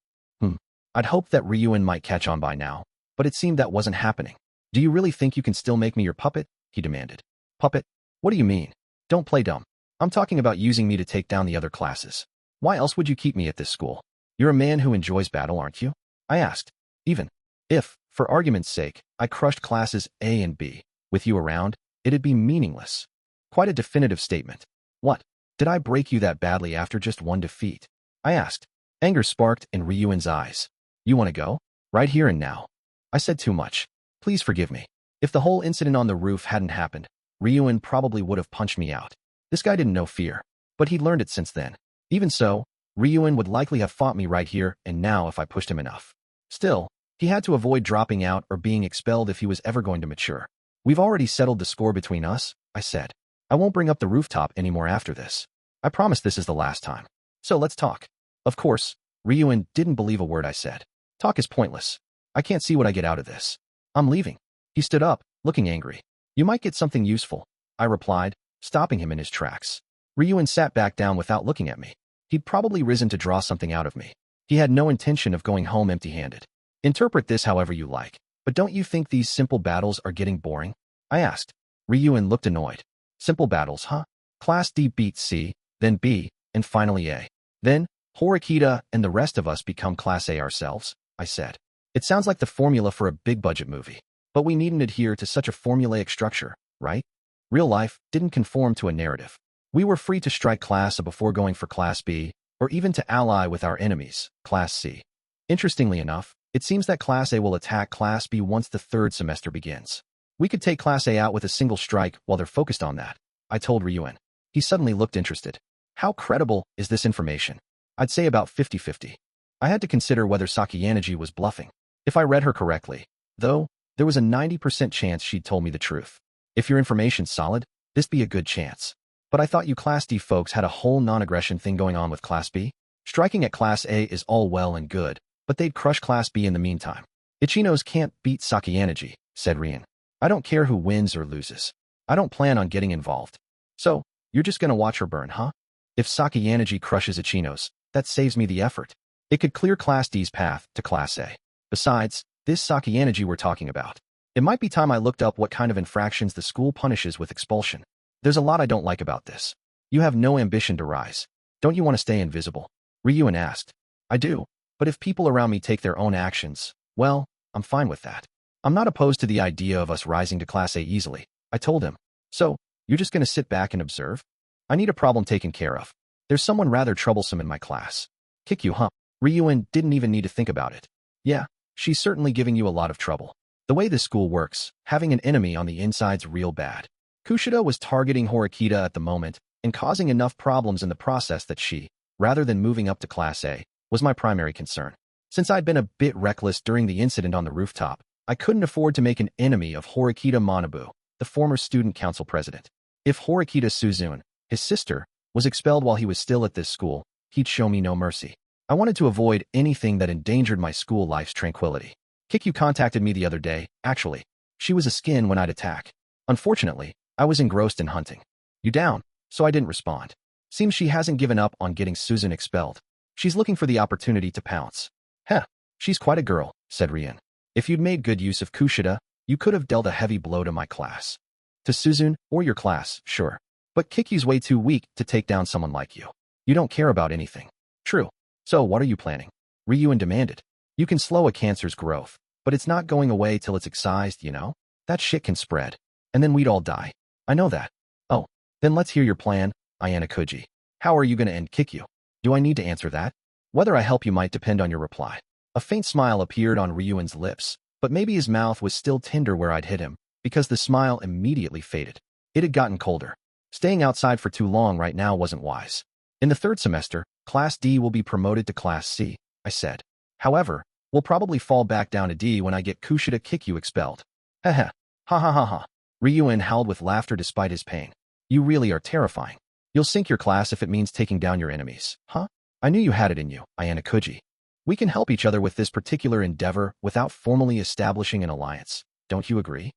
I'd hoped that Ryuen might catch on by now, but it seemed that wasn't happening. Do you really think you can still make me your puppet? He demanded. Puppet? What do you mean? Don't play dumb. I'm talking about using me to take down the other classes. Why else would you keep me at this school? You're a man who enjoys battle, aren't you? I asked. Even if, for argument's sake, I crushed classes A and B, with you around, it'd be meaningless. Quite a definitive statement. What? Did I break you that badly after just one defeat? I asked. Anger sparked in Ryuen's eyes. You want to go? Right here and now. I said too much. Please forgive me. If the whole incident on the roof hadn't happened, Ryuen probably would have punched me out. This guy didn't know fear, but he'd learned it since then. Even so, Ryuen would likely have fought me right here and now if I pushed him enough. Still, he had to avoid dropping out or being expelled if he was ever going to mature. We've already settled the score between us, I said. I won't bring up the rooftop anymore after this. I promise this is the last time. So let's talk. Of course, Ryuen didn't believe a word I said. Talk is pointless. I can't see what I get out of this. I'm leaving. He stood up, looking angry. You might get something useful, I replied, stopping him in his tracks. Ryuen sat back down without looking at me. He'd probably risen to draw something out of me. He had no intention of going home empty-handed. Interpret this however you like, but don't you think these simple battles are getting boring? I asked. Ryuen looked annoyed. Simple battles, huh? Class D beats C, then B, and finally A. Then, Horikita and the rest of us become Class A ourselves, I said. It sounds like the formula for a big-budget movie. But we needn't adhere to such a formulaic structure, right? Real life didn't conform to a narrative. We were free to strike Class A before going for Class B, or even to ally with our enemies, Class C. Interestingly enough, it seems that Class A will attack Class B once the third semester begins. We could take Class A out with a single strike while they're focused on that, I told Ryuen. He suddenly looked interested. How credible is this information? I'd say about 50-50. I had to consider whether Sakayanagi was bluffing. If I read her correctly, though, there was a 90% chance she'd told me the truth. If your information's solid, this'd be a good chance. But I thought you Class D folks had a whole non-aggression thing going on with Class B? Striking at Class A is all well and good, but they'd crush Class B in the meantime. Ichinos can't beat Sakayanagi, said Ryuen. I don't care who wins or loses. I don't plan on getting involved. So, you're just gonna watch her burn, huh? If Sakayanagi crushes Ichinos, that saves me the effort. It could clear Class D's path to Class A. Besides, this Sakayanagi we're talking about. It might be time I looked up what kind of infractions the school punishes with expulsion. There's a lot I don't like about this. You have no ambition to rise. Don't you want to stay invisible? Ryuen asked. I do, but if people around me take their own actions, well, I'm fine with that. I'm not opposed to the idea of us rising to Class A easily, I told him. So, you're just going to sit back and observe? I need a problem taken care of. There's someone rather troublesome in my class. Kikyu, huh? Ryuen didn't even need to think about it. Yeah, she's certainly giving you a lot of trouble. The way this school works, having an enemy on the inside's real bad. Kushida was targeting Horikita at the moment and causing enough problems in the process that she, rather than moving up to Class A, was my primary concern. Since I'd been a bit reckless during the incident on the rooftop, I couldn't afford to make an enemy of Horikita Manabu, the former student council president. If Horikita Suzune, his sister, was expelled while he was still at this school, he'd show me no mercy. I wanted to avoid anything that endangered my school life's tranquility. Kikyu contacted me the other day, actually. She was a skin when I'd attack. Unfortunately, I was engrossed in hunting. You down? So I didn't respond. Seems she hasn't given up on getting Suzune expelled. She's looking for the opportunity to pounce. Heh, she's quite a girl, said Ryuen. If you'd made good use of Kushida, you could have dealt a heavy blow to my class. To Suzune, or your class, sure. But Kikyu's way too weak to take down someone like you. You don't care about anything. True. So what are you planning? Ryuen demanded. You can slow a cancer's growth, but it's not going away till it's excised, you know? That shit can spread. And then we'd all die. I know that. Oh, then let's hear your plan, Ayanokouji. How are you going to end Kikyu? Do I need to answer that? Whether I help you might depend on your reply. A faint smile appeared on Ryuen's lips, but maybe his mouth was still tender where I'd hit him, because the smile immediately faded. It had gotten colder. Staying outside for too long right now wasn't wise. In the third semester, Class D will be promoted to Class C, I said. However, we'll probably fall back down to D when I get Kushida Kikyu expelled. Heh. Ha ha ha ha. Ryuen howled with laughter despite his pain. You really are terrifying. You'll sink your class if it means taking down your enemies, huh? I knew you had it in you, Ayanokouji. We can help each other with this particular endeavor without formally establishing an alliance. Don't you agree?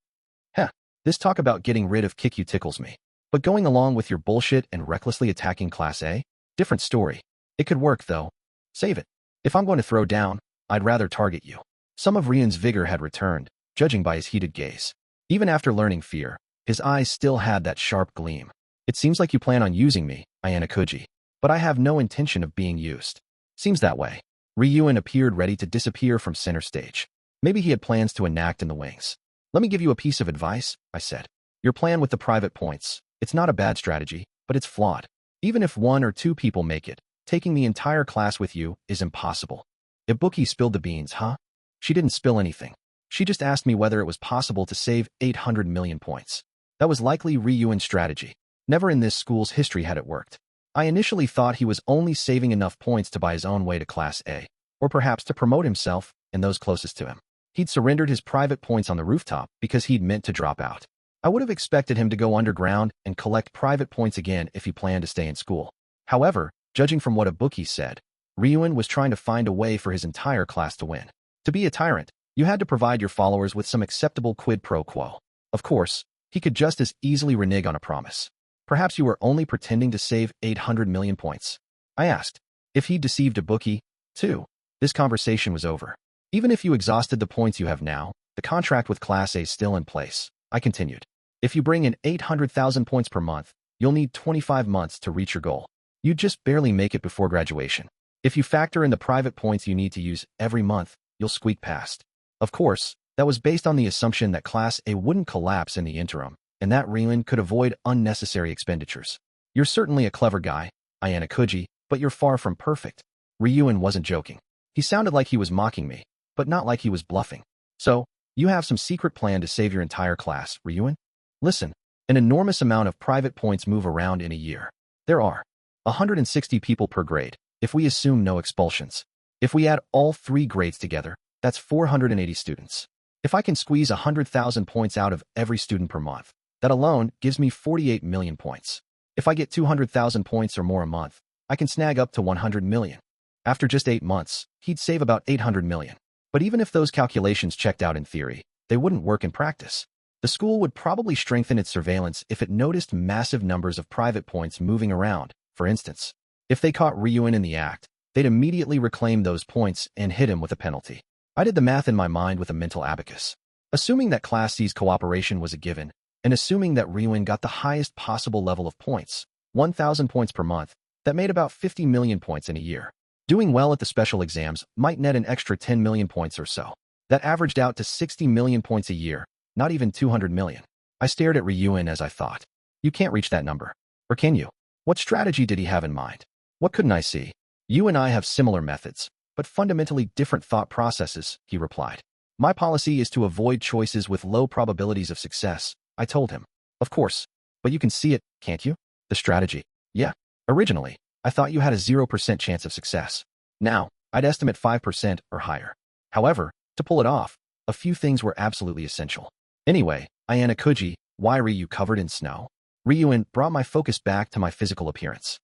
Heh, this talk about getting rid of Kikyu tickles me. But going along with your bullshit and recklessly attacking Class A? Different story. It could work, though. Save it. If I'm going to throw down, I'd rather target you. Some of Ryuen's vigor had returned, judging by his heated gaze. Even after learning fear, his eyes still had that sharp gleam. It seems like you plan on using me, Ayanokouji. But I have no intention of being used. Seems that way. Ryuen appeared ready to disappear from center stage. Maybe he had plans to enact in the wings. Let me give you a piece of advice, I said. Your plan with the private points. It's not a bad strategy, but it's flawed. Even if 1 or 2 people make it, taking the entire class with you is impossible. Ibuki spilled the beans, huh? She didn't spill anything. She just asked me whether it was possible to save 800 million points. That was likely Ryuen's strategy. Never in this school's history had it worked. I initially thought he was only saving enough points to buy his own way to Class A, or perhaps to promote himself and those closest to him. He'd surrendered his private points on the rooftop because he'd meant to drop out. I would have expected him to go underground and collect private points again if he planned to stay in school. However, judging from what Ibuki said, Ryuen was trying to find a way for his entire class to win. To be a tyrant, you had to provide your followers with some acceptable quid pro quo. Of course, he could just as easily renege on a promise. Perhaps you were only pretending to save 800 million points. I asked. If he deceived Ibuki, too. This conversation was over. Even if you exhausted the points you have now, the contract with Class A is still in place. I continued. If you bring in 800,000 points per month, you'll need 25 months to reach your goal. You'd just barely make it before graduation. If you factor in the private points you need to use every month, you'll squeak past. Of course, that was based on the assumption that Class A wouldn't collapse in the interim, and that Ryuen could avoid unnecessary expenditures. You're certainly a clever guy, Ayanokouji, but you're far from perfect. Ryuen wasn't joking. He sounded like he was mocking me, but not like he was bluffing. So, you have some secret plan to save your entire class, Ryuen? Listen, an enormous amount of private points move around in a year. There are 160 people per grade, if we assume no expulsions. If we add all 3 grades together, that's 480 students. If I can squeeze 100,000 points out of every student per month, that alone gives me 48 million points. If I get 200,000 points or more a month, I can snag up to 100 million. After just 8 months, he'd save about 800 million. But even if those calculations checked out in theory, they wouldn't work in practice. The school would probably strengthen its surveillance if it noticed massive numbers of private points moving around. For instance, if they caught Ryuen in the act, they'd immediately reclaim those points and hit him with a penalty. I did the math in my mind with a mental abacus. Assuming that Class C's cooperation was a given, and assuming that Ryuen got the highest possible level of points, 1,000 points per month, that made about 50 million points in a year. Doing well at the special exams might net an extra 10 million points or so. That averaged out to 60 million points a year, not even 200 million. I stared at Ryuen as I thought. You can't reach that number. Or can you? What strategy did he have in mind? What couldn't I see? You and I have similar methods, but fundamentally different thought processes, he replied. My policy is to avoid choices with low probabilities of success, I told him. Of course, but you can see it, can't you? The strategy. Yeah. Originally, I thought you had a 0% chance of success. Now, I'd estimate 5% or higher. However, to pull it off, a few things were absolutely essential. Anyway, Ayanokouji, why are you covered in snow? Ryuen brought my focus back to my physical appearance.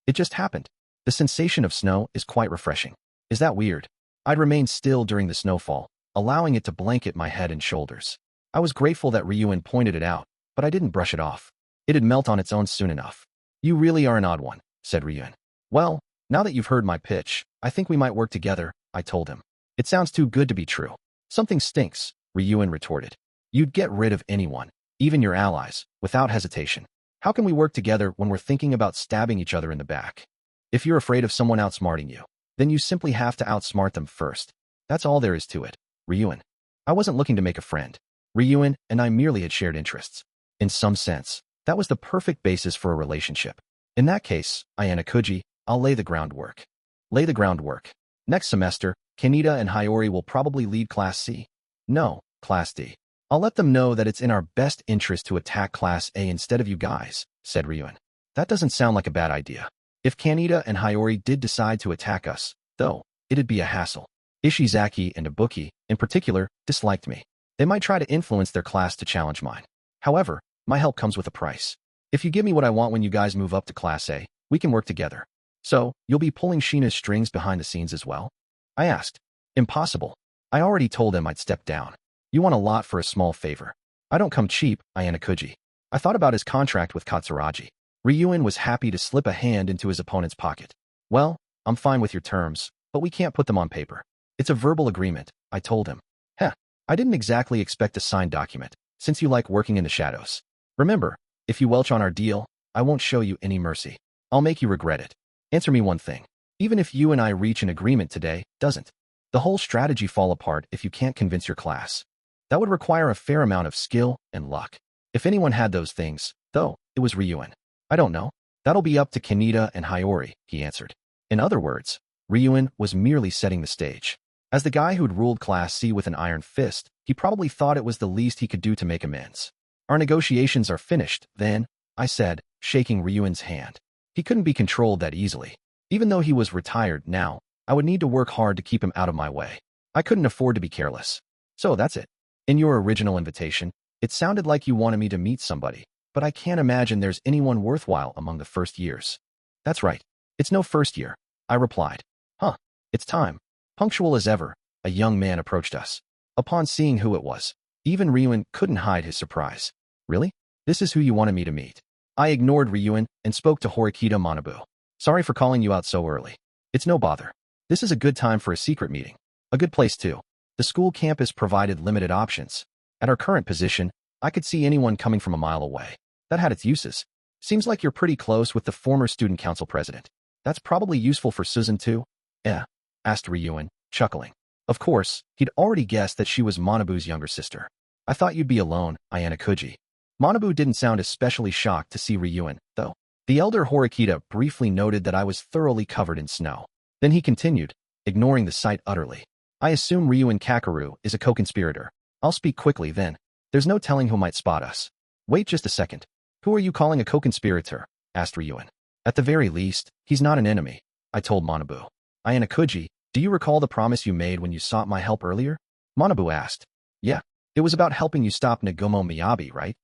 It just happened. The sensation of snow is quite refreshing. Is that weird? I'd remained still during the snowfall, allowing it to blanket my head and shoulders. I was grateful that Ryuen pointed it out, but I didn't brush it off. It'd melt on its own soon enough. You really are an odd one, said Ryuen. Well, now that you've heard my pitch, I think we might work together, I told him. It sounds too good to be true. Something stinks, Ryuen retorted. You'd get rid of anyone, even your allies, without hesitation. How can we work together when we're thinking about stabbing each other in the back? If you're afraid of someone outsmarting you, then you simply have to outsmart them first. That's all there is to it, Ryuen. I wasn't looking to make a friend. Ryuen and I merely had shared interests. In some sense, that was the perfect basis for a relationship. In that case, Ayanokouji, I'll lay the groundwork. Lay the groundwork. Next semester, Kaneda and Hiyori will probably lead Class C. No, Class D. I'll let them know that it's in our best interest to attack Class A instead of you guys, said Ryuen. That doesn't sound like a bad idea. If Kaneda and Hiyori did decide to attack us, though, it'd be a hassle. Ishizaki and Ibuki, in particular, disliked me. They might try to influence their class to challenge mine. However, my help comes with a price. If you give me what I want when you guys move up to Class A, we can work together. So, you'll be pulling Shina's strings behind the scenes as well? I asked. Impossible. I already told him I'd step down. You want a lot for a small favor. I don't come cheap, Ayanokouji. I thought about his contract with Katsuragi. Ryuen was happy to slip a hand into his opponent's pocket. Well, I'm fine with your terms, but we can't put them on paper. It's a verbal agreement, I told him. I didn't exactly expect a signed document, since you like working in the shadows. Remember, if you welch on our deal, I won't show you any mercy. I'll make you regret it. Answer me one thing. Even if you and I reach an agreement today, doesn't the whole strategy fall apart if you can't convince your class? That would require a fair amount of skill and luck. If anyone had those things, though, it was Ryuen. I don't know. That'll be up to Kaneda and Hiyori, he answered. In other words, Ryuen was merely setting the stage. As the guy who'd ruled Class C with an iron fist, he probably thought it was the least he could do to make amends. Our negotiations are finished, then, I said, shaking Ryuen's hand. He couldn't be controlled that easily. Even though he was retired now, I would need to work hard to keep him out of my way. I couldn't afford to be careless. So that's it. In your original invitation, it sounded like you wanted me to meet somebody, but I can't imagine there's anyone worthwhile among the first years. That's right. It's no first year, I replied. Huh, it's time. Punctual as ever, a young man approached us. Upon seeing who it was, even Ryuen couldn't hide his surprise. Really? This is who you wanted me to meet. I ignored Ryuen and spoke to Horikita Manabu. Sorry for calling you out so early. It's no bother. This is a good time for a secret meeting. A good place too. The school campus provided limited options. At our current position, I could see anyone coming from a mile away. That had its uses. Seems like you're pretty close with the former student council president. That's probably useful for Suzune too? Asked Ryuen, chuckling. Of course, he'd already guessed that she was Manabu's younger sister. I thought you'd be alone, Ayanokouji. Manabu didn't sound especially shocked to see Ryuen, though. The elder Horikita briefly noted that I was thoroughly covered in snow. Then he continued, ignoring the sight utterly. I assume Ryuen Kakeru is a co-conspirator. I'll speak quickly then. There's no telling who might spot us. Wait just a second. Who are you calling a co-conspirator? Asked Ryuen. At the very least, he's not an enemy, I told Manabu. Ayanokouji, do you recall the promise you made when you sought my help earlier? Manabu asked. Yeah, it was about helping you stop Nagumo Miyabi, right?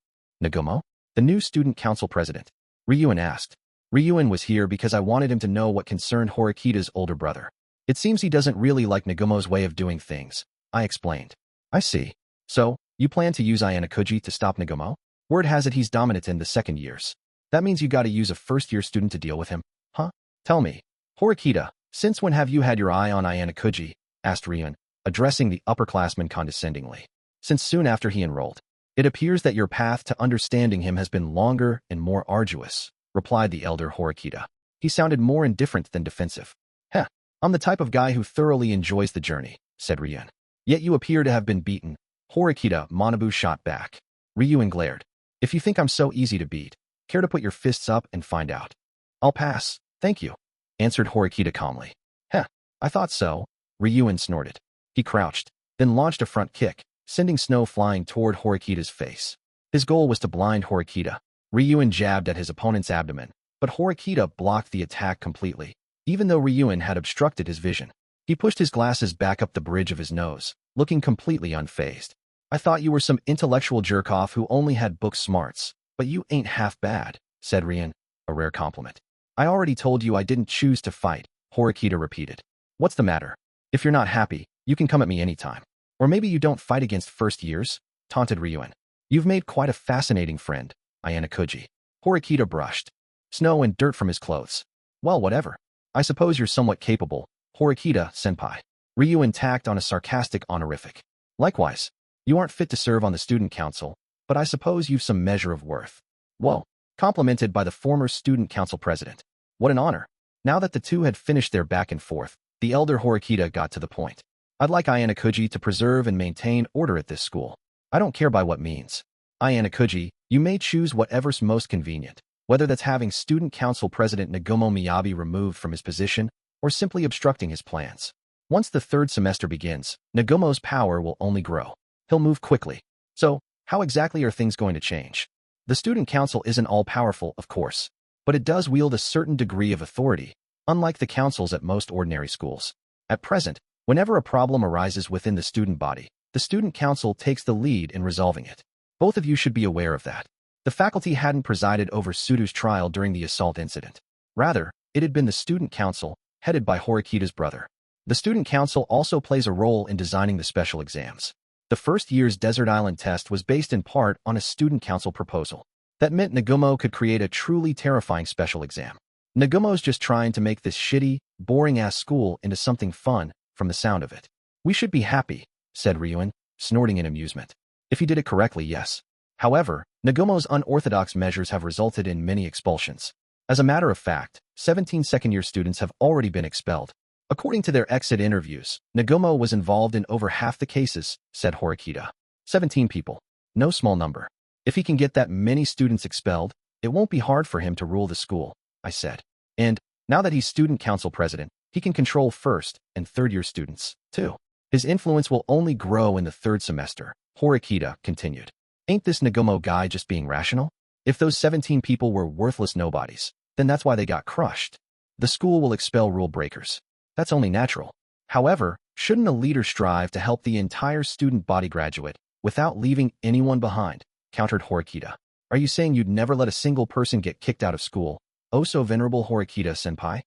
Nagumo? The new student council president. Ryuen asked. Ryuen was here because I wanted him to know what concerned Horikita's older brother. It seems he doesn't really like Nagumo's way of doing things, I explained. I see. So, you plan to use Ayanokouji to stop Nagumo? Word has it he's dominant in the second years. That means you gotta use a first-year student to deal with him, huh? Tell me, Horikita, since when have you had your eye on Ayanokouji? Asked Ryuen, addressing the upperclassman condescendingly. Since soon after he enrolled. It appears that your path to understanding him has been longer and more arduous, replied the elder Horikita. He sounded more indifferent than defensive. Heh, I'm the type of guy who thoroughly enjoys the journey, said Ryuen. Yet you appear to have been beaten. Horikita Manabu shot back. Ryuen glared. If you think I'm so easy to beat, care to put your fists up and find out? I'll pass, thank you, answered Horikita calmly. Heh, I thought so, Ryuen snorted. He crouched, then launched a front kick, sending snow flying toward Horikita's face. His goal was to blind Horikita. Ryuen jabbed at his opponent's abdomen, but Horikita blocked the attack completely, even though Ryuen had obstructed his vision. He pushed his glasses back up the bridge of his nose, looking completely unfazed. I thought you were some intellectual jerk-off who only had book smarts, but you ain't half bad, said Ryuen, a rare compliment. I already told you I didn't choose to fight, Horikita repeated. What's the matter? If you're not happy, you can come at me anytime. Or maybe you don't fight against first years, taunted Ryuen. You've made quite a fascinating friend, Ayanokouji. Horikita brushed snow and dirt from his clothes. Well, whatever. I suppose you're somewhat capable, Horikita senpai. Ryuen tacked on a sarcastic honorific. Likewise, you aren't fit to serve on the student council, but I suppose you've some measure of worth. Whoa, complimented by the former student council president. What an honor. Now that the two had finished their back and forth, the elder Horikita got to the point. I'd like Ayanokouji to preserve and maintain order at this school. I don't care by what means. Ayanokouji, you may choose whatever's most convenient, whether that's having student council president Nagumo Miyabi removed from his position or simply obstructing his plans. Once the third semester begins, Nagumo's power will only grow. He'll move quickly. So, how exactly are things going to change? The student council isn't all-powerful, of course, but it does wield a certain degree of authority, unlike the councils at most ordinary schools. At present, whenever a problem arises within the student body, the student council takes the lead in resolving it. Both of you should be aware of that. The faculty hadn't presided over Sudo's trial during the assault incident. Rather, it had been the student council, headed by Horikita's brother. The student council also plays a role in designing the special exams. The first year's Desert Island test was based in part on a student council proposal. That meant Nagumo could create a truly terrifying special exam. Nagumo's just trying to make this shitty, boring-ass school into something fun, from the sound of it. We should be happy, said Ryuen, snorting in amusement. If he did it correctly, yes. However, Nagumo's unorthodox measures have resulted in many expulsions. As a matter of fact, 17 second-year students have already been expelled. According to their exit interviews, Nagumo was involved in over half the cases, said Horikita. 17 people. No small number. If he can get that many students expelled, it won't be hard for him to rule the school, I said. And, now that he's student council president, he can control first and third-year students, too. His influence will only grow in the third semester, Horikita continued. Ain't this Nagumo guy just being rational? If those 17 people were worthless nobodies, then that's why they got crushed. The school will expel rule breakers. That's only natural. However, shouldn't a leader strive to help the entire student body graduate without leaving anyone behind? Countered Horikita. Are you saying you'd never let a single person get kicked out of school? Oh so venerable Horikita-senpai?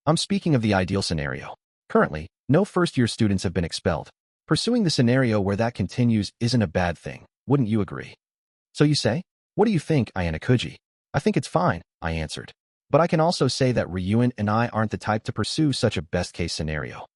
I'm speaking of the ideal scenario. Currently, no first-year students have been expelled. Pursuing the scenario where that continues isn't a bad thing, wouldn't you agree? So you say? What do you think, Ayanokouji? I think it's fine, I answered. But I can also say that Ryuen and I aren't the type to pursue such a best-case scenario.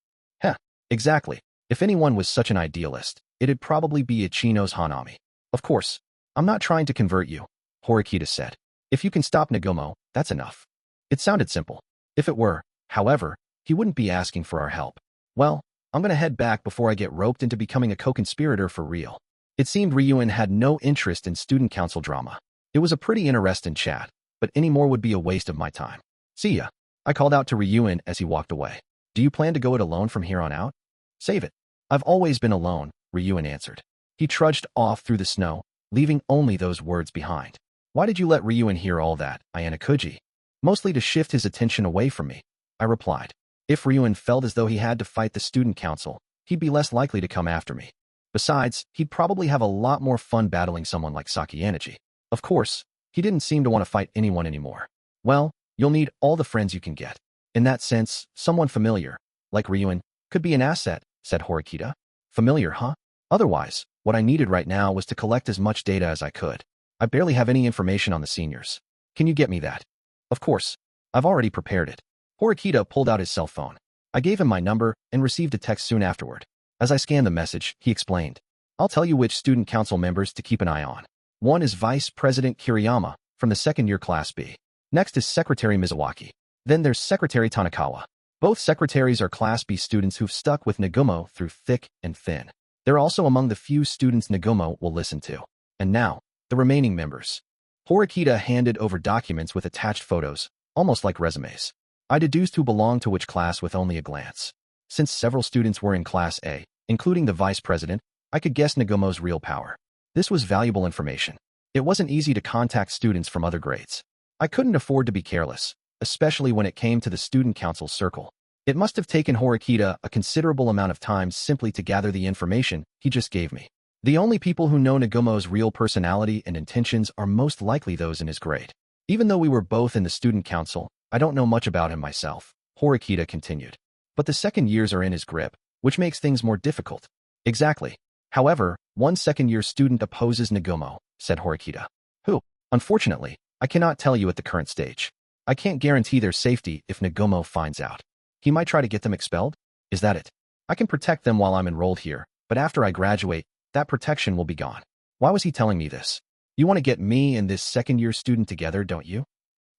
Heh, exactly. If anyone was such an idealist, it'd probably be Ichino's Hanami. Of course, I'm not trying to convert you, Horikita said. If you can stop Nagumo, that's enough. It sounded simple. If it were, however, he wouldn't be asking for our help. Well, I'm gonna head back before I get roped into becoming a co-conspirator for real. It seemed Ryuen had no interest in student council drama. It was a pretty interesting chat, but any more would be a waste of my time. See ya. I called out to Ryuen as he walked away. Do you plan to go it alone from here on out? Save it. I've always been alone, Ryuen answered. He trudged off through the snow, leaving only those words behind. Why did you let Ryuen hear all that, Ayanokouji? Mostly to shift his attention away from me, I replied. If Ryuen felt as though he had to fight the student council, he'd be less likely to come after me. Besides, he'd probably have a lot more fun battling someone like Sakayaneji. Of course, he didn't seem to want to fight anyone anymore. Well, you'll need all the friends you can get. In that sense, someone familiar, like Ryuen, could be an asset, said Horikita. Familiar, huh? Otherwise, what I needed right now was to collect as much data as I could. I barely have any information on the seniors. Can you get me that? Of course. I've already prepared it. Horikita pulled out his cell phone. I gave him my number and received a text soon afterward. As I scanned the message, he explained. I'll tell you which student council members to keep an eye on. One is Vice President Kiriyama, from the second-year Class B. Next is Secretary Mizuwaki. Then there's Secretary Tanakawa. Both secretaries are Class B students who've stuck with Nagumo through thick and thin. They're also among the few students Nagumo will listen to. And now, the remaining members. Horikita handed over documents with attached photos, almost like resumes. I deduced who belonged to which class with only a glance. Since several students were in Class A, including the vice president, I could guess Nagumo's real power. This was valuable information. It wasn't easy to contact students from other grades. I couldn't afford to be careless, especially when it came to the student council circle. It must have taken Horikita a considerable amount of time simply to gather the information he just gave me. The only people who know Nagumo's real personality and intentions are most likely those in his grade. Even though we were both in the student council, I don't know much about him myself, Horikita continued. But the second years are in his grip, which makes things more difficult. Exactly. However, one second-year student opposes Nagumo, said Horikita. Who? Unfortunately, I cannot tell you at the current stage. I can't guarantee their safety if Nagumo finds out. He might try to get them expelled? Is that it? I can protect them while I'm enrolled here, but after I graduate, that protection will be gone. Why was he telling me this? You want to get me and this second-year student together, don't you?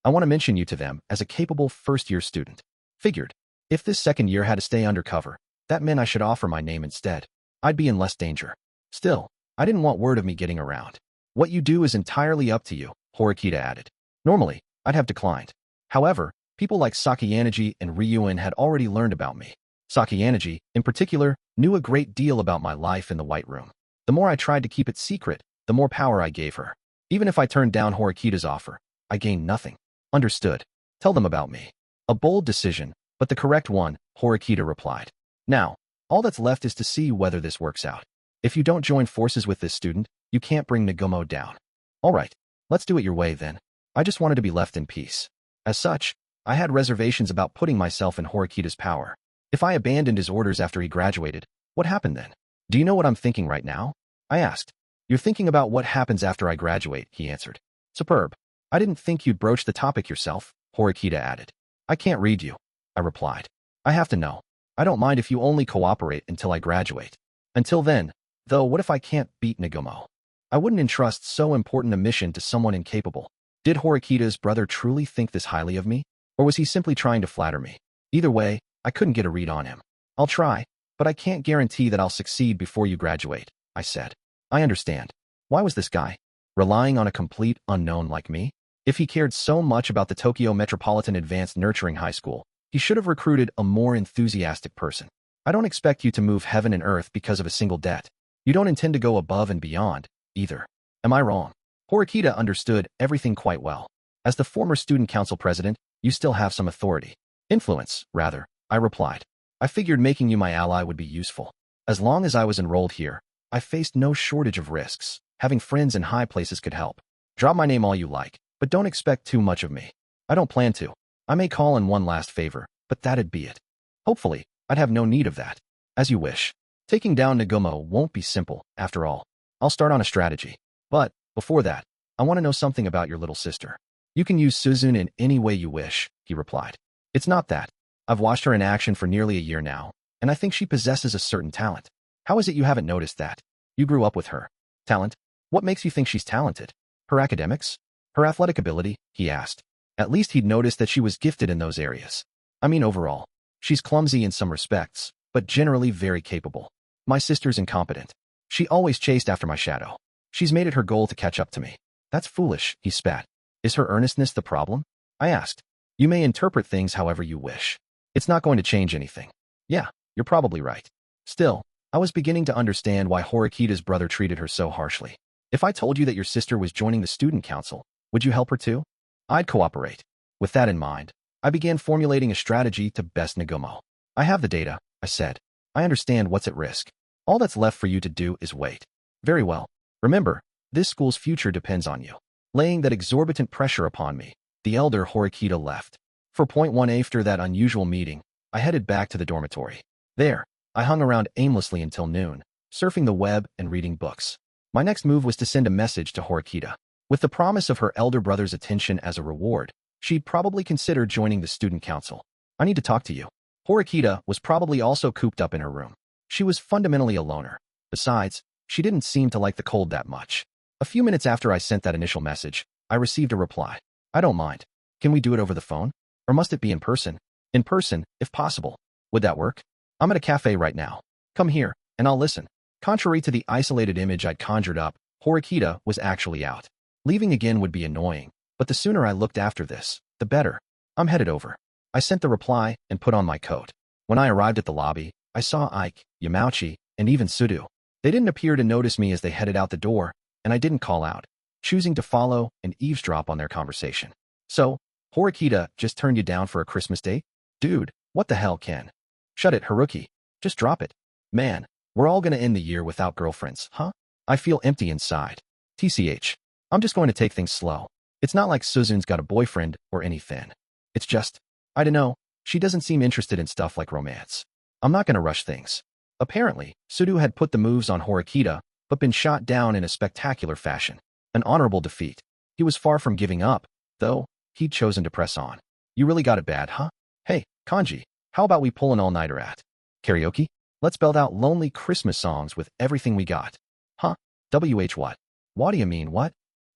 I want to mention you to them as a capable first-year student. Figured. If this second year had to stay undercover, that meant I should offer my name instead. I'd be in less danger. Still, I didn't want word of me getting around. What you do is entirely up to you, Horikita added. Normally, I'd have declined. However, people like Sakayaneji and Ryuen had already learned about me. Sakayaneji, in particular, knew a great deal about my life in the White Room. The more I tried to keep it secret, the more power I gave her. Even if I turned down Horikita's offer, I gained nothing. Understood. Tell them about me. A bold decision, but the correct one, Horikita replied. Now, all that's left is to see whether this works out. If you don't join forces with this student, you can't bring Nagumo down. All right, let's do it your way then. I just wanted to be left in peace. As such, I had reservations about putting myself in Horikita's power. If I abandoned his orders after he graduated, what happened then? Do you know what I'm thinking right now? I asked. You're thinking about what happens after I graduate, he answered. Superb. I didn't think you'd broach the topic yourself, Horikita added. I can't read you, I replied. I have to know. I don't mind if you only cooperate until I graduate. Until then, though, what if I can't beat Nagumo? I wouldn't entrust so important a mission to someone incapable. Did Horikita's brother truly think this highly of me? Or was he simply trying to flatter me? Either way, I couldn't get a read on him. I'll try, but I can't guarantee that I'll succeed before you graduate, I said. I understand. Why was this guy relying on a complete unknown like me? If he cared so much about the Tokyo Metropolitan Advanced Nurturing High School, he should have recruited a more enthusiastic person. I don't expect you to move heaven and earth because of a single debt. You don't intend to go above and beyond, either. Am I wrong? Horikita understood everything quite well. As the former student council president, you still have some authority. Influence, rather, I replied. I figured making you my ally would be useful. As long as I was enrolled here, I faced no shortage of risks. Having friends in high places could help. Drop my name all you like, but don't expect too much of me. I don't plan to. I may call in one last favor, but that'd be it. Hopefully, I'd have no need of that. As you wish. Taking down Nagumo won't be simple, after all. I'll start on a strategy. But, before that, I want to know something about your little sister. You can use Suzune in any way you wish, he replied. It's not that. I've watched her in action for nearly a year now, and I think she possesses a certain talent. How is it you haven't noticed that? You grew up with her. Talent? What makes you think she's talented? Her academics? Her athletic ability? He asked. At least he'd noticed that she was gifted in those areas. I mean overall. She's clumsy in some respects, but generally very capable. My sister's incompetent. She always chased after my shadow. She's made it her goal to catch up to me. That's foolish, he spat. Is her earnestness the problem? I asked. You may interpret things however you wish. It's not going to change anything. Yeah, you're probably right. Still, I was beginning to understand why Horikita's brother treated her so harshly. If I told you that your sister was joining the student council, would you help her too? I'd cooperate. With that in mind, I began formulating a strategy to best Nagumo. I have the data, I said. I understand what's at risk. All that's left for you to do is wait. Very well. Remember, this school's future depends on you. Laying that exorbitant pressure upon me, the elder Horikita left. For point one after that unusual meeting, I headed back to the dormitory. There, I hung around aimlessly until noon, surfing the web and reading books. My next move was to send a message to Horikita. With the promise of her elder brother's attention as a reward, she'd probably consider joining the student council. I need to talk to you. Horikita was probably also cooped up in her room. She was fundamentally a loner. Besides, she didn't seem to like the cold that much. A few minutes after I sent that initial message, I received a reply. I don't mind. Can we do it over the phone? Or must it be in person? In person, if possible. Would that work? I'm at a cafe right now. Come here, and I'll listen. Contrary to the isolated image I'd conjured up, Horikita was actually out. Leaving again would be annoying, but the sooner I looked after this, the better. I'm headed over. I sent the reply and put on my coat. When I arrived at the lobby, I saw Ike, Yamauchi, and even Sudu. They didn't appear to notice me as they headed out the door, and I didn't call out, choosing to follow and eavesdrop on their conversation. So, Horikita just turned you down for a Christmas date? Dude, what the hell, Ken? Shut it, Haruki. Just drop it. Man, we're all gonna end the year without girlfriends, huh? I feel empty inside. TCH. I'm just going to take things slow. It's not like Suzune's got a boyfriend or anything. It's just, I don't know, she doesn't seem interested in stuff like romance. I'm not gonna rush things. Apparently, Sudu had put the moves on Horikita, but been shot down in a spectacular fashion. An honorable defeat. He was far from giving up, though. He'd chosen to press on. You really got it bad, huh? Hey, Kanji, how about we pull an all-nighter at karaoke? Let's belt out lonely Christmas songs with everything we got. Huh? WH what? What do you mean, what?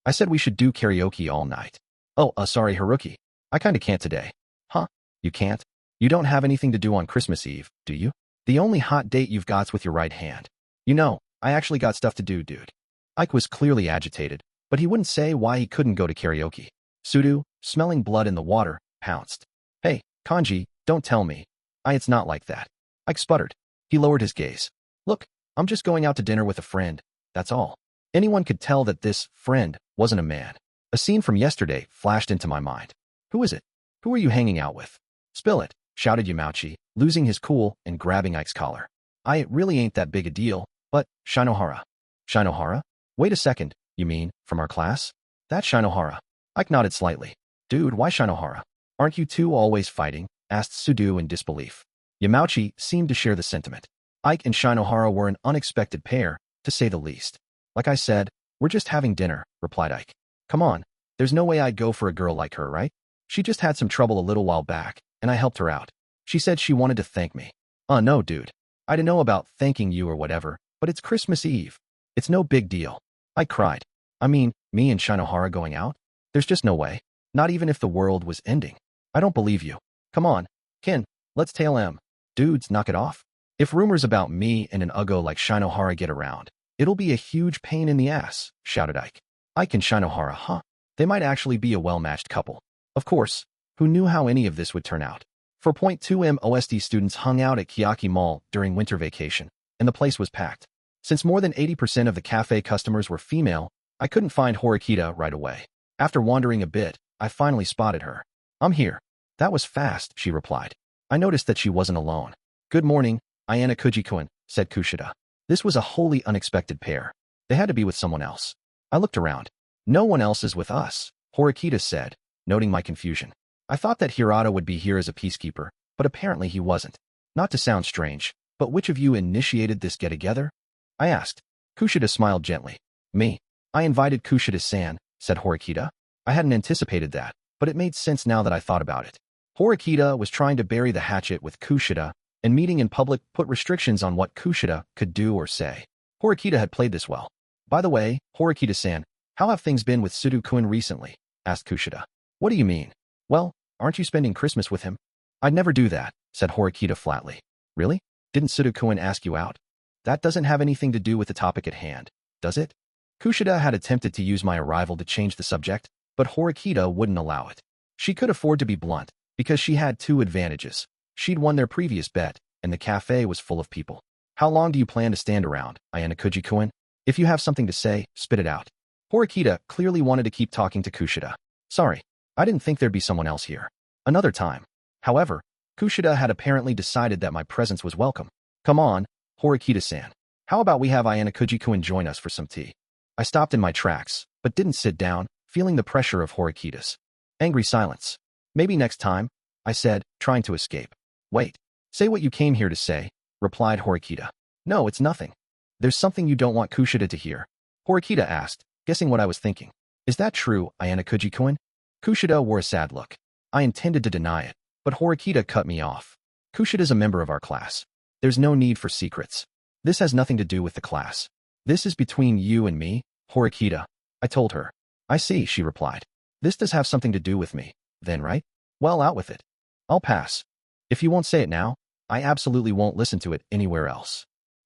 I said we should do karaoke all night. Oh, sorry, Haruki. I kinda can't today. Huh? You can't? You don't have anything to do on Christmas Eve, do you? The only hot date you've got's with your right hand. You know, I actually got stuff to do, dude. Ike was clearly agitated, but he wouldn't say why he couldn't go to karaoke. Sudu, smelling blood in the water, pounced. Hey, Kanji, don't tell me. It's not like that. Ike sputtered. He lowered his gaze. Look, I'm just going out to dinner with a friend, that's all. Anyone could tell that this friend wasn't a man. A scene from yesterday flashed into my mind. Who is it? Who are you hanging out with? Spill it, shouted Yamauchi, losing his cool and grabbing Ike's collar. It really ain't that big a deal, but Shinohara. Shinohara? Wait a second, you mean, from our class? That's Shinohara. Ike nodded slightly. Dude, why Shinohara? Aren't you two always fighting? Asked Sudu in disbelief. Yamauchi seemed to share the sentiment. Ike and Shinohara were an unexpected pair, to say the least. Like I said, we're just having dinner, replied Ike. Come on, there's no way I'd go for a girl like her, right? She just had some trouble a little while back, and I helped her out. She said she wanted to thank me. No, dude. I don't know about thanking you or whatever, but it's Christmas Eve. It's no big deal. I cried. I mean, me and Shinohara going out? There's just no way. Not even if the world was ending. I don't believe you. Come on, Ken, let's tail em. Dudes, knock it off. If rumors about me and an Ugo like Shinohara get around, it'll be a huge pain in the ass, shouted Ike. Ike and Shinohara, huh? They might actually be a well-matched couple. Of course, who knew how any of this would turn out? For point 2M OSD students hung out at Kiyaki Mall during winter vacation, and the place was packed. Since more than 80% of the cafe customers were female, I couldn't find Horikita right away. After wandering a bit, I finally spotted her. I'm here. That was fast, she replied. I noticed that she wasn't alone. Good morning, Ayanokouji-kun, said Kushida. This was a wholly unexpected pair. They had to be with someone else. I looked around. No one else is with us, Horikita said, noting my confusion. I thought that Hirata would be here as a peacekeeper, but apparently he wasn't. Not to sound strange, but which of you initiated this get-together? I asked. Kushida smiled gently. Me. I invited Kushida-san, said Horikita. I hadn't anticipated that, but it made sense now that I thought about it. Horikita was trying to bury the hatchet with Kushida, and meeting in public put restrictions on what Kushida could do or say. Horikita had played this well. By the way, Horikita-san, how have things been with Sudo-kun recently? Asked Kushida. What do you mean? Well, aren't you spending Christmas with him? I'd never do that, said Horikita flatly. Really? Didn't Sudo-kun ask you out? That doesn't have anything to do with the topic at hand, does it? Kushida had attempted to use my arrival to change the subject, but Horikita wouldn't allow it. She could afford to be blunt, because she had two advantages. She'd won their previous bet, and the cafe was full of people. How long do you plan to stand around, Ayanokouji-kun? If you have something to say, spit it out. Horikita clearly wanted to keep talking to Kushida. Sorry, I didn't think there'd be someone else here. Another time. However, Kushida had apparently decided that my presence was welcome. Come on, Horikita-san. How about we have Ayanokouji-kun join us for some tea? I stopped in my tracks, but didn't sit down, feeling the pressure of Horikita's angry silence. Maybe next time, I said, trying to escape. Wait. Say what you came here to say, replied Horikita. No, it's nothing. There's something you don't want Kushida to hear. Horikita asked, guessing what I was thinking. Is that true, Ayanokouji-kun? Kushida wore a sad look. I intended to deny it, but Horikita cut me off. Kushida's a member of our class. There's no need for secrets. This has nothing to do with the class. This is between you and me, Horikita. I told her. I see, she replied. This does have something to do with me, then, right? Well, out with it. I'll pass. If you won't say it now, I absolutely won't listen to it anywhere else.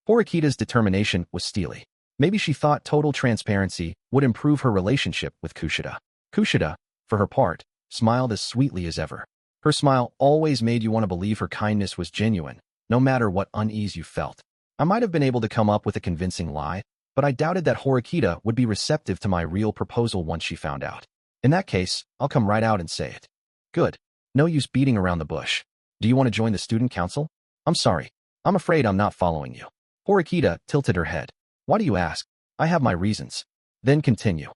Horikita's determination was steely. Maybe she thought total transparency would improve her relationship with Kushida. Kushida, for her part, smiled as sweetly as ever. Her smile always made you want to believe her kindness was genuine, no matter what unease you felt. I might have been able to come up with a convincing lie, but I doubted that Horikita would be receptive to my real proposal once she found out. In that case, I'll come right out and say it. Good. No use beating around the bush. Do you want to join the student council? I'm sorry. I'm afraid I'm not following you. Horikita tilted her head. Why do you ask? I have my reasons. Then continue.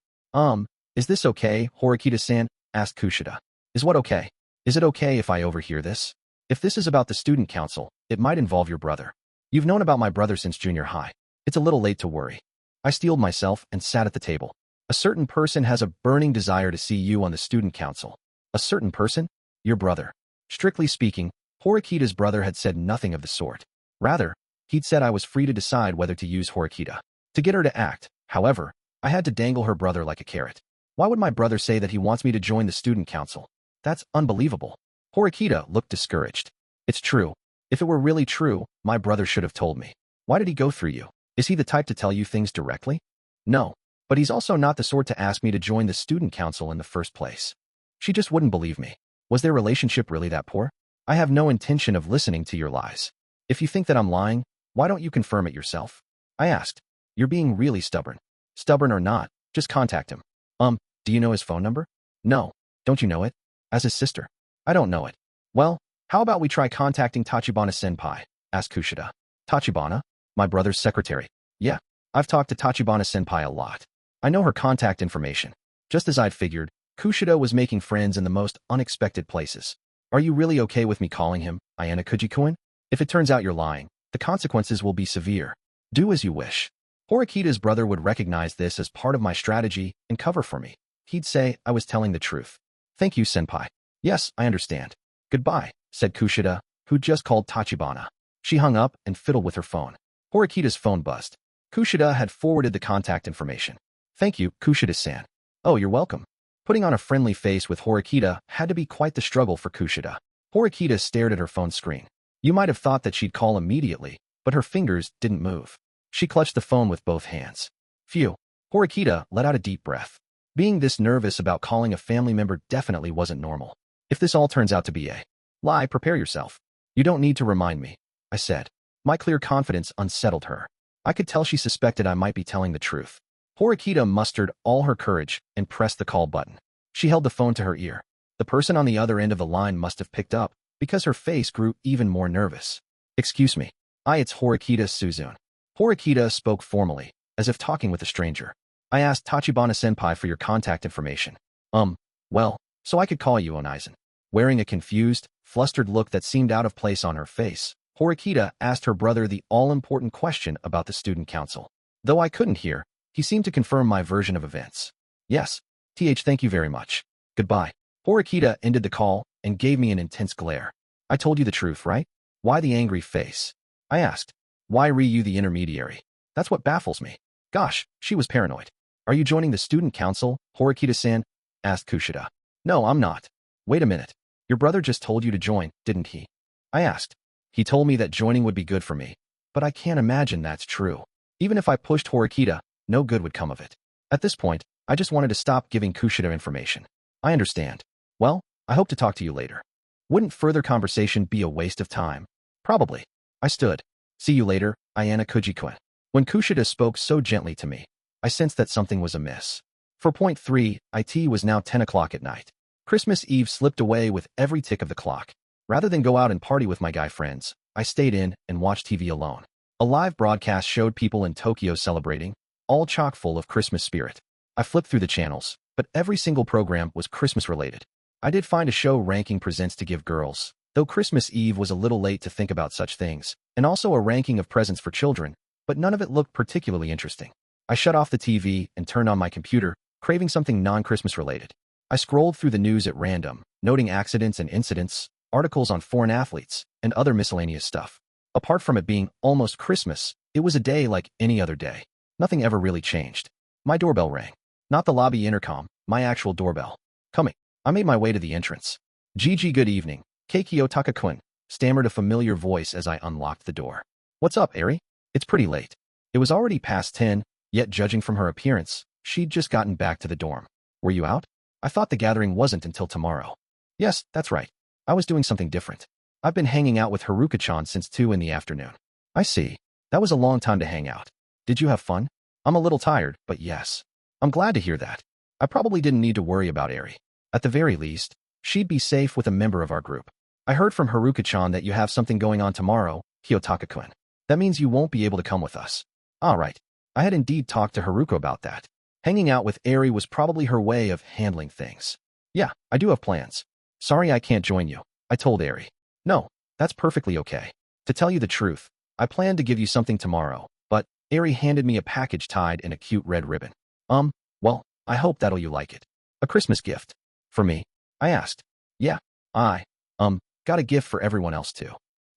Is this okay, Horikita-san? Asked Kushida. Is what okay? Is it okay if I overhear this? If this is about the student council, it might involve your brother. You've known about my brother since junior high. It's a little late to worry. I steeled myself and sat at the table. A certain person has a burning desire to see you on the student council. A certain person? Your brother. Strictly speaking, Horikita's brother had said nothing of the sort. Rather, he'd said I was free to decide whether to use Horikita. To get her to act, however, I had to dangle her brother like a carrot. Why would my brother say that he wants me to join the student council? That's unbelievable. Horikita looked discouraged. It's true. If it were really true, my brother should have told me. Why did he go through you? Is he the type to tell you things directly? No, but he's also not the sort to ask me to join the student council in the first place. She just wouldn't believe me. Was their relationship really that poor? I have no intention of listening to your lies. If you think that I'm lying, why don't you confirm it yourself? I asked. You're being really stubborn. Stubborn or not, just contact him. Do you know his phone number? No. Don't you know it? As his sister? I don't know it. Well, how about we try contacting Tachibana-senpai? Asked Kushida. Tachibana? My brother's secretary. Yeah, I've talked to Tachibana-senpai a lot. I know her contact information. Just as I'd figured, Kushida was making friends in the most unexpected places. Are you really okay with me calling him, Ayanokouji-kun? If it turns out you're lying, the consequences will be severe. Do as you wish. Horikita's brother would recognize this as part of my strategy and cover for me. He'd say I was telling the truth. Thank you, senpai. Yes, I understand. Goodbye, said Kushida, who'd just called Tachibana. She hung up and fiddled with her phone. Horikita's phone buzzed. Kushida had forwarded the contact information. Thank you, Kushida-san. Oh, you're welcome. Putting on a friendly face with Horikita had to be quite the struggle for Kushida. Horikita stared at her phone screen. You might have thought that she'd call immediately, but her fingers didn't move. She clutched the phone with both hands. Phew. Horikita let out a deep breath. Being this nervous about calling a family member definitely wasn't normal. If this all turns out to be a lie, prepare yourself. You don't need to remind me, I said. My clear confidence unsettled her. I could tell she suspected I might be telling the truth. Horikita mustered all her courage and pressed the call button. She held the phone to her ear. The person on the other end of the line must have picked up, because her face grew even more nervous. Excuse me. It's Horikita Suzune. Horikita spoke formally, as if talking with a stranger. I asked Tachibana-senpai for your contact information. Well, so I could call you Onizen. Wearing a confused, flustered look that seemed out of place on her face, Horikita asked her brother the all-important question about the student council. Though I couldn't hear, he seemed to confirm my version of events. Yes. Thank you very much. Goodbye. Horikita ended the call and gave me an intense glare. I told you the truth, right? Why the angry face? I asked. Why Ryu the intermediary? That's what baffles me. Gosh, she was paranoid. Are you joining the student council, Horikita-san? Asked Kushida. No, I'm not. Wait a minute. Your brother just told you to join, didn't he? I asked. He told me that joining would be good for me. But I can't imagine that's true. Even if I pushed Horikita, no good would come of it. At this point, I just wanted to stop giving Kushida information. I understand. Well, I hope to talk to you later. Wouldn't further conversation be a waste of time? Probably. I stood. See you later, Ayanokouji-kun. When Kushida spoke so gently to me, I sensed that something was amiss. For point 3, it was now 10 o'clock at night. Christmas Eve slipped away with every tick of the clock. Rather than go out and party with my guy friends, I stayed in and watched TV alone. A live broadcast showed people in Tokyo celebrating, all chock full of Christmas spirit. I flipped through the channels, but every single program was Christmas-related. I did find a show ranking presents to give girls, though Christmas Eve was a little late to think about such things, and also a ranking of presents for children, but none of it looked particularly interesting. I shut off the TV and turned on my computer, craving something non-Christmas related. I scrolled through the news at random, noting accidents and incidents, articles on foreign athletes, and other miscellaneous stuff. Apart from it being almost Christmas, it was a day like any other day. Nothing ever really changed. My doorbell rang. Not the lobby intercom, my actual doorbell. Coming. I made my way to the entrance. Gigi, good evening. Kiyotaka-kun, stammered a familiar voice as I unlocked the door. What's up, Eri? It's pretty late. It was already past 10, yet judging from her appearance, she'd just gotten back to the dorm. Were you out? I thought the gathering wasn't until tomorrow. Yes, that's right. I was doing something different. I've been hanging out with Haruka-chan since 2 in the afternoon. I see. That was a long time to hang out. Did you have fun? I'm a little tired, but yes. I'm glad to hear that. I probably didn't need to worry about Eri. At the very least, she'd be safe with a member of our group. I heard from Haruka-chan that you have something going on tomorrow, Kiyotaka-kun. That means you won't be able to come with us. All right. I had indeed talked to Haruka about that. Hanging out with Eri was probably her way of handling things. Yeah, I do have plans. Sorry I can't join you, I told Eri. No, that's perfectly okay. To tell you the truth, I planned to give you something tomorrow, but Eri handed me a package tied in a cute red ribbon. Well, I hope that'll you like it. A Christmas gift. For me? I asked. Yeah, I got a gift for everyone else too.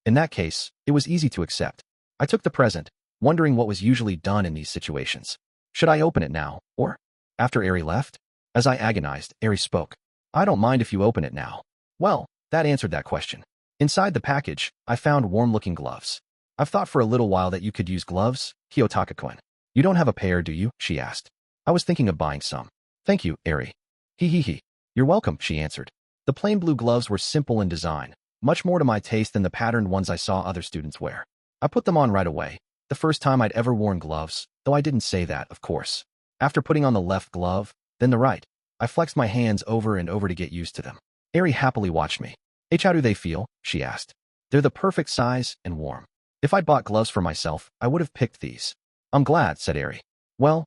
In that case, it was easy to accept. I took the present, wondering what was usually done in these situations. Should I open it now, or after Eri left? As I agonized, Eri spoke. I don't mind if you open it now. Well, that answered that question. Inside the package, I found warm-looking gloves. I've thought for a little while that you could use gloves, Kiyotaka-kun. You don't have a pair, do you? She asked. I was thinking of buying some. Thank you, Eri. He. You're welcome, she answered. The plain blue gloves were simple in design, much more to my taste than the patterned ones I saw other students wear. I put them on right away, the first time I'd ever worn gloves, though I didn't say that, of course. After putting on the left glove, then the right, I flexed my hands over and over to get used to them. Eri happily watched me. How do they feel? She asked. They're the perfect size and warm. If I'd bought gloves for myself, I would have picked these. I'm glad, said Eri. Well,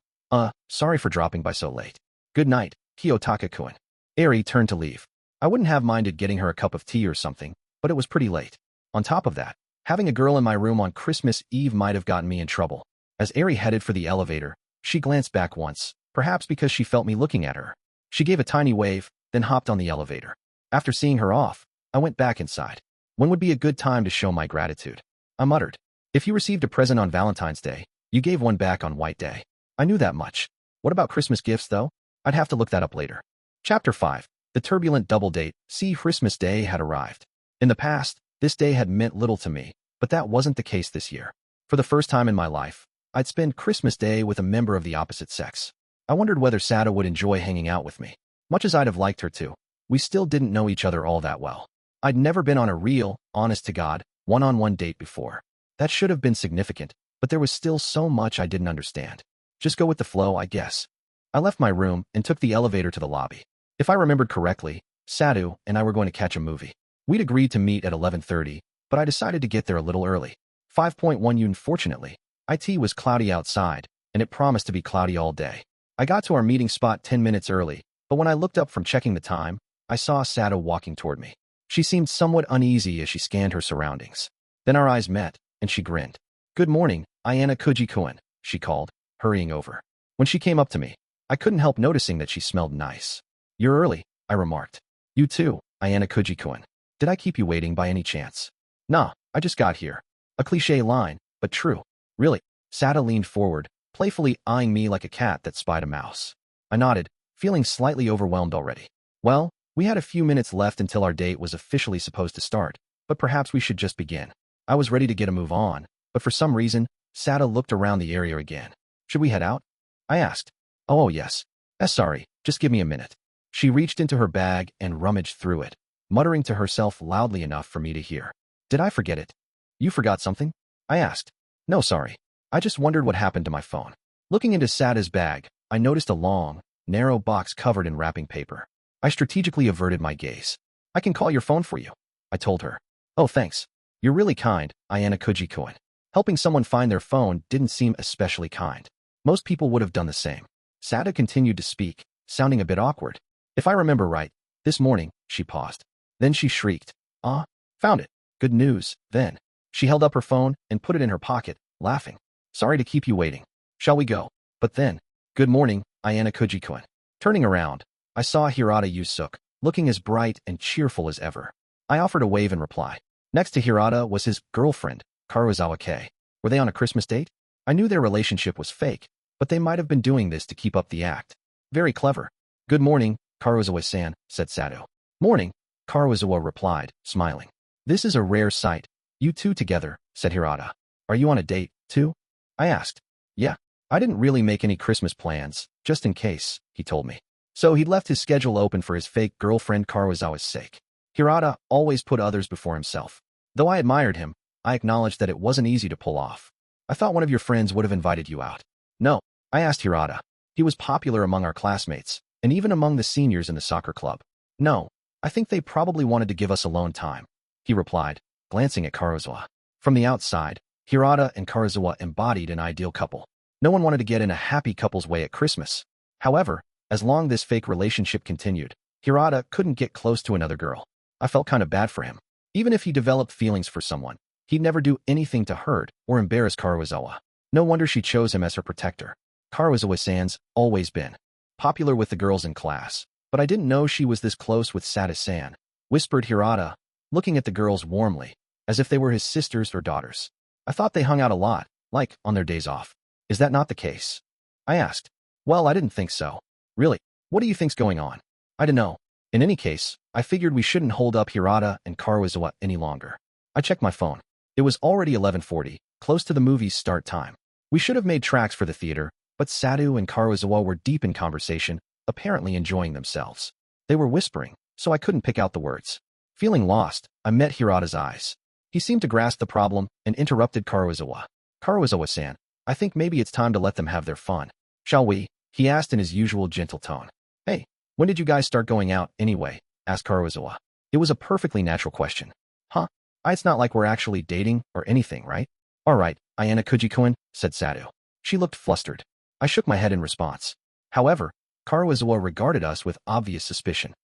sorry for dropping by so late. Good night, Kiyotaka-kun. Eri turned to leave. I wouldn't have minded getting her a cup of tea or something, but it was pretty late. On top of that, having a girl in my room on Christmas Eve might have gotten me in trouble. As Eri headed for the elevator, she glanced back once, perhaps because she felt me looking at her. She gave a tiny wave, then hopped on the elevator. After seeing her off, I went back inside. When would be a good time to show my gratitude? I muttered. If you received a present on Valentine's Day, you gave one back on White Day. I knew that much. What about Christmas gifts, though? I'd have to look that up later. Chapter 5. The turbulent double date. See, Christmas Day had arrived. In the past, this day had meant little to me, but that wasn't the case this year. For the first time in my life, I'd spend Christmas Day with a member of the opposite sex. I wondered whether Sato would enjoy hanging out with me. Much as I'd have liked her to, we still didn't know each other all that well. I'd never been on a real, honest-to-God, one-on-one date before. That should have been significant, but there was still so much I didn't understand. Just go with the flow, I guess. I left my room and took the elevator to the lobby. If I remembered correctly, Sato and I were going to catch a movie. We'd agreed to meet at 11:30, but I decided to get there a little early. 5.1 Unfortunately, it was cloudy outside, and it promised to be cloudy all day. I got to our meeting spot 10 minutes early, but when I looked up from checking the time, I saw Sato walking toward me. She seemed somewhat uneasy as she scanned her surroundings. Then our eyes met, and she grinned. "Good morning, Ayanokouji-kun," she called, hurrying over. When she came up to me, I couldn't help noticing that she smelled nice. "You're early," I remarked. "You too, Ayanokouji-kun. Did I keep you waiting by any chance?" "Nah, I just got here." A cliché line, but true. "Really?" Sato leaned forward, playfully eyeing me like a cat that spied a mouse. I nodded, feeling slightly overwhelmed already. Well, we had a few minutes left until our date was officially supposed to start, but perhaps we should just begin. I was ready to get a move on, but for some reason, Sato looked around the area again. "Should we head out?" I asked. Oh, yes. Sorry, just give me a minute." She reached into her bag and rummaged through it, muttering to herself loudly enough for me to hear. "Did I forget it?" "You forgot something?" I asked. "No, sorry. I just wondered what happened to my phone." Looking into Sata's bag, I noticed a long, narrow box covered in wrapping paper. I strategically averted my gaze. "I can call your phone for you," I told her. "Oh, thanks. You're really kind, Ayanokouji-kun." Helping someone find their phone didn't seem especially kind. Most people would have done the same. Sato continued to speak, sounding a bit awkward. "If I remember right, this morning," she paused. Then she shrieked. "Ah, found it. Good news." Then she held up her phone and put it in her pocket, laughing. "Sorry to keep you waiting. Shall we go?" But then, "Good morning, Ayanokouji-kun." Turning around, I saw Hirata Yusuke, looking as bright and cheerful as ever. I offered a wave in reply. Next to Hirata was his girlfriend, Karuizawa Kei. Were they on a Christmas date? I knew their relationship was fake, but they might have been doing this to keep up the act. Very clever. "Good morning, Karuizawa-san," said Sato. "Morning," Karuizawa replied, smiling. "This is a rare sight. You two together," said Hirata. "Are you on a date, too?" I asked. "Yeah. I didn't really make any Christmas plans, just in case," he told me. So he'd left his schedule open for his fake girlfriend Karuizawa's sake. Hirata always put others before himself. Though I admired him, I acknowledged that it wasn't easy to pull off. "I thought one of your friends would have invited you out." "No," I asked Hirata. "He was popular among our classmates, and even among the seniors in the soccer club." "No, I think they probably wanted to give us alone time," he replied, glancing at Karuizawa. From the outside, Hirata and Karuizawa embodied an ideal couple. No one wanted to get in a happy couple's way at Christmas. However, as long as this fake relationship continued, Hirata couldn't get close to another girl. I felt kind of bad for him. Even if he developed feelings for someone, he'd never do anything to hurt or embarrass Karuizawa. No wonder she chose him as her protector. Karuizawa-san's always been popular with the girls in class, but I didn't know she was this close with Sato-san, whispered Hirata, looking at the girls warmly, as if they were his sisters or daughters. "I thought they hung out a lot, like on their days off. Is that not the case?" I asked. "Well, I didn't think so." "Really? What do you think's going on?" "I don't know. In any case, I figured we shouldn't hold up Hirata and Karuizawa any longer." I checked my phone. It was already 11:40, close to the movie's start time. We should have made tracks for the theater, but Sato and Karuizawa were deep in conversation, apparently enjoying themselves. They were whispering, so I couldn't pick out the words. Feeling lost, I met Hirata's eyes. He seemed to grasp the problem and interrupted Karuizawa. "Karuizawa-san, I think maybe it's time to let them have their fun. Shall we?" he asked in his usual gentle tone. "Hey, when did you guys start going out, anyway?" asked Karuizawa. It was a perfectly natural question. "Huh? It's not like we're actually dating or anything, right?" "All right, Ayanokouji-kun," said Sato. She looked flustered. I shook my head in response. However, Karuizawa regarded us with obvious suspicion.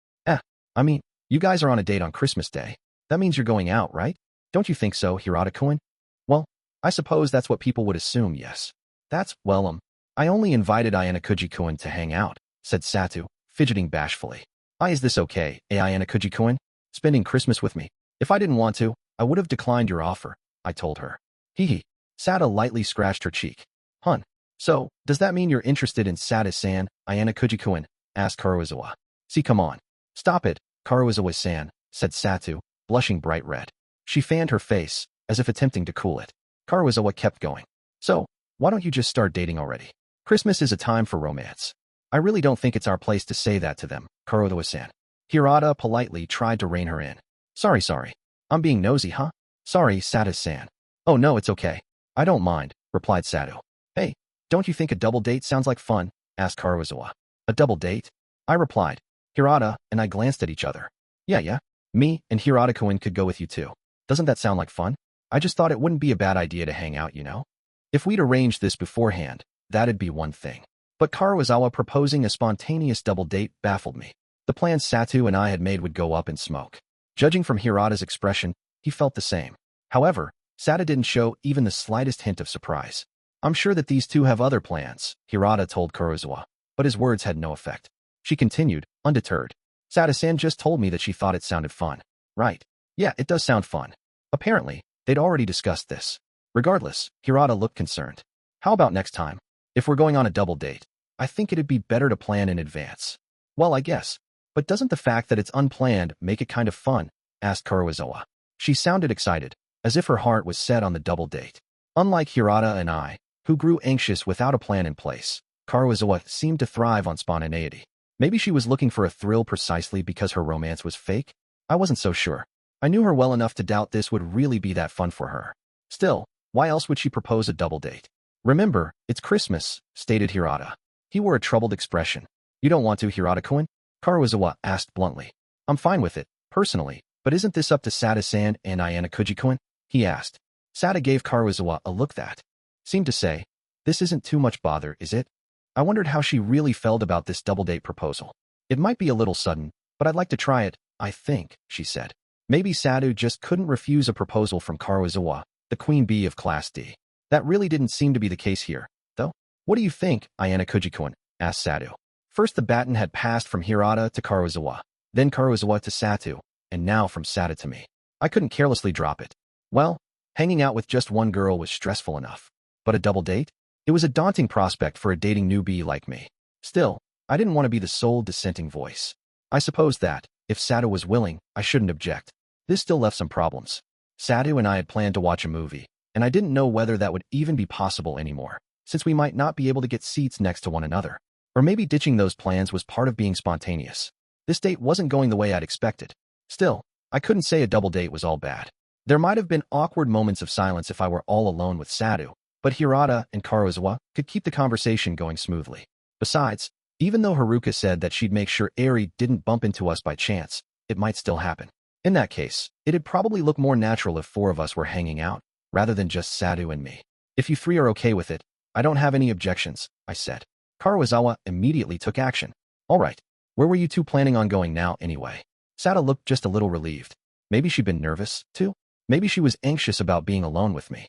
I mean, you guys are on a date on Christmas Day. That means you're going out, right? Don't you think so, Hirata-kun?" "Well, I suppose that's what people would assume, yes." Well, I only invited Ayanokouji-kun to hang out," said Sato, fidgeting bashfully. "Is this okay, Ayanokouji-kun? Spending Christmas with me? If I didn't want to, I would have declined your offer," I told her. Hee. Sato lightly scratched her cheek. "Hun. So, does that mean you're interested in Sato-san, Ayanokouji-kun?" asked Karuizawa. "See, come on." "Stop it, Karuizawa-san," said Sato, blushing bright red. She fanned her face, as if attempting to cool it. Karuizawa kept going. "So, why don't you just start dating already? Christmas is a time for romance." "I really don't think it's our place to say that to them, Karuizawa-san." Hirata politely tried to rein her in. Sorry. I'm being nosy, huh?" "Sorry, Sato-san." "Oh no, it's okay. I don't mind," replied Sato. "Hey, don't you think a double date sounds like fun?" asked Karuizawa. "A double date?" I replied. Hirata and I glanced at each other. Yeah. Me and Hirata-kun could go with you too. Doesn't that sound like fun? I just thought it wouldn't be a bad idea to hang out, you know? If we'd arranged this beforehand, that'd be one thing. But Karuizawa proposing a spontaneous double date baffled me. The plan Satu and I had made would go up in smoke. Judging from Hirata's expression, he felt the same. However, Sata didn't show even the slightest hint of surprise. I'm sure that these two have other plans, Hirata told Kurosawa, but his words had no effect. She continued, undeterred. Sata-san just told me that she thought it sounded fun. Right. Yeah, it does sound fun. Apparently, they'd already discussed this. Regardless, Hirata looked concerned. How about next time? If we're going on a double date, I think it'd be better to plan in advance. Well, I guess. But doesn't the fact that it's unplanned make it kind of fun? Asked Kurosawa. She sounded excited, as if her heart was set on the double date. Unlike Hirata and I, who grew anxious without a plan in place, Kurosawa seemed to thrive on spontaneity. Maybe she was looking for a thrill precisely because her romance was fake? I wasn't so sure. I knew her well enough to doubt this would really be that fun for her. Still, why else would she propose a double date? Remember, it's Christmas, stated Hirata. He wore a troubled expression. You don't want to, Hirata-kun? Kurosawa asked bluntly. I'm fine with it, personally, but isn't this up to Sata-san and Ayanokouji-kun? He asked. Sata gave Kurosawa a look that seemed to say, this isn't too much bother, is it? I wondered how she really felt about this double date proposal. It might be a little sudden, but I'd like to try it, I think, she said. Maybe Satu just couldn't refuse a proposal from Kurosawa, the queen bee of Class D. That really didn't seem to be the case here, though. What do you think, Ayanokouji-kun? Asked Satu. First the baton had passed from Hirata to Kurosawa, then Kurosawa to Satu, and now from Sata to me. I couldn't carelessly drop it. Well, hanging out with just one girl was stressful enough. But a double date? It was a daunting prospect for a dating newbie like me. Still, I didn't want to be the sole dissenting voice. I supposed that, if Satu was willing, I shouldn't object. This still left some problems. Satu and I had planned to watch a movie, and I didn't know whether that would even be possible anymore, since we might not be able to get seats next to one another. Or maybe ditching those plans was part of being spontaneous. This date wasn't going the way I'd expected. Still, I couldn't say a double date was all bad. There might have been awkward moments of silence if I were all alone with Satu, but Hirata and Kurosawa could keep the conversation going smoothly. Besides, even though Haruka said that she'd make sure Eri didn't bump into us by chance, it might still happen. In that case, it'd probably look more natural if four of us were hanging out, rather than just Satu and me. If you three are okay with it, I don't have any objections, I said. Kurosawa immediately took action. All right, where were you two planning on going now anyway? Sata looked just a little relieved. Maybe she'd been nervous, too? Maybe she was anxious about being alone with me.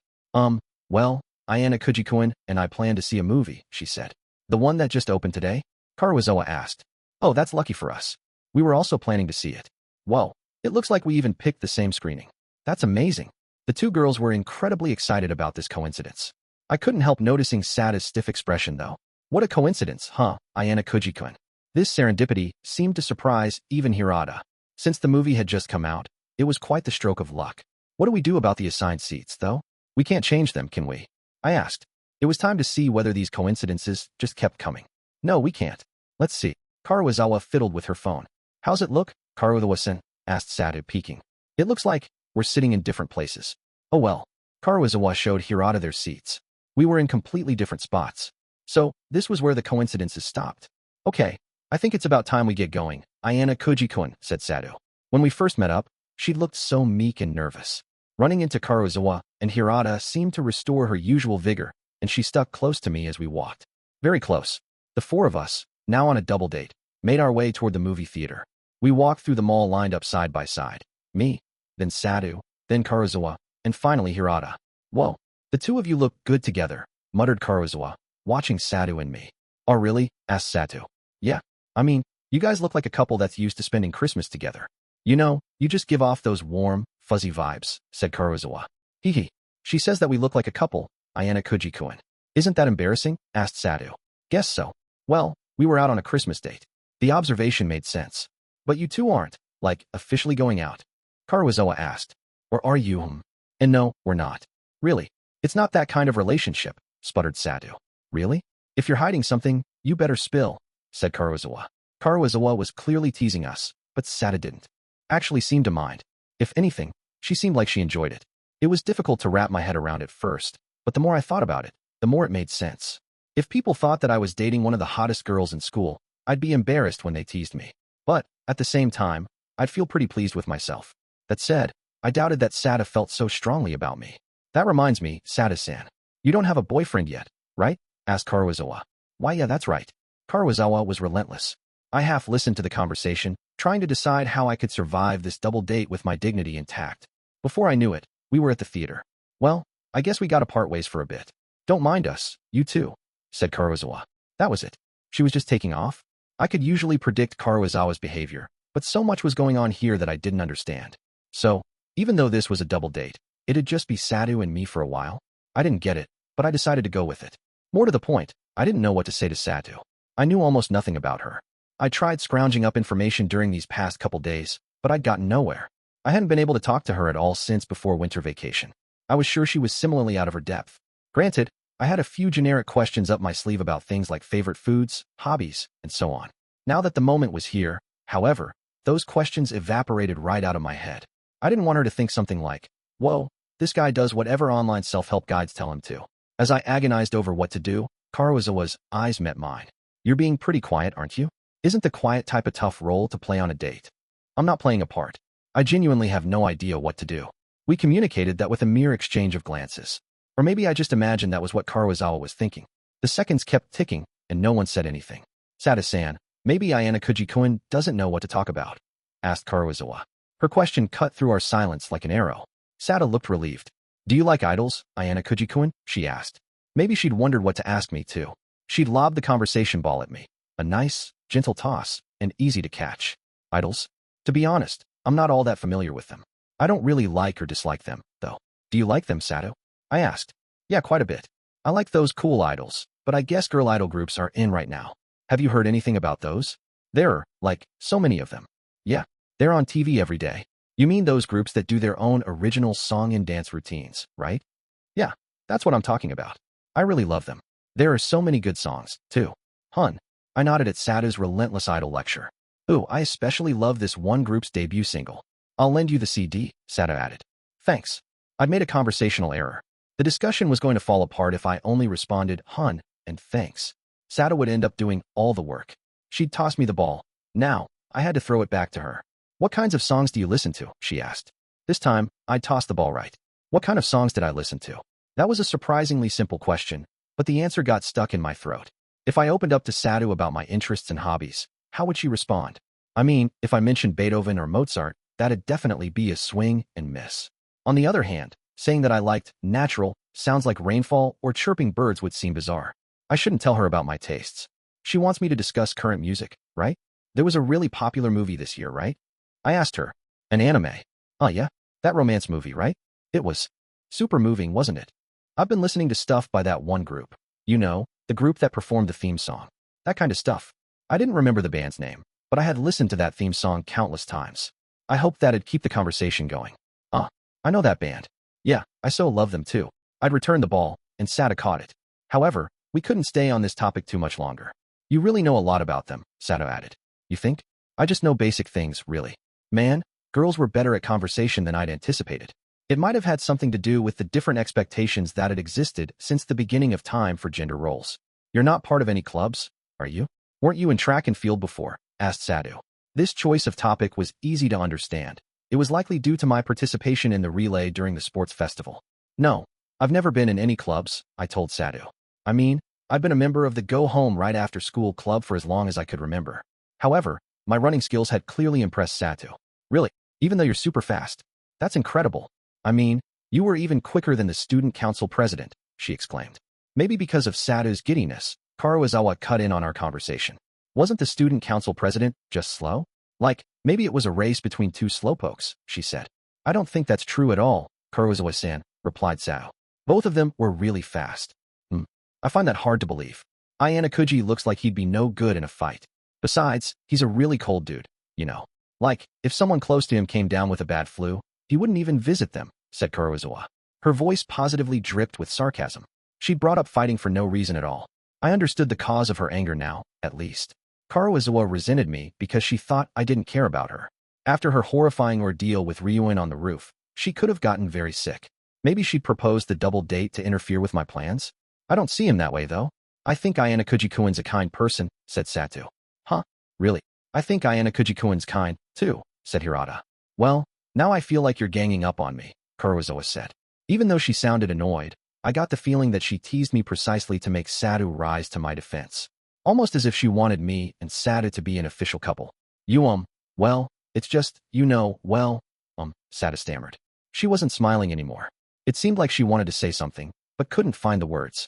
Well, Ayanokouji-kun and I plan to see a movie, she said. The one that just opened today? Kurosawa asked. Oh, that's lucky for us. We were also planning to see it. Whoa, it looks like we even picked the same screening. That's amazing. The two girls were incredibly excited about this coincidence. I couldn't help noticing Sata's stiff expression, though. What a coincidence, huh, Ayanokouji-kun? This serendipity seemed to surprise even Hirata. Since the movie had just come out, it was quite the stroke of luck. What do we do about the assigned seats, though? We can't change them, can we? I asked. It was time to see whether these coincidences just kept coming. No, we can't. Let's see. Kurosawa fiddled with her phone. How's it look, Kurosawa-san? Asked Satu, peeking. It looks like we're sitting in different places. Oh well. Kurosawa showed Hirata their seats. We were in completely different spots. So, this was where the coincidences stopped. Okay, I think it's about time we get going, Ayanokouji-kun, said Satu. When we first met up, she looked so meek and nervous. Running into Kurosawa and Hirata seemed to restore her usual vigor, and she stuck close to me as we walked. Very close. The four of us, now on a double date, made our way toward the movie theater. We walked through the mall lined up side by side. Me, then Satu, then Kurosawa, and finally Hirata. Whoa, the two of you look good together, muttered Kurosawa, watching Satu and me. Oh really? Asked Satu. Yeah, I mean, you guys look like a couple that's used to spending Christmas together. You know, you just give off those warm, fuzzy vibes, said Kurosawa. Hee hee. She says that we look like a couple, Ayanokouji-kun. Isn't that embarrassing? Asked Satu. Guess so. Well, we were out on a Christmas date. The observation made sense. But you two aren't, like, officially going out? Kurosawa asked. Or are you? And no, we're not. Really? It's not that kind of relationship, sputtered Satu. Really? If you're hiding something, you better spill, said Kurosawa. Kurosawa was clearly teasing us, but Sata didn't actually seem to mind. If anything, she seemed like she enjoyed it. It was difficult to wrap my head around at first, but the more I thought about it, the more it made sense. If people thought that I was dating one of the hottest girls in school, I'd be embarrassed when they teased me. But, at the same time, I'd feel pretty pleased with myself. That said, I doubted that Sata felt so strongly about me. That reminds me, Sata-san. You don't have a boyfriend yet, right? Asked Kurosawa. Why yeah, that's right. Kurosawa was relentless. I half listened to the conversation, trying to decide how I could survive this double date with my dignity intact. Before I knew it, we were at the theater. Well, I guess we gotta part ways for a bit. Don't mind us, you too, said Karuizawa. That was it. She was just taking off? I could usually predict Karuizawa's behavior, but so much was going on here that I didn't understand. So, even though this was a double date, it'd just be Sadu and me for a while? I didn't get it, but I decided to go with it. More to the point, I didn't know what to say to Sadu. I knew almost nothing about her. I tried scrounging up information during these past couple days, but I'd gotten nowhere. I hadn't been able to talk to her at all since before winter vacation. I was sure she was similarly out of her depth. Granted, I had a few generic questions up my sleeve about things like favorite foods, hobbies, and so on. Now that the moment was here, however, those questions evaporated right out of my head. I didn't want her to think something like, whoa, this guy does whatever online self-help guides tell him to. As I agonized over what to do, Karuizawa's eyes met mine. You're being pretty quiet, aren't you? Isn't the quiet type a tough role to play on a date? I'm not playing a part. I genuinely have no idea what to do. We communicated that with a mere exchange of glances. Or maybe I just imagined that was what Karuizawa was thinking. The seconds kept ticking, and no one said anything. Sada-san, maybe Ayanokouji-kun doesn't know what to talk about, asked Karuizawa. Her question cut through our silence like an arrow. Sada looked relieved. Do you like idols, Ayanokouji-kun? She asked. Maybe she'd wondered what to ask me, too. She'd lobbed the conversation ball at me. A nice, gentle toss, and easy to catch. Idols? To be honest, I'm not all that familiar with them. I don't really like or dislike them, though. Do you like them, Sadu? I asked. Yeah, quite a bit. I like those cool idols, but I guess girl idol groups are in right now. Have you heard anything about those? There are, like, so many of them. Yeah, they're on TV every day. You mean those groups that do their own original song and dance routines, right? Yeah, that's what I'm talking about. I really love them. There are so many good songs, too. Hun. I nodded at Sadu's relentless idol lecture. Ooh, I especially love this one group's debut single. I'll lend you the CD, Sadu added. Thanks. I'd made a conversational error. The discussion was going to fall apart if I only responded, hun, and thanks. Sadu would end up doing all the work. She'd toss me the ball. Now, I had to throw it back to her. What kinds of songs do you listen to? She asked. This time, I'd toss the ball right. What kind of songs did I listen to? That was a surprisingly simple question, but the answer got stuck in my throat. If I opened up to Sadu about my interests and hobbies, how would she respond? I mean, if I mentioned Beethoven or Mozart, that'd definitely be a swing and miss. On the other hand, saying that I liked natural, sounds like rainfall, or chirping birds would seem bizarre. I shouldn't tell her about my tastes. She wants me to discuss current music, right? There was a really popular movie this year, right? I asked her. An anime. Oh yeah? That romance movie, right? It was super moving, wasn't it? I've been listening to stuff by that one group. You know, the group that performed the theme song. That kind of stuff. I didn't remember the band's name, but I had listened to that theme song countless times. I hoped that'd keep the conversation going. I know that band. Yeah, I so love them too. I'd returned the ball, and Sadu caught it. However, we couldn't stay on this topic too much longer. You really know a lot about them, Sadu added. You think? I just know basic things, really. Man, girls were better at conversation than I'd anticipated. It might have had something to do with the different expectations that had existed since the beginning of time for gender roles. You're not part of any clubs, are you? Weren't you in track and field before? Asked Sadu. This choice of topic was easy to understand. It was likely due to my participation in the relay during the sports festival. No, I've never been in any clubs, I told Sadu. I mean, I've been a member of the Go Home Right After School club for as long as I could remember. However, my running skills had clearly impressed Sadu. Really, even though you're super fast. That's incredible. I mean, you were even quicker than the student council president, she exclaimed. Maybe because of Sadu's giddiness, Karuizawa cut in on our conversation. Wasn't the student council president just slow? Like, maybe it was a race between two slowpokes, she said. I don't think that's true at all, Karuizawa-san, replied Sadu. Both of them were really fast. I find that hard to believe. Ayanokouji looks like he'd be no good in a fight. Besides, he's a really cold dude, you know. Like, if someone close to him came down with a bad flu, he wouldn't even visit them, said Karuizawa. Her voice positively dripped with sarcasm. She'd brought up fighting for no reason at all. I understood the cause of her anger now, at least. Karuizawa resented me because she thought I didn't care about her. After her horrifying ordeal with Ryuen on the roof, she could have gotten very sick. Maybe she'd proposed the double date to interfere with my plans? I don't see him that way, though. I think Ayanokouji-kun's a kind person, said Satu. Huh? Really? I think Ayanokouji-kun's kind, too, said Hirata. Well, now I feel like you're ganging up on me, Karuizawa said. Even though she sounded annoyed, I got the feeling that she teased me precisely to make Satu rise to my defense. almost as if she wanted me and Sada to be an official couple. Well, it's just, Sada stammered. She wasn't smiling anymore. It seemed like she wanted to say something, but couldn't find the words.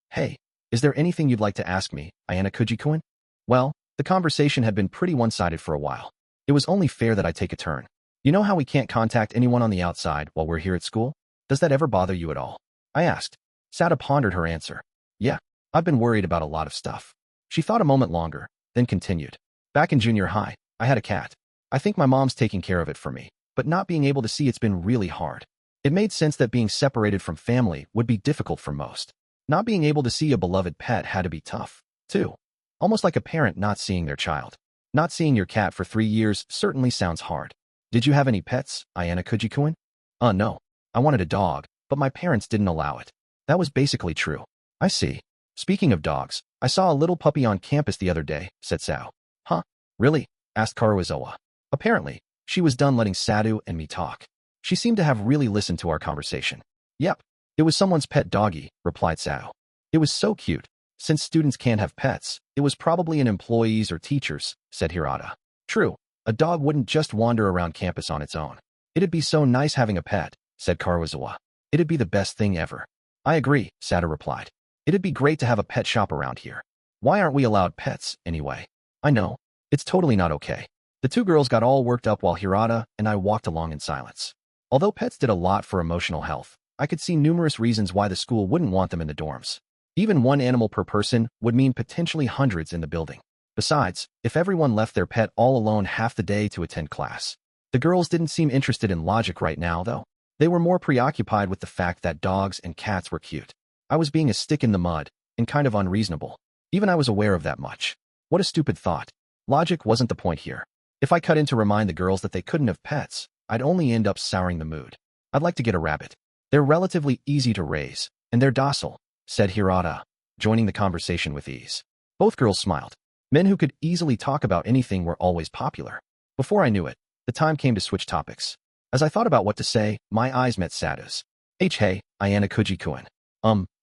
Hey, is there anything you'd like to ask me, Ayanokouji-kun? Well, the conversation had been pretty one-sided for a while. It was only fair that I take a turn. You know how we can't contact anyone on the outside while we're here at school? Does that ever bother you at all? I asked. Sada pondered her answer. Yeah, I've been worried about a lot of stuff. She thought a moment longer, then continued. Back in junior high, I had a cat. I think my mom's taking care of it for me, but not being able to see it's been really hard. It made sense that being separated from family would be difficult for most. Not being able to see a beloved pet had to be tough, too. Almost like a parent not seeing their child. Not seeing your cat for 3 years certainly sounds hard. Did you have any pets, Ayanokouji-kun? No. I wanted a dog, but my parents didn't allow it. That was basically true. I see. Speaking of dogs, I saw a little puppy on campus the other day, said Sao. Huh? Really? Asked Karuizawa. Apparently, she was done letting Sadu and me talk. She seemed to have really listened to our conversation. Yep. It was someone's pet doggy, replied Sao. It was so cute. Since students can't have pets, it was probably an employee's or teacher's, said Hirata. True. A dog wouldn't just wander around campus on its own. It'd be so nice having a pet, said Karuizawa. It'd be the best thing ever. I agree, Sada replied. It'd be great to have a pet shop around here. Why aren't we allowed pets, anyway? I know. It's totally not okay. The two girls got all worked up while Hirata and I walked along in silence. Although pets did a lot for emotional health, I could see numerous reasons why the school wouldn't want them in the dorms. Even one animal per person would mean potentially hundreds in the building. Besides, if everyone left their pet all alone half the day to attend class. The girls didn't seem interested in logic right now, though. They were more preoccupied with the fact that dogs and cats were cute. I was being a stick in the mud, and kind of unreasonable. Even I was aware of that much. What a stupid thought. Logic wasn't the point here. If I cut in to remind the girls that they couldn't have pets, I'd only end up souring the mood. I'd like to get a rabbit. They're relatively easy to raise, and they're docile, said Hirata, joining the conversation with ease. Both girls smiled. Men who could easily talk about anything were always popular. Before I knew it, the time came to switch topics. As I thought about what to say, my eyes met Sada's. Hey, Ayanokouji-kun.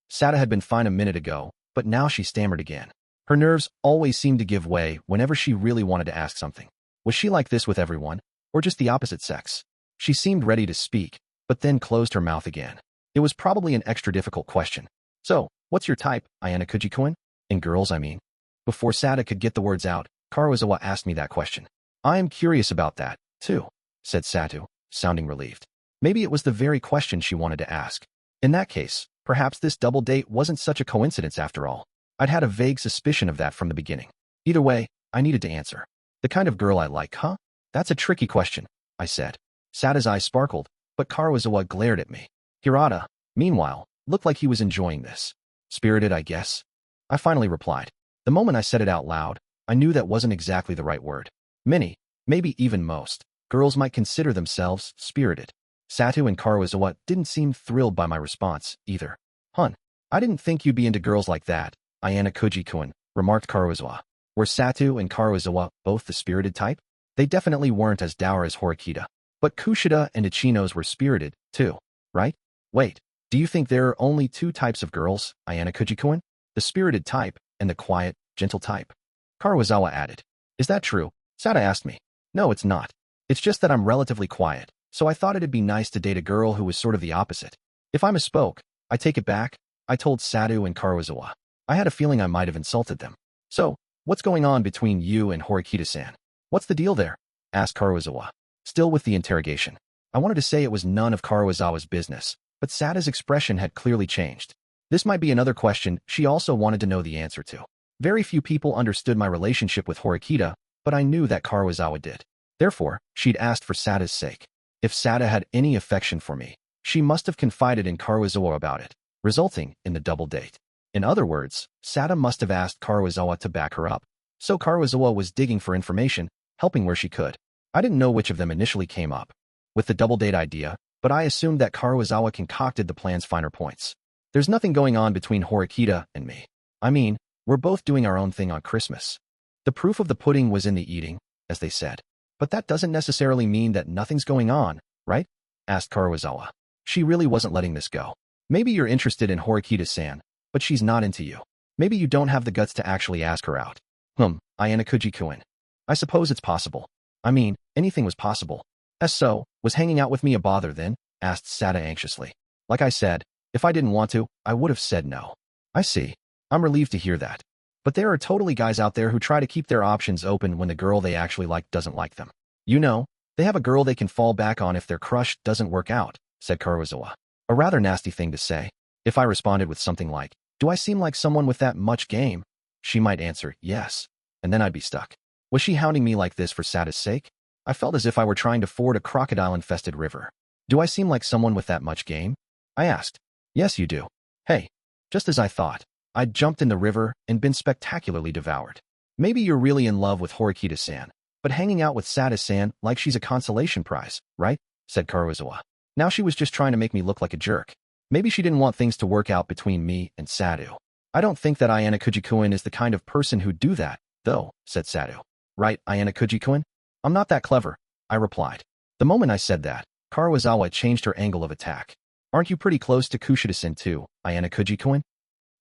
Sada had been fine a minute ago, but now she stammered again. Her nerves always seemed to give way whenever she really wanted to ask something. Was she like this with everyone, or just the opposite sex? She seemed ready to speak, but then closed her mouth again. It was probably an extra difficult question. So, what's your type, Ayanokouji-kun? In girls, I mean. Before Sada could get the words out, Karuizawa asked me that question. I am curious about that, too, said Satu, sounding relieved. Maybe it was the very question she wanted to ask. In that case, perhaps this double date wasn't such a coincidence after all. I'd had a vague suspicion of that from the beginning. Either way, I needed to answer. The kind of girl I like, huh? That's a tricky question, I said. Sada's eyes sparkled, but Karuizawa glared at me. Hirata, meanwhile, looked like he was enjoying this. Spirited, I guess. I finally replied. The moment I said it out loud, I knew that wasn't exactly the right word. Many, maybe even most, girls might consider themselves spirited. Satu and Karuizawa didn't seem thrilled by my response, either. Hun, I didn't think you'd be into girls like that, Ayanokouji-kun, remarked Karuizawa. Were Satu and Karuizawa both the spirited type? They definitely weren't as dour as Horikita. But Kushida and Ichinos were spirited, too, right? Wait, do you think there are only two types of girls, Ayanokouji-kun? The spirited type, and the quiet, gentle type. Karuizawa added. Is that true? Sada asked me. No, it's not. It's just that I'm relatively quiet, so I thought it'd be nice to date a girl who was sort of the opposite. If I misspoke, I take it back, I told Sadu and Karuizawa. I had a feeling I might have insulted them. So, what's going on between you and Horikita-san? What's the deal there? Asked Karuizawa, still with the interrogation. I wanted to say it was none of Karuizawa's business, but Sada's expression had clearly changed. This might be another question she also wanted to know the answer to. Very few people understood my relationship with Horikita, but I knew that Karuizawa did. Therefore, she'd asked for Sada's sake. If Sada had any affection for me, she must have confided in Karuizawa about it, resulting in the double date. In other words, Sada must have asked Karuizawa to back her up. So Karuizawa was digging for information, helping where she could. I didn't know which of them initially came up with the double date idea, but I assumed that Karuizawa concocted the plan's finer points. There's nothing going on between Horikita and me. I mean, we're both doing our own thing on Christmas. The proof of the pudding was in the eating, as they said. But that doesn't necessarily mean that nothing's going on, right? Asked Karuizawa. She really wasn't letting this go. Maybe you're interested in Horikita-san, but she's not into you. Maybe you don't have the guts to actually ask her out. Ayanokouji-kun. I suppose it's possible. I mean, anything was possible. So, was hanging out with me a bother then? Asked Sada anxiously. Like I said, if I didn't want to, I would have said no. I see. I'm relieved to hear that. But there are totally guys out there who try to keep their options open when the girl they actually like doesn't like them. You know, they have a girl they can fall back on if their crush doesn't work out, said Karuizawa. A rather nasty thing to say. If I responded with something like, do I seem like someone with that much game? She might answer, yes. And then I'd be stuck. Was she hounding me like this for Sada's sake? I felt as if I were trying to ford a crocodile-infested river. Do I seem like someone with that much game? I asked. Yes, you do. Hey, just as I thought. I'd jumped in the river and been spectacularly devoured. Maybe you're really in love with Horikita-san, but hanging out with Sada-san like she's a consolation prize, right? Said Karuizawa. Now she was just trying to make me look like a jerk. Maybe she didn't want things to work out between me and Sadu. I don't think that Ayanokouji-kun is the kind of person who'd do that, though, said Sadu. Right, Ayanokouji-kun? I'm not that clever, I replied. The moment I said that, Karuizawa changed her angle of attack. Aren't you pretty close to Kushida-san too, Ayanokouji-kun?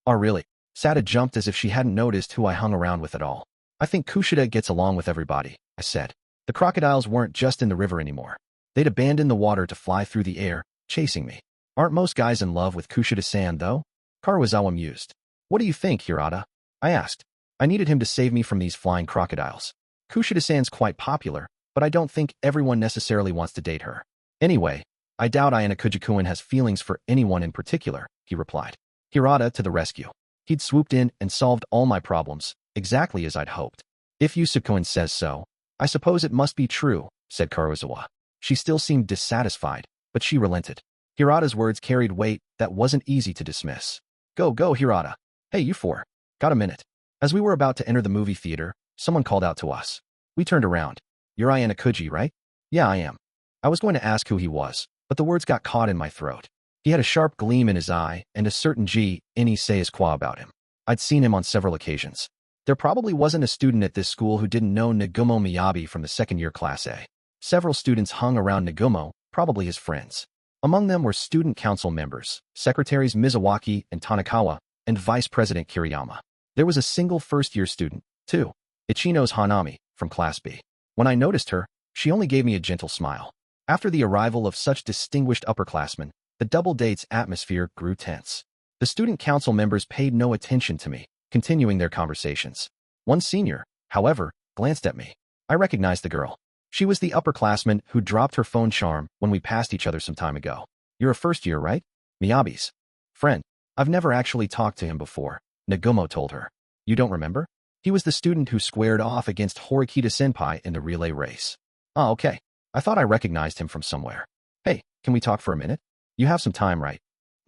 Oh really? Sada jumped as if she hadn't noticed who I hung around with at all. I think Kushida gets along with everybody, I said. The crocodiles weren't just in the river anymore. They'd abandoned the water to fly through the air, chasing me. Aren't most guys in love with Kushida-san though? Karuizawa mused. What do you think, Hirata? I asked. I needed him to save me from these flying crocodiles. Kushida-san's quite popular, but I don't think everyone necessarily wants to date her. Anyway, I doubt Ayanokouji-kun has feelings for anyone in particular, he replied. Hirata to the rescue. He'd swooped in and solved all my problems, exactly as I'd hoped. If Yusuke-kun says so, I suppose it must be true, said Karuizawa. She still seemed dissatisfied, but she relented. Hirata's words carried weight that wasn't easy to dismiss. Go, Hirata. Hey, you four. Got a minute? As we were about to enter the movie theater, someone called out to us. We turned around. You're Ayanokouji, right? Yeah, I am. I was going to ask who he was, but the words got caught in my throat. He had a sharp gleam in his eye and a certain any say qua about him. I'd seen him on several occasions. There probably wasn't a student at this school who didn't know Nagumo Miyabi from the second-year Class A. Several students hung around Nagumo, probably his friends. Among them were student council members, secretaries Mizawaki and Tanakawa, and Vice President Kiriyama. There was a single first-year student, too, Ichino's Hanami, from Class B. When I noticed her, she only gave me a gentle smile. After the arrival of such distinguished upperclassmen, the double date's atmosphere grew tense. The student council members paid no attention to me, continuing their conversations. One senior, however, glanced at me. I recognized the girl. She was the upperclassman who dropped her phone charm when we passed each other some time ago. You're a first year, right? Miyabi's friend. I've never actually talked to him before, Nagumo told her. You don't remember? He was the student who squared off against Horikita-senpai in the relay race. Oh, okay. I thought I recognized him from somewhere. Hey, can we talk for a minute? You have some time, right?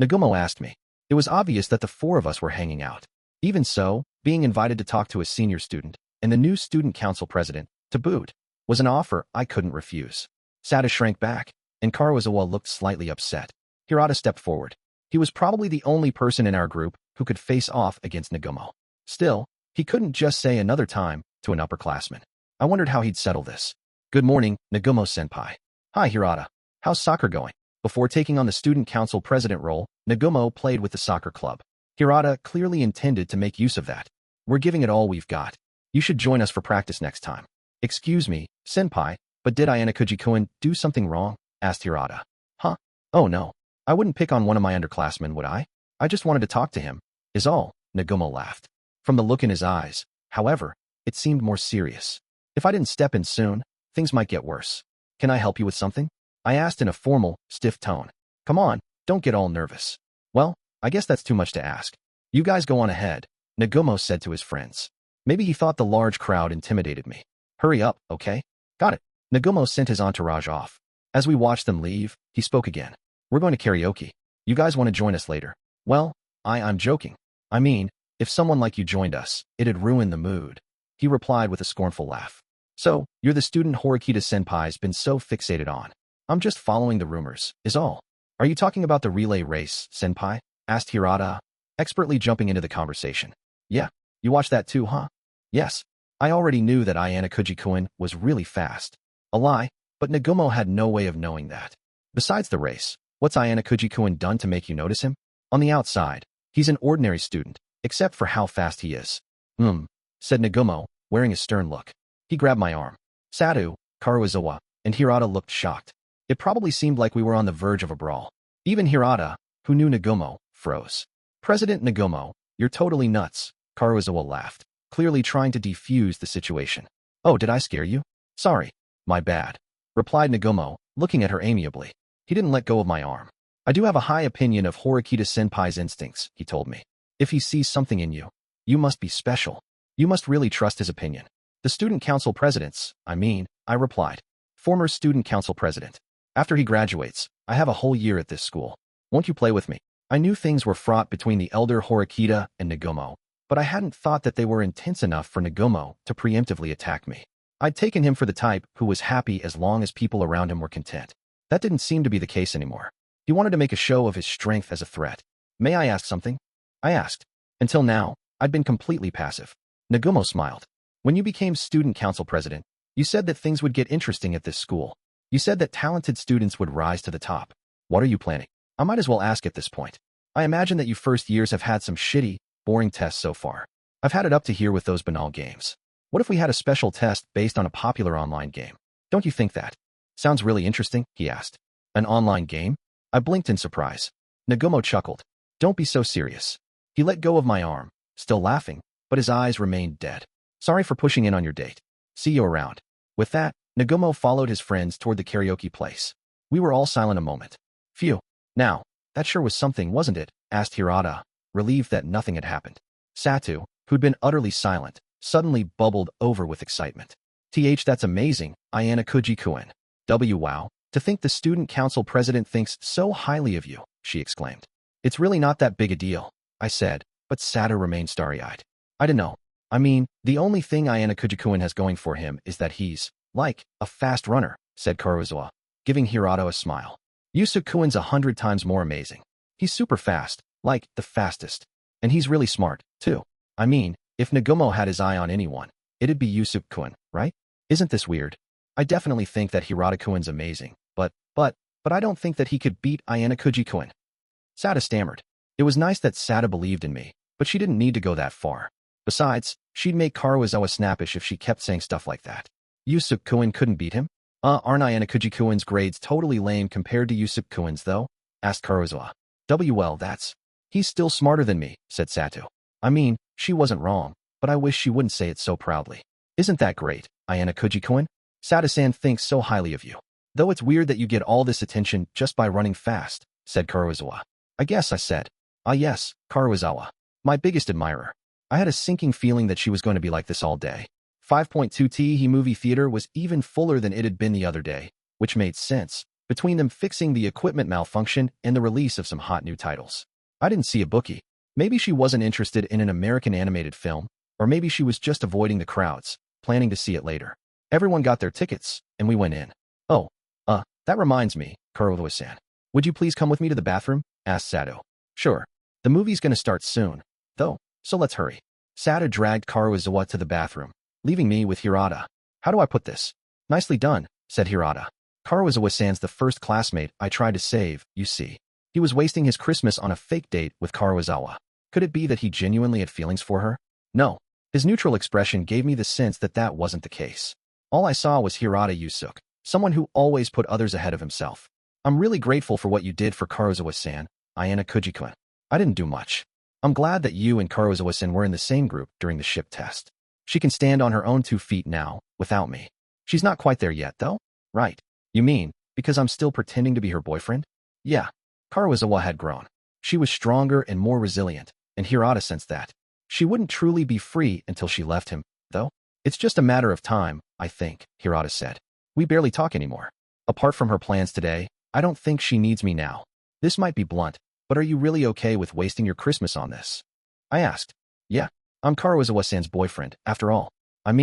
Nagumo asked me. It was obvious that the four of us were hanging out. Even so, being invited to talk to a senior student, and the new student council president, to boot, was an offer I couldn't refuse. Sada shrank back, and Karuizawa looked slightly upset. Hirata stepped forward. He was probably the only person in our group who could face off against Nagumo. Still, he couldn't just say another time to an upperclassman. I wondered how he'd settle this. Good morning, Nagumo-senpai. Hi, Hirata. How's soccer going? Before taking on the student council president role, Nagumo played with the soccer club. Hirata clearly intended to make use of that. We're giving it all we've got. You should join us for practice next time. Excuse me, senpai, but did Ayanokouji-kun do something wrong? Asked Hirata. Huh? Oh no. I wouldn't pick on one of my underclassmen, would I? I just wanted to talk to him, is all, Nagumo laughed. From the look in his eyes, however, it seemed more serious. If I didn't step in soon, things might get worse. Can I help you with something? I asked in a formal, stiff tone. Come on, don't get all nervous. Well, I guess that's too much to ask. You guys go on ahead, Nagumo said to his friends. Maybe he thought the large crowd intimidated me. Hurry up, okay? Got it. Nagumo sent his entourage off. As we watched them leave, he spoke again. We're going to karaoke. You guys want to join us later? Well, I'm joking. I mean, if someone like you joined us, it'd ruin the mood. He replied with a scornful laugh. So, you're the student Horikita-senpai's been so fixated on. I'm just following the rumors, is all. Are you talking about the relay race, senpai? Asked Hirata, expertly jumping into the conversation. Yeah, you watched that too, huh? Yes. I already knew that Ayanokouji-kun was really fast. A lie, but Nagumo had no way of knowing that. Besides the race, what's Ayanokouji-kun done to make you notice him? On the outside, he's an ordinary student, except for how fast he is. Said Nagumo, wearing a stern look. He grabbed my arm. Satu, Karuizawa, and Hirata looked shocked. It probably seemed like we were on the verge of a brawl. Even Hirata, who knew Nagumo, froze. President Nagumo, you're totally nuts, Karuizawa laughed, clearly trying to defuse the situation. Oh, did I scare you? Sorry. My bad, replied Nagumo, looking at her amiably. He didn't let go of my arm. I do have a high opinion of Horikita-senpai's instincts, he told me. If he sees something in you, you must be special. You must really trust his opinion. The student council presidents, I replied. Former student council president. After he graduates, I have a whole year at this school. Won't you play with me? I knew things were fraught between the elder Horikita and Nagumo, but I hadn't thought that they were intense enough for Nagumo to preemptively attack me. I'd taken him for the type who was happy as long as people around him were content. That didn't seem to be the case anymore. He wanted to make a show of his strength as a threat. May I ask something? I asked. Until now, I'd been completely passive. Nagumo smiled. When you became student council president, you said that things would get interesting at this school. You said that talented students would rise to the top. What are you planning? I might as well ask at this point. I imagine that you first years have had some shitty, boring tests so far. I've had it up to here with those banal games. What if we had a special test based on a popular online game? Don't you think that? Sounds really interesting, he asked. An online game? I blinked in surprise. Nagumo chuckled. Don't be so serious. He let go of my arm, still laughing, but his eyes remained dead. Sorry for pushing in on your date. See you around. With that, Nagumo followed his friends toward the karaoke place. We were all silent a moment. Phew. Now, that sure was something, wasn't it? Asked Hirata, relieved that nothing had happened. Satu, who'd been utterly silent, suddenly bubbled over with excitement. That's amazing, Ayanokouji-kun. Wow, to think the student council president thinks so highly of you, she exclaimed. It's really not that big a deal, I said, but Satu remained starry-eyed. I don't know. The only thing Ayanokouji-kun has going for him is that he's, like, a fast runner, said Karuizawa, giving Hirata a smile. Yusuke-kun's 100 times more amazing. He's super fast, like, the fastest. And he's really smart, too. If Nagumo had his eye on anyone, it'd be Yusuke-kun, right? Isn't this weird? I definitely think that Hirata-kun's amazing, but I don't think that he could beat Ayanokouji-kun. Sata stammered. It was nice that Sata believed in me, but she didn't need to go that far. Besides, she'd make Karuizawa snappish if she kept saying stuff like that. Yusuke-kun couldn't beat him? Aren't Ayanokouji-kun's grades totally lame compared to Yusuke-kun's, though? Asked Karuizawa. Well, he's still smarter than me, said Satu. She wasn't wrong, but I wish she wouldn't say it so proudly. Isn't that great, Ayanokouji-kun? Sata-san thinks so highly of you. Though it's weird that you get all this attention just by running fast, said Karuizawa. I guess, I said. Yes, Karuizawa. My biggest admirer. I had a sinking feeling that she was going to be like this all day. 5.2T movie theater was even fuller than it had been the other day, which made sense, between them fixing the equipment malfunction and the release of some hot new titles. I didn't see Ibuki. Maybe she wasn't interested in an American animated film, or maybe she was just avoiding the crowds, planning to see it later. Everyone got their tickets, and we went in. Oh, that reminds me, Karuizawa-san. Would you please come with me to the bathroom? Asked Satu. Sure. The movie's gonna start soon, though, so let's hurry. Satu dragged Karuizawa to the bathroom, leaving me with Hirata. How do I put this? Nicely done, said Hirata. Karuizawa-san's the first classmate I tried to save, you see. He was wasting his Christmas on a fake date with Karuizawa. Could it be that he genuinely had feelings for her? No. His neutral expression gave me the sense that that wasn't the case. All I saw was Hirata Yusuke, someone who always put others ahead of himself. I'm really grateful for what you did for Karuizawa-san, Ayanokouji-kun. I didn't do much. I'm glad that you and Karuizawa-san were in the same group during the ship test. She can stand on her own 2 feet now, without me. She's not quite there yet, though? Right. You mean, because I'm still pretending to be her boyfriend? Yeah. Karuizawa had grown. She was stronger and more resilient, and Hirata sensed that. She wouldn't truly be free until she left him, though. It's just a matter of time, I think, Hirata said. We barely talk anymore. Apart from her plans today, I don't think she needs me now. This might be blunt, but are you really okay with wasting your Christmas on this? I asked. Yeah, I'm Karuizawa-san's boyfriend, after all. I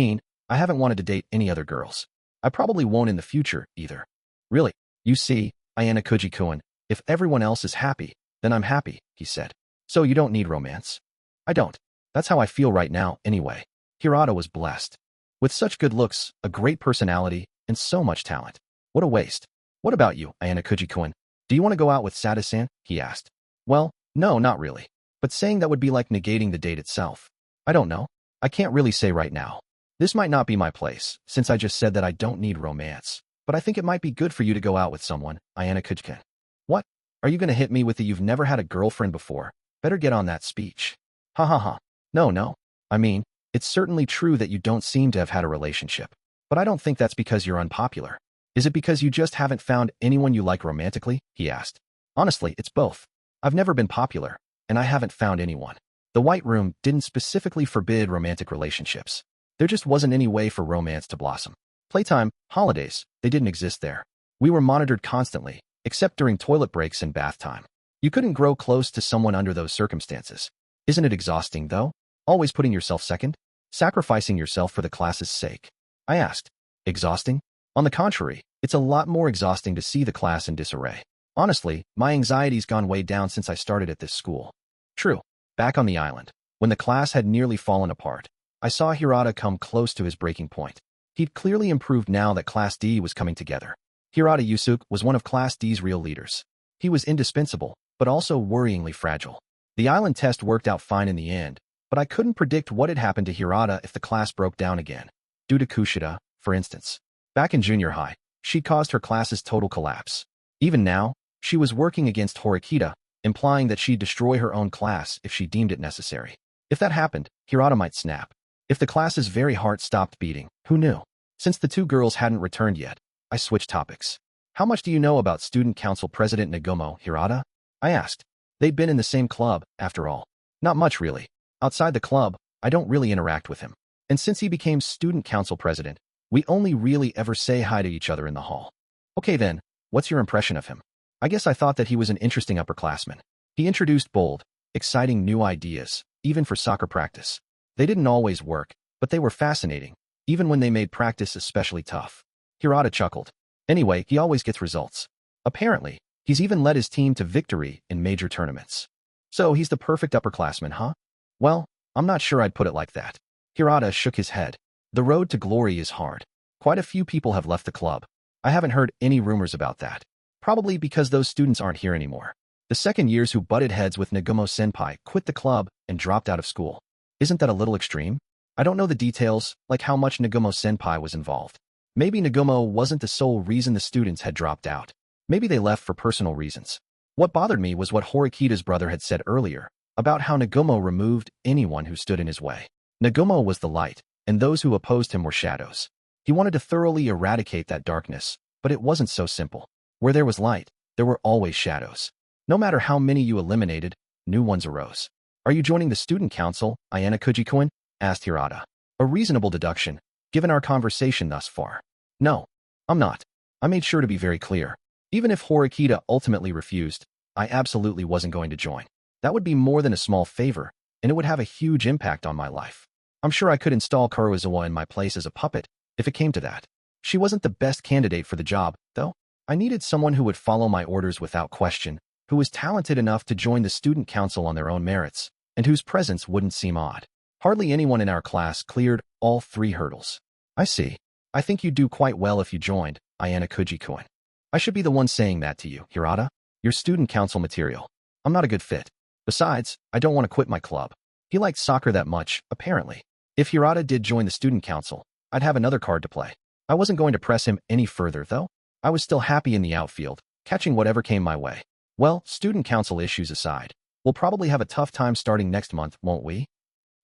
haven't wanted to date any other girls. I probably won't in the future, either. Really, you see, Ayanokouji-kun, if everyone else is happy, then I'm happy, he said. So you don't need romance? I don't. That's how I feel right now, anyway. Hirata was blessed. With such good looks, a great personality, and so much talent. What a waste. What about you, Ayanokouji-kun? Do you want to go out with Sata-san? He asked. Well, no, not really. but saying that would be like negating the date itself. I don't know. I can't really say right now. This might not be my place, since I just said that I don't need romance. But I think it might be good for you to go out with someone, Ayanokouji. What? Are you going to hit me with the "you've never had a girlfriend before"? Better get on that speech. Ha ha ha. No. I mean, it's certainly true that you don't seem to have had a relationship. But I don't think that's because you're unpopular. Is it because you just haven't found anyone you like romantically? He asked. Honestly, it's both. I've never been popular, and I haven't found anyone. The White Room didn't specifically forbid romantic relationships. There just wasn't any way for romance to blossom. Playtime, holidays, they didn't exist there. We were monitored constantly, except during toilet breaks and bath time. You couldn't grow close to someone under those circumstances. Isn't it exhausting, though? Always putting yourself second? Sacrificing yourself for the class's sake? I asked. Exhausting? On the contrary, it's a lot more exhausting to see the class in disarray. Honestly, my anxiety's gone way down since I started at this school. True. Back on the island, when the class had nearly fallen apart, I saw Hirata come close to his breaking point. He'd clearly improved now that Class D was coming together. Hirata Yusuke was one of Class D's real leaders. He was indispensable, but also worryingly fragile. The island test worked out fine in the end, but I couldn't predict what had happened to Hirata if the class broke down again. Due to Kushida, for instance. Back in junior high, she caused her class's total collapse. Even now, she was working against Horikita, implying that she'd destroy her own class if she deemed it necessary. If that happened, Hirata might snap. If the class's very heart stopped beating, who knew? Since the two girls hadn't returned yet, I switched topics. How much do you know about Student Council President Nagomo Hirata? I asked. They'd been in the same club, after all. Not much, really. Outside the club, I don't really interact with him. And since he became Student Council President, we only really ever say hi to each other in the hall. Okay then, what's your impression of him? I guess I thought that he was an interesting upperclassman. He introduced bold, exciting new ideas, even for soccer practice. They didn't always work, but they were fascinating, even when they made practice especially tough. Hirata chuckled. Anyway, he always gets results. Apparently, he's even led his team to victory in major tournaments. So he's the perfect upperclassman, huh? Well, I'm not sure I'd put it like that. Hirata shook his head. The road to glory is hard. Quite a few people have left the club. I haven't heard any rumors about that. Probably because those students aren't here anymore. The second years who butted heads with Nagomo-senpai quit the club and dropped out of school. Isn't that a little extreme? I don't know the details, like how much Nagomo-senpai was involved. Maybe Nagomo wasn't the sole reason the students had dropped out. Maybe they left for personal reasons. What bothered me was what Horikita's brother had said earlier, about how Nagomo removed anyone who stood in his way. Nagomo was the light, and those who opposed him were shadows. He wanted to thoroughly eradicate that darkness, but it wasn't so simple. Where there was light, there were always shadows. No matter how many you eliminated, new ones arose. Are you joining the student council, Ayanokouji-kun? Asked Hirata. A reasonable deduction, given our conversation thus far. No, I'm not. I made sure to be very clear. Even if Horikita ultimately refused, I absolutely wasn't going to join. That would be more than a small favor, and it would have a huge impact on my life. I'm sure I could install Kuroizawa in my place as a puppet, if it came to that. She wasn't the best candidate for the job, though. I needed someone who would follow my orders without question, who was talented enough to join the student council on their own merits, and whose presence wouldn't seem odd. Hardly anyone in our class cleared all 3 hurdles. I see. I think you'd do quite well if you joined, Ayanokouji-kun. I should be the one saying that to you, Hirata. You're student council material. I'm not a good fit. Besides, I don't want to quit my club. He liked soccer that much, apparently. If Hirata did join the student council, I'd have another card to play. I wasn't going to press him any further, though. I was still happy in the outfield, catching whatever came my way. Well, student council issues aside, we'll probably have a tough time starting next month, won't we?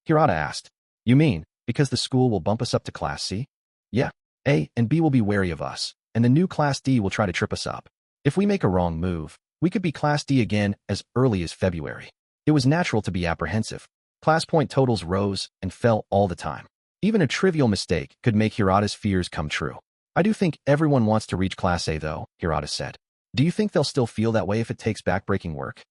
Hirata asked. You mean, because the school will bump us up to Class C? Yeah. A and B will be wary of us, and the new Class D will try to trip us up. If we make a wrong move, we could be Class D again as early as February. It was natural to be apprehensive. Class point totals rose and fell all the time. Even a trivial mistake could make Hirata's fears come true. I do think everyone wants to reach Class A, though, Hirata said. Do you think they'll still feel that way if it takes backbreaking work?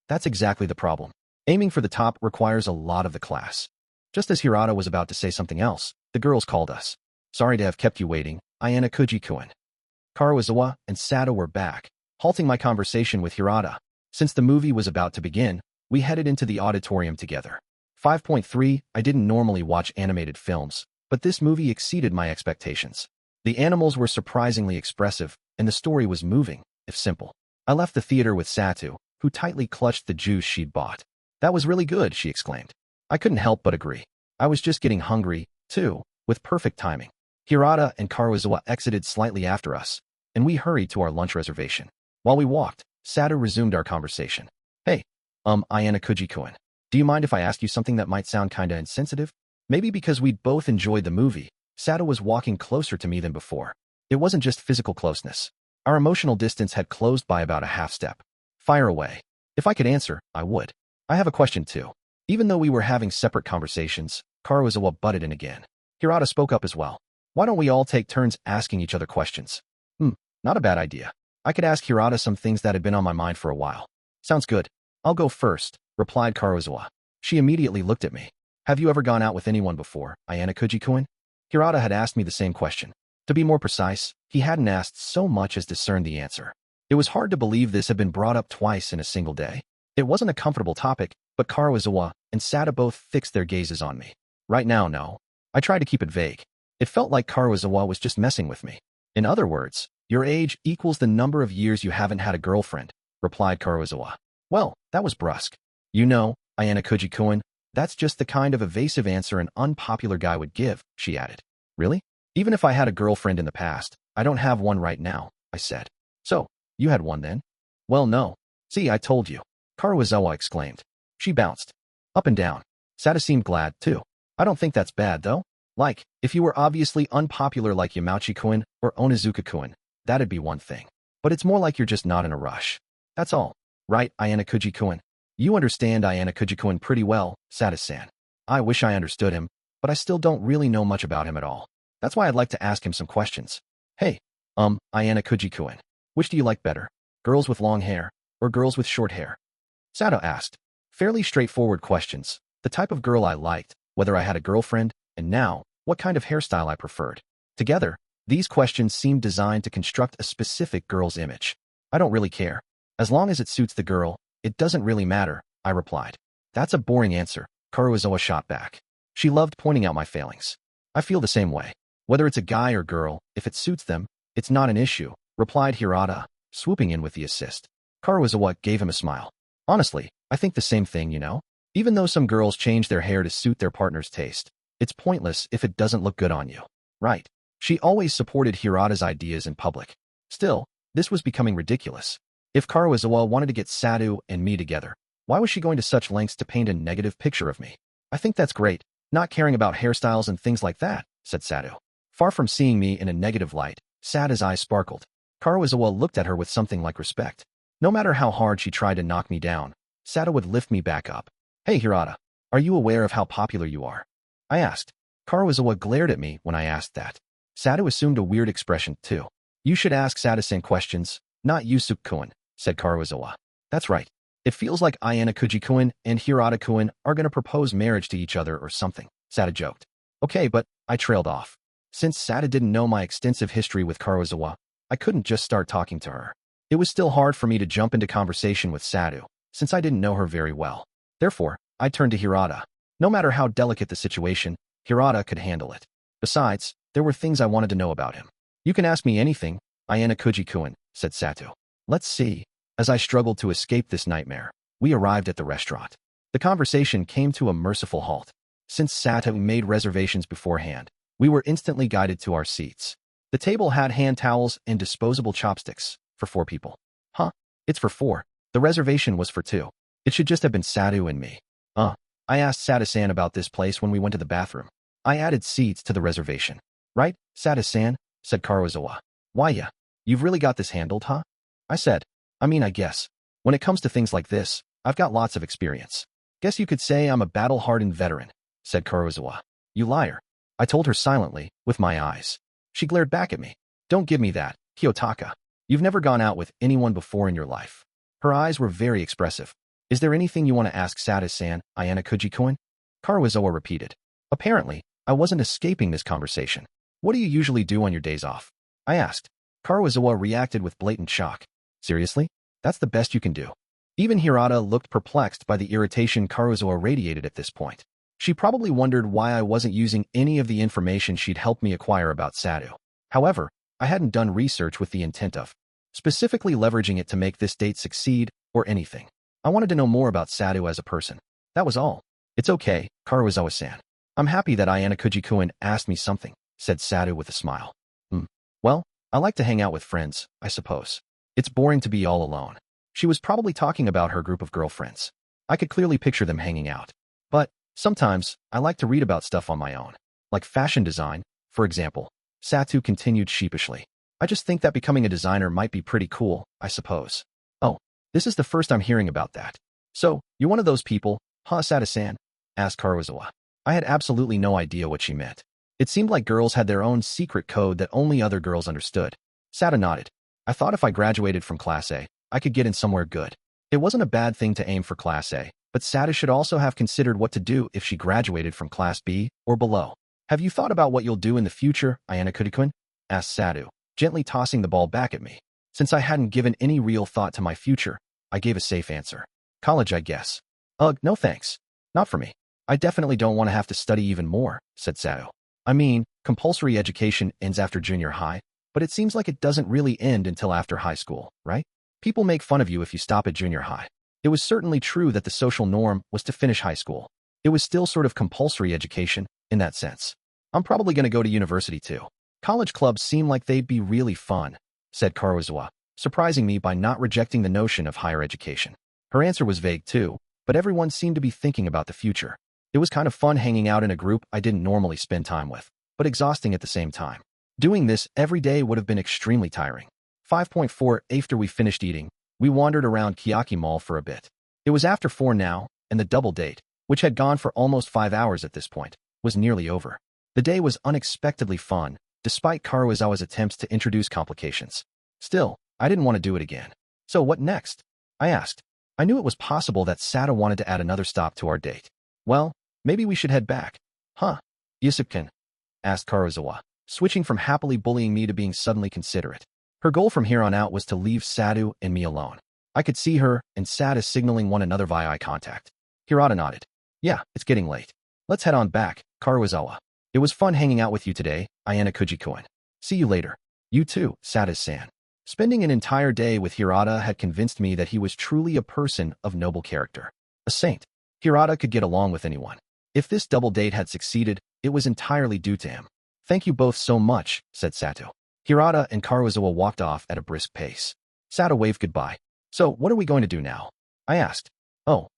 That's exactly the problem. Aiming for the top requires a lot of the class. Just as Hirata was about to say something else, the girls called us. Sorry to have kept you waiting, Ayanokouji-kun. Kuroizawa and Sato were back, halting my conversation with Hirata. Since the movie was about to begin, we headed into the auditorium together. 5.3 I didn't normally watch animated films, but this movie exceeded my expectations. The animals were surprisingly expressive, and the story was moving, if simple. I left the theater with Sato, who tightly clutched the juice she'd bought. That was really good, she exclaimed. I couldn't help but agree. I was just getting hungry, too, with perfect timing. Hirata and Karuizawa exited slightly after us, and we hurried to our lunch reservation. While we walked, Sato resumed our conversation. Hey, Ayanokouji-kun, do you mind if I ask you something that might sound kinda insensitive? Maybe because we'd both enjoyed the movie, Sato was walking closer to me than before. It wasn't just physical closeness. Our emotional distance had closed by about a half step. Fire away. If I could answer, I would. I have a question too. Even though we were having separate conversations, Karuizawa butted in again. Hirata spoke up as well. Why don't we all take turns asking each other questions? Not a bad idea. I could ask Hirata some things that had been on my mind for a while. Sounds good. I'll go first, replied Karuizawa. She immediately looked at me. Have you ever gone out with anyone before, Ayanokouji-kun? Hirata had asked me the same question. To be more precise, he hadn't asked so much as discerned the answer. It was hard to believe this had been brought up twice in a single day. It wasn't a comfortable topic, but Karuizawa and Sato both fixed their gazes on me. Right now, no. I tried to keep it vague. It felt like Karuizawa was just messing with me. In other words, your age equals the number of years you haven't had a girlfriend, replied Karuizawa. Well, that was brusque. You know, Ayanokouji-kun, that's just the kind of evasive answer an unpopular guy would give, she added. Really? Even if I had a girlfriend in the past, I don't have one right now, I said. So, you had one then? Well, no. See, I told you, Karuizawa exclaimed. She bounced up and down. Sato seemed glad, too. I don't think that's bad, though. Like, if you were obviously unpopular like Yamauchi-kun or Onizuka-kun, that'd be one thing. But it's more like you're just not in a rush. That's all. Right, Ayanokouji-kun? You understand Ayanokouji-kun pretty well, Sato-san. I wish I understood him, but I still don't really know much about him at all. That's why I'd like to ask him some questions. Hey, Ayanokouji-kun, which do you like better? Girls with long hair or girls with short hair? Sato asked. Fairly straightforward questions. The type of girl I liked, whether I had a girlfriend, and now, what kind of hairstyle I preferred. Together, these questions seemed designed to construct a specific girl's image. I don't really care. As long as it suits the girl, it doesn't really matter, I replied. That's a boring answer, Karuizawa shot back. She loved pointing out my failings. I feel the same way. Whether it's a guy or girl, if it suits them, it's not an issue, replied Hirata, swooping in with the assist. Karuizawa gave him a smile. Honestly, I think the same thing, you know? Even though some girls change their hair to suit their partner's taste, it's pointless if it doesn't look good on you. Right. She always supported Hirata's ideas in public. Still, this was becoming ridiculous. If Karuizawa wanted to get Sato and me together, why was she going to such lengths to paint a negative picture of me? I think that's great, not caring about hairstyles and things like that, said Sato. Far from seeing me in a negative light, Sato's eyes sparkled. Karuizawa looked at her with something like respect. No matter how hard she tried to knock me down, Sato would lift me back up. Hey Hirata, are you aware of how popular you are? I asked. Karuizawa glared at me when I asked that. Sato assumed a weird expression, too. You should ask Sato-san questions, not Yusuke-kun, said Karuizawa. That's right. It feels like Ayanokouji-kun and Hirata-kun are going to propose marriage to each other or something, Sato joked. Okay, but I trailed off. Since Sato didn't know my extensive history with Karuizawa, I couldn't just start talking to her. It was still hard for me to jump into conversation with Sato, since I didn't know her very well. Therefore, I turned to Hirata. No matter how delicate the situation, Hirata could handle it. Besides, there were things I wanted to know about him. You can ask me anything, Ayanokouji-kun, said Sato. Let's see. As I struggled to escape this nightmare, we arrived at the restaurant. The conversation came to a merciful halt. Since Sato made reservations beforehand, we were instantly guided to our seats. The table had hand towels and disposable chopsticks for 4 people. Huh? It's for 4. The reservation was for 2. It should just have been Sato and me. I asked Sato-san about this place when we went to the bathroom. I added seats to the reservation. Right, Sato-san? Said Karuizawa. Why yeah, you've really got this handled, huh? I said. I guess. When it comes to things like this, I've got lots of experience. Guess you could say I'm a battle-hardened veteran, said Karuizawa. You liar. I told her silently, with my eyes. She glared back at me. Don't give me that, Kiyotaka. You've never gone out with anyone before in your life. Her eyes were very expressive. Is there anything you want to ask Sato-san, Ayanokouji-kun? Karuizawa repeated. Apparently, I wasn't escaping this conversation. What do you usually do on your days off? I asked. Karuizawa reacted with blatant shock. Seriously? That's the best you can do? Even Hirata looked perplexed by the irritation Karuizawa radiated at this point. She probably wondered why I wasn't using any of the information she'd helped me acquire about Sato. However, I hadn't done research with the intent of specifically leveraging it to make this date succeed or anything. I wanted to know more about Sado as a person. That was all. It's okay, Karuizawa-san. I'm happy that Ayanokouji-kun asked me something, said Sado with a smile. Well, I like to hang out with friends, I suppose. It's boring to be all alone. She was probably talking about her group of girlfriends. I could clearly picture them hanging out. But sometimes, I like to read about stuff on my own. Like fashion design, for example. Satu continued sheepishly. I just think that becoming a designer might be pretty cool, I suppose. Oh, this is the first I'm hearing about that. So, you're one of those people, huh, Sata-san? Asked Karuizawa. I had absolutely no idea what she meant. It seemed like girls had their own secret code that only other girls understood. Sata nodded. I thought if I graduated from Class A, I could get in somewhere good. It wasn't a bad thing to aim for Class A, but Sata should also have considered what to do if she graduated from Class B or below. Have you thought about what you'll do in the future, Ayanokouji-kun? Asked Satu, gently tossing the ball back at me. Since I hadn't given any real thought to my future, I gave a safe answer. College, I guess. Ugh, no thanks. Not for me. I definitely don't want to have to study even more, said Satu. I mean, compulsory education ends after junior high, but it seems like it doesn't really end until after high school, right? People make fun of you if you stop at junior high. It was certainly true that the social norm was to finish high school. It was still sort of compulsory education, in that sense. I'm probably going to go to university too. College clubs seem like they'd be really fun, said Karuizawa, surprising me by not rejecting the notion of higher education. Her answer was vague too, but everyone seemed to be thinking about the future. It was kind of fun hanging out in a group I didn't normally spend time with, but exhausting at the same time. Doing this every day would have been extremely tiring. 5.4 After we finished eating, we wandered around Kiyotaka Mall for a bit. It was after 4 now, and the double date, which had gone for almost 5 hours at this point, was nearly over. The day was unexpectedly fun, despite Karuizawa's attempts to introduce complications. Still, I didn't want to do it again. So what next? I asked. I knew it was possible that Sata wanted to add another stop to our date. Well, maybe we should head back. Huh? Yusuke-kun? Asked Karuizawa, switching from happily bullying me to being suddenly considerate. Her goal from here on out was to leave Satu and me alone. I could see her and Sata signaling one another via eye contact. Hirata nodded. Yeah, it's getting late. Let's head on back, Karuizawa. It was fun hanging out with you today, Ayanokouji-kun. See you later. You too, Sata-san. Spending an entire day with Hirata had convinced me that he was truly a person of noble character. A saint. Hirata could get along with anyone. If this double date had succeeded, it was entirely due to him. Thank you both so much, said Satu. Hirata and Karuizawa walked off at a brisk pace. Sata waved goodbye. So, what are we going to do now? I asked. Oh,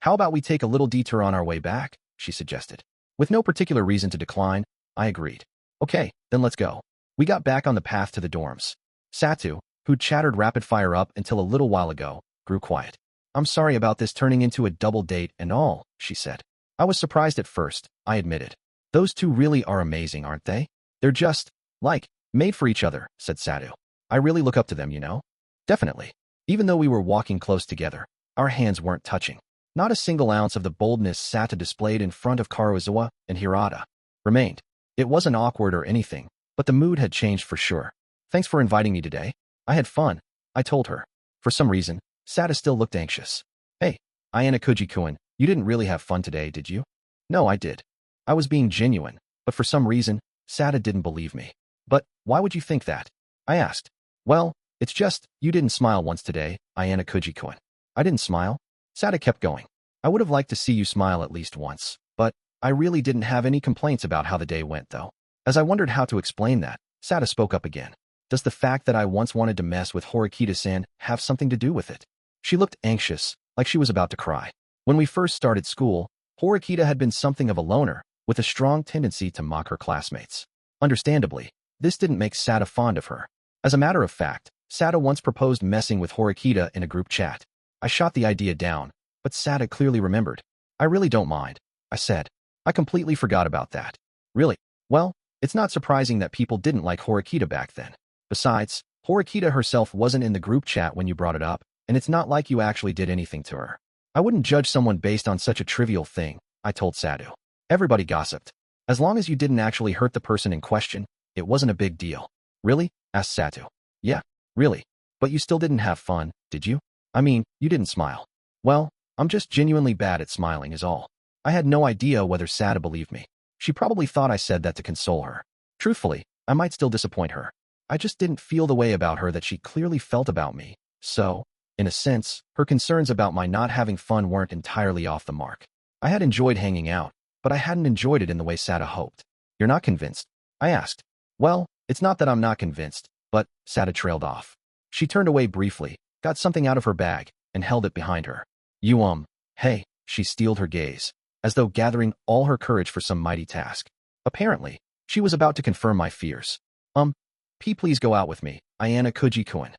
how about we take a little detour on our way back? She suggested. With no particular reason to decline, I agreed. Okay, then let's go. We got back on the path to the dorms. Satu, who'd chattered rapid-fire up until a little while ago, grew quiet. I'm sorry about this turning into a double date and all, she said. I was surprised at first, I admitted. Those two really are amazing, aren't they? They're just, like, made for each other, said Satu. I really look up to them, you know? Definitely. Even though we were walking close together, our hands weren't touching. Not a single ounce of the boldness Sata displayed in front of Karuizawa and Hirata remained. It wasn't awkward or anything, but the mood had changed for sure. Thanks for inviting me today. I had fun, I told her. For some reason, Sata still looked anxious. Hey, Ayanokouji-kun, you didn't really have fun today, did you? No, I did. I was being genuine, but for some reason, Sata didn't believe me. But why would you think that? I asked. Well, it's just, you didn't smile once today, Ayanokouji-kun. I didn't smile? Sata kept going. I would have liked to see you smile at least once, but I really didn't have any complaints about how the day went, though. As I wondered how to explain that, Sata spoke up again. Does the fact that I once wanted to mess with Horikita-san have something to do with it? She looked anxious, like she was about to cry. When we first started school, Horikita had been something of a loner, with a strong tendency to mock her classmates. Understandably, this didn't make Sata fond of her. As a matter of fact, Sata once proposed messing with Horikita in a group chat. I shot the idea down, but Sata clearly remembered. I really don't mind, I said. I completely forgot about that. Really? Well, it's not surprising that people didn't like Horikita back then. Besides, Horikita herself wasn't in the group chat when you brought it up, and it's not like you actually did anything to her. I wouldn't judge someone based on such a trivial thing, I told Satu. Everybody gossiped. As long as you didn't actually hurt the person in question, it wasn't a big deal. Really? Asked Satu. Yeah, really. But you still didn't have fun, did you? I mean, you didn't smile. Well, I'm just genuinely bad at smiling is all. I had no idea whether Sata believed me. She probably thought I said that to console her. Truthfully, I might still disappoint her. I just didn't feel the way about her that she clearly felt about me. So, In a sense, her concerns about my not having fun weren't entirely off the mark. I had enjoyed hanging out, but I hadn't enjoyed it in the way Sada hoped. You're not convinced? I asked. Well, it's not that I'm not convinced, but Sada trailed off. She turned away briefly, got something out of her bag, and held it behind her. Hey, she steeled her gaze, as though gathering all her courage for some mighty task. Apparently, she was about to confirm my fears. Please go out with me, Ayanokouji-kun.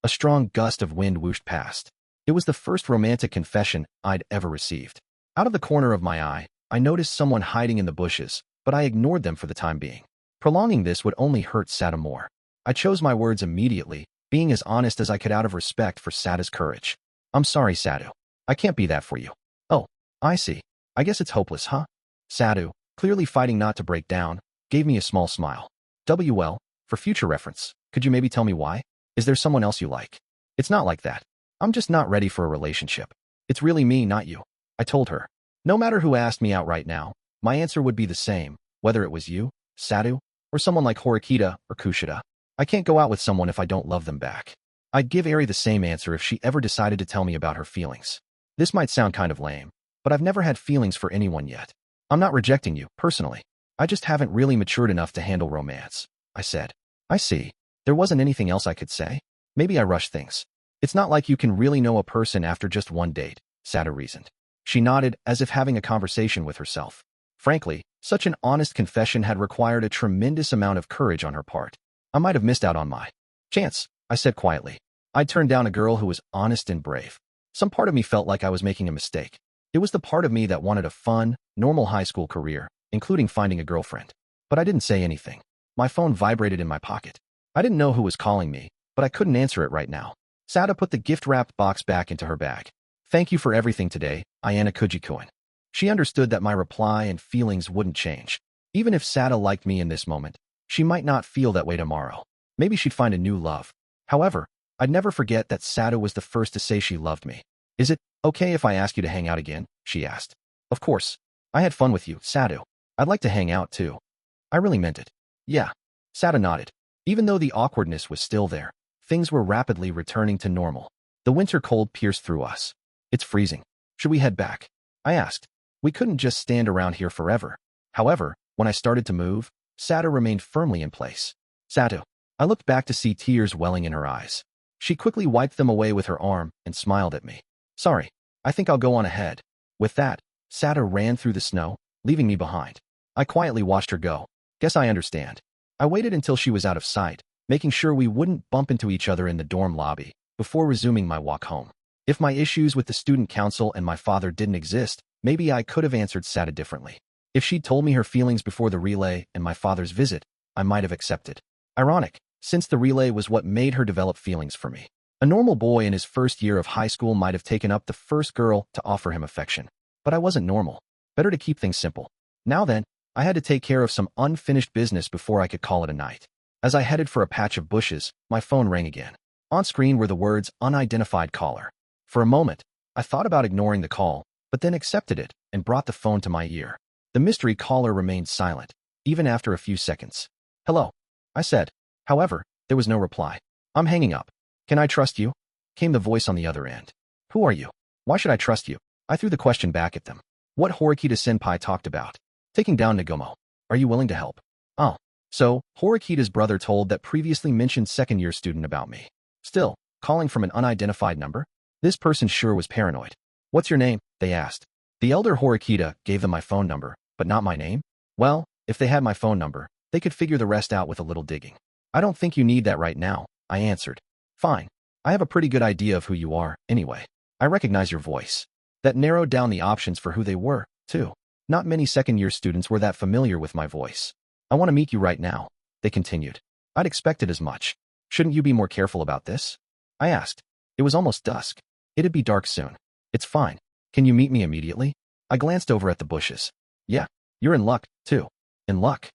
A strong gust of wind whooshed past. It was the first romantic confession I'd ever received. Out of the corner of my eye, I noticed someone hiding in the bushes, but I ignored them for the time being. Prolonging this would only hurt Sada more. I chose my words immediately, being as honest as I could out of respect for Sada's courage. I'm sorry, Sadu. I can't be that for you. Oh, I see. I guess it's hopeless, huh? Sadu, clearly fighting not to break down, gave me a small smile. Well, for future reference, could you maybe tell me why? Is there someone else you like? It's not like that. I'm just not ready for a relationship. It's really me, not you. I told her. No matter who asked me out right now, my answer would be the same, whether it was you, Sadu, or someone like Horikita or Kushida. I can't go out with someone if I don't love them back. I'd give Eri the same answer if she ever decided to tell me about her feelings. This might sound kind of lame, but I've never had feelings for anyone yet. I'm not rejecting you, personally. I just haven't really matured enough to handle romance, I said. I see. There wasn't anything else I could say? Maybe I rushed things. It's not like you can really know a person after just one date, Sada reasoned. She nodded as if having a conversation with herself. Frankly, such an honest confession had required a tremendous amount of courage on her part. I might have missed out on my chance, I said quietly. I'd turned down a girl who was honest and brave. Some part of me felt like I was making a mistake. It was the part of me that wanted a fun, normal high school career, including finding a girlfriend. But I didn't say anything. My phone vibrated in my pocket. I didn't know who was calling me, but I couldn't answer it right now. Sada put the gift-wrapped box back into her bag. Thank you for everything today, Ayanokouji-kun. She understood that my reply and feelings wouldn't change. Even if Sada liked me in this moment, she might not feel that way tomorrow. Maybe she'd find a new love. However, I'd never forget that Sada was the first to say she loved me. Is it okay if I ask you to hang out again? She asked. Of course. I had fun with you, Sadu. I'd like to hang out too. I really meant it. Yeah. Sada nodded. Even though the awkwardness was still there, things were rapidly returning to normal. The winter cold pierced through us. It's freezing. Should we head back? I asked. We couldn't just stand around here forever. However, when I started to move, Sada remained firmly in place. Sadu. I looked back to see tears welling in her eyes. She quickly wiped them away with her arm and smiled at me. Sorry, I think I'll go on ahead. With that, Sada ran through the snow, leaving me behind. I quietly watched her go. Guess I understand. I waited until she was out of sight, making sure we wouldn't bump into each other in the dorm lobby, before resuming my walk home. If my issues with the student council and my father didn't exist, maybe I could have answered Sada differently. If she'd told me her feelings before the relay and my father's visit, I might have accepted. Ironic, since the relay was what made her develop feelings for me. A normal boy in his first year of high school might have taken up the first girl to offer him affection. But I wasn't normal. Better to keep things simple. Now then, I had to take care of some unfinished business before I could call it a night. As I headed for a patch of bushes, my phone rang again. On screen were the words, "Unidentified caller." For a moment, I thought about ignoring the call, but then accepted it and brought the phone to my ear. The mystery caller remained silent, even after a few seconds. Hello, I said. However, there was no reply. I'm hanging up. Can I trust you? Came the voice on the other end. Who are you? Why should I trust you? I threw the question back at them. What Horikita-senpai talked about. Taking down Nagomo. Are you willing to help? Oh. So, Horikita's brother told that previously mentioned second-year student about me. Still, calling from an unidentified number? This person sure was paranoid. What's your name? They asked. The elder Horikita gave them my phone number, but not my name? Well, if they had my phone number, they could figure the rest out with a little digging. I don't think you need that right now, I answered. Fine. I have a pretty good idea of who you are, anyway. I recognize your voice. That narrowed down the options for who they were, too. Not many second-year students were that familiar with my voice. I want to meet you right now, they continued. I'd expected as much. Shouldn't you be more careful about this? I asked. It was almost dusk. It'd be dark soon. It's fine. Can you meet me immediately? I glanced over at the bushes. Yeah, you're in luck, too. In luck?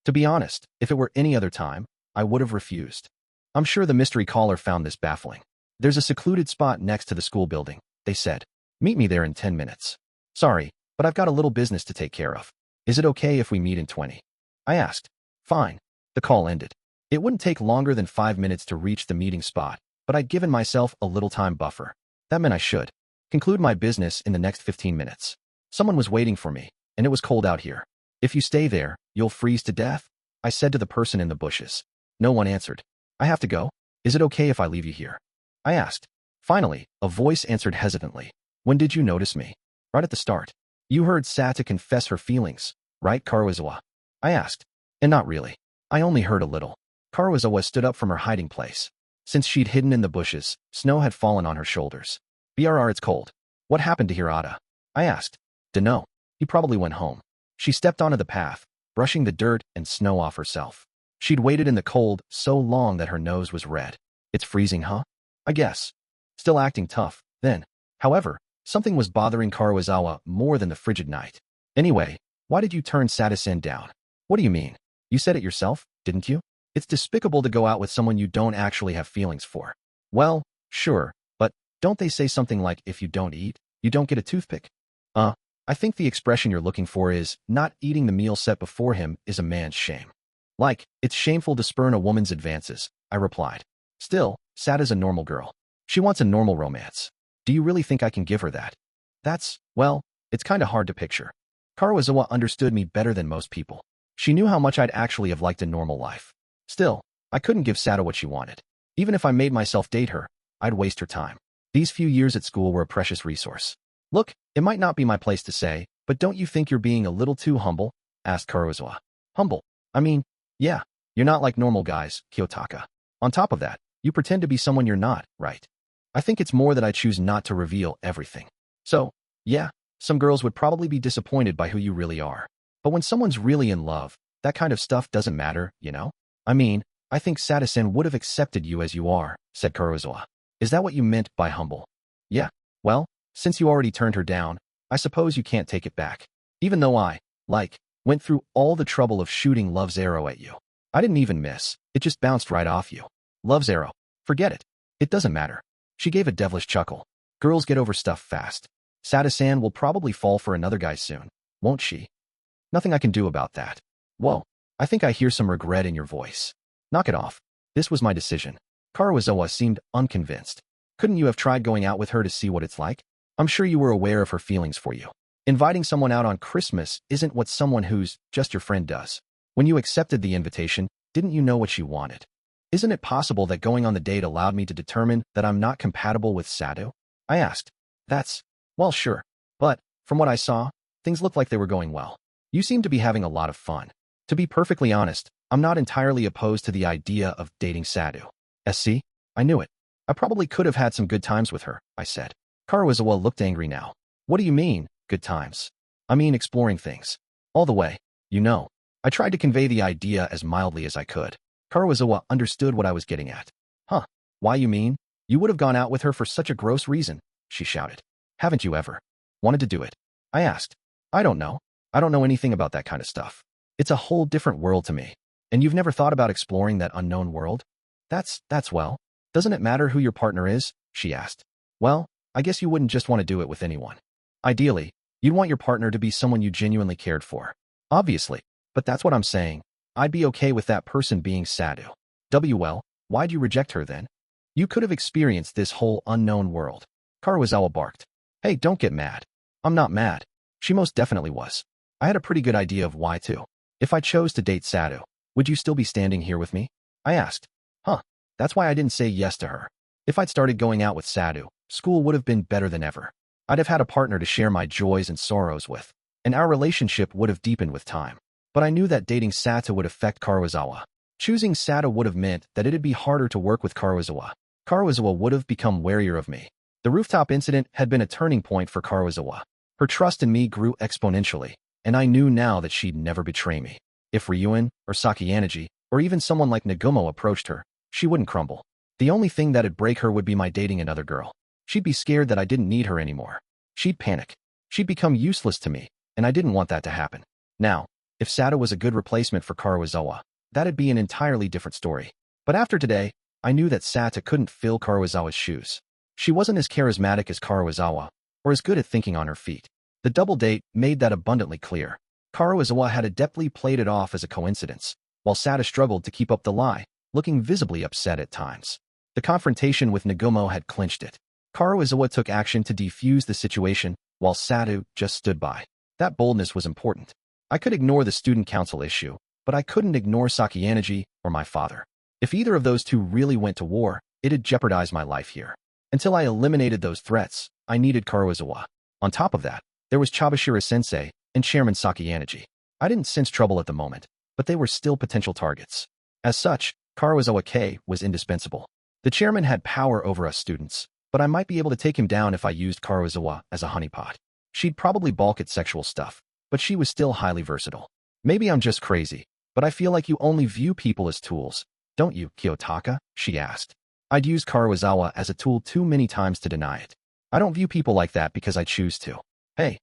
To be honest, if it were any other time, I would have refused. I'm sure the mystery caller found this baffling. There's a secluded spot next to the school building, they said. Meet me there in 10 minutes. Sorry, but I've got a little business to take care of. Is it okay if we meet in 20? I asked. Fine. The call ended. It wouldn't take longer than 5 minutes to reach the meeting spot, but I'd given myself a little time buffer. That meant I should conclude my business in the next 15 minutes. Someone was waiting for me, and it was cold out here. If you stay there, you'll freeze to death, I said to the person in the bushes. No one answered. I have to go. Is it okay if I leave you here? I asked. Finally, a voice answered hesitantly. When did you notice me? Right at the start. You heard Sata confess her feelings, right, Karuizawa? I asked. And not really. I only heard a little. Karuizawa stood up from her hiding place. Since she'd hidden in the bushes, snow had fallen on her shoulders. BRR, it's cold. What happened to Hirata? I asked. Dunno. He probably went home. She stepped onto the path, brushing the dirt and snow off herself. She'd waited in the cold so long that her nose was red. It's freezing, huh? I guess. Still acting tough, then. However, something was bothering Karuizawa more than the frigid night. Anyway, why did you turn Sata-san down? What do you mean? You said it yourself, didn't you? It's despicable to go out with someone you don't actually have feelings for. Well, sure, but don't they say something like if you don't eat, you don't get a toothpick? I think the expression you're looking for is, not eating the meal set before him is a man's shame. Like, it's shameful to spurn a woman's advances, I replied. Still, Sata's a normal girl. She wants a normal romance. Do you really think I can give her that? Well, it's kinda hard to picture. Karuizawa understood me better than most people. She knew how much I'd actually have liked a normal life. Still, I couldn't give Sata what she wanted. Even if I made myself date her, I'd waste her time. These few years at school were a precious resource. Look, it might not be my place to say, but don't you think you're being a little too humble? Asked Karuizawa. Humble? I mean, yeah, you're not like normal guys, Kiyotaka. On top of that, you pretend to be someone you're not, right? I think it's more that I choose not to reveal everything. So, yeah, some girls would probably be disappointed by who you really are. But when someone's really in love, that kind of stuff doesn't matter, you know? I mean, I think Sata-san would have accepted you as you are, said Karuizawa. Is that what you meant by humble? Yeah, well, since you already turned her down, I suppose you can't take it back. Even though I, went through all the trouble of shooting Love's arrow at you. I didn't even miss. It just bounced right off you. Love's arrow. Forget it. It doesn't matter. She gave a devilish chuckle. Girls get over stuff fast. Sata-san will probably fall for another guy soon, won't she? Nothing I can do about that. Whoa, I think I hear some regret in your voice. Knock it off. This was my decision. Karuizawa seemed unconvinced. Couldn't you have tried going out with her to see what it's like? I'm sure you were aware of her feelings for you. Inviting someone out on Christmas isn't what someone who's just your friend does. When you accepted the invitation, didn't you know what she wanted? Isn't it possible that going on the date allowed me to determine that I'm not compatible with Sado? I asked. Well, sure. But, from what I saw, things looked like they were going well. You seem to be having a lot of fun. To be perfectly honest, I'm not entirely opposed to the idea of dating Sado. SC? I knew it. I probably could have had some good times with her, I said. Karuizawa looked angry now. What do you mean, good times? I mean exploring things. All the way, you know. I tried to convey the idea as mildly as I could. Karuizawa understood what I was getting at. Huh, why you mean? You would have gone out with her for such a gross reason, she shouted. Haven't you ever wanted to do it? I asked. I don't know. I don't know anything about that kind of stuff. It's a whole different world to me. And you've never thought about exploring that unknown world? Well, doesn't it matter who your partner is? She asked. Well, I guess you wouldn't just want to do it with anyone. Ideally, you'd want your partner to be someone you genuinely cared for. Obviously, but that's what I'm saying. I'd be okay with that person being Sado. Well, why'd you reject her then? You could have experienced this whole unknown world. Karuizawa barked. Hey, don't get mad. I'm not mad. She most definitely was. I had a pretty good idea of why too. If I chose to date Sado, would you still be standing here with me? I asked. Huh, that's why I didn't say yes to her. If I'd started going out with Sado, school would have been better than ever. I'd have had a partner to share my joys and sorrows with, and our relationship would have deepened with time. But I knew that dating Sata would affect Karuizawa. Choosing Sata would have meant that it'd be harder to work with Karuizawa. Karuizawa would have become warier of me. The rooftop incident had been a turning point for Karuizawa. Her trust in me grew exponentially, and I knew now that she'd never betray me. If Ryuen, or Sakayaneji, or even someone like Nagumo approached her, she wouldn't crumble. The only thing that'd break her would be my dating another girl. She'd be scared that I didn't need her anymore. She'd panic. She'd become useless to me, and I didn't want that to happen. Now, if Sata was a good replacement for Karuizawa, that'd be an entirely different story. But after today, I knew that Sata couldn't fill Karuizawa's shoes. She wasn't as charismatic as Karuizawa, or as good at thinking on her feet. The double date made that abundantly clear. Karuizawa had adeptly played it off as a coincidence, while Sata struggled to keep up the lie, looking visibly upset at times. The confrontation with Nagumo had clinched it. Karuizawa took action to defuse the situation, while Sado just stood by. That boldness was important. I could ignore the student council issue, but I couldn't ignore Sakayanagi or my father. If either of those two really went to war, it'd jeopardize my life here. Until I eliminated those threats, I needed Karuizawa. On top of that, there was Chabashira-sensei and Chairman Sakayanagi. I didn't sense trouble at the moment, but they were still potential targets. As such, Karuizawa-K was indispensable. The chairman had power over us students, but I might be able to take him down if I used Karuizawa as a honeypot. She'd probably balk at sexual stuff, but she was still highly versatile. Maybe I'm just crazy, but I feel like you only view people as tools, don't you, Kiyotaka? She asked. I'd used Karuizawa as a tool too many times to deny it. I don't view people like that because I choose to. Hey,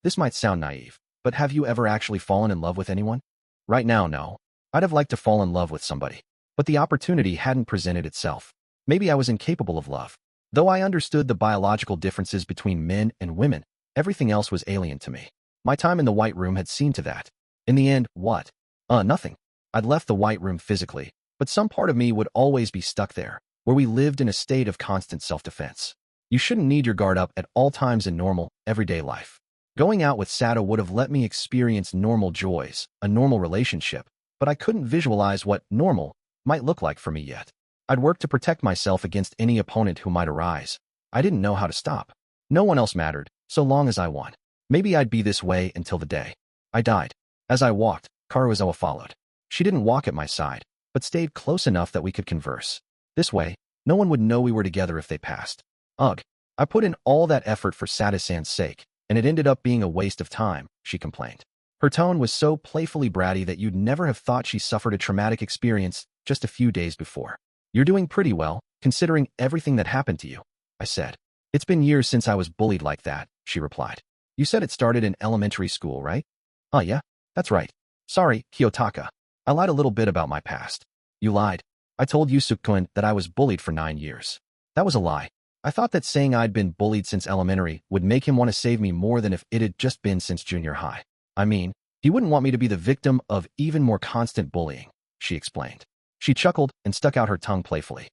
this might sound naive, but have you ever actually fallen in love with anyone? Right now, no. I'd have liked to fall in love with somebody, but the opportunity hadn't presented itself. Maybe I was incapable of love. Though I understood the biological differences between men and women, everything else was alien to me. My time in the White Room had seen to that. In the end, what? Nothing. I'd left the White Room physically, but some part of me would always be stuck there, where we lived in a state of constant self-defense. You shouldn't need your guard up at all times in normal, everyday life. Going out with Sato would have let me experience normal joys, a normal relationship, but I couldn't visualize what normal might look like for me yet. I'd worked to protect myself against any opponent who might arise. I didn't know how to stop. No one else mattered, so long as I won. Maybe I'd be this way until the day I died. As I walked, Karuizawa followed. She didn't walk at my side, but stayed close enough that we could converse. This way, no one would know we were together if they passed. Ugh, I put in all that effort for Sato-san's sake, and it ended up being a waste of time, she complained. Her tone was so playfully bratty that you'd never have thought she suffered a traumatic experience just a few days before. You're doing pretty well, considering everything that happened to you, I said. It's been years since I was bullied like that, she replied. You said it started in elementary school, right? Oh yeah, that's right. Sorry, Kiyotaka. I lied a little bit about my past. You lied. I told Yusuke-kun that I was bullied for 9 years. That was a lie. I thought that saying I'd been bullied since elementary would make him want to save me more than if it had just been since junior high. I mean, he wouldn't want me to be the victim of even more constant bullying, she explained. She chuckled and stuck out her tongue playfully.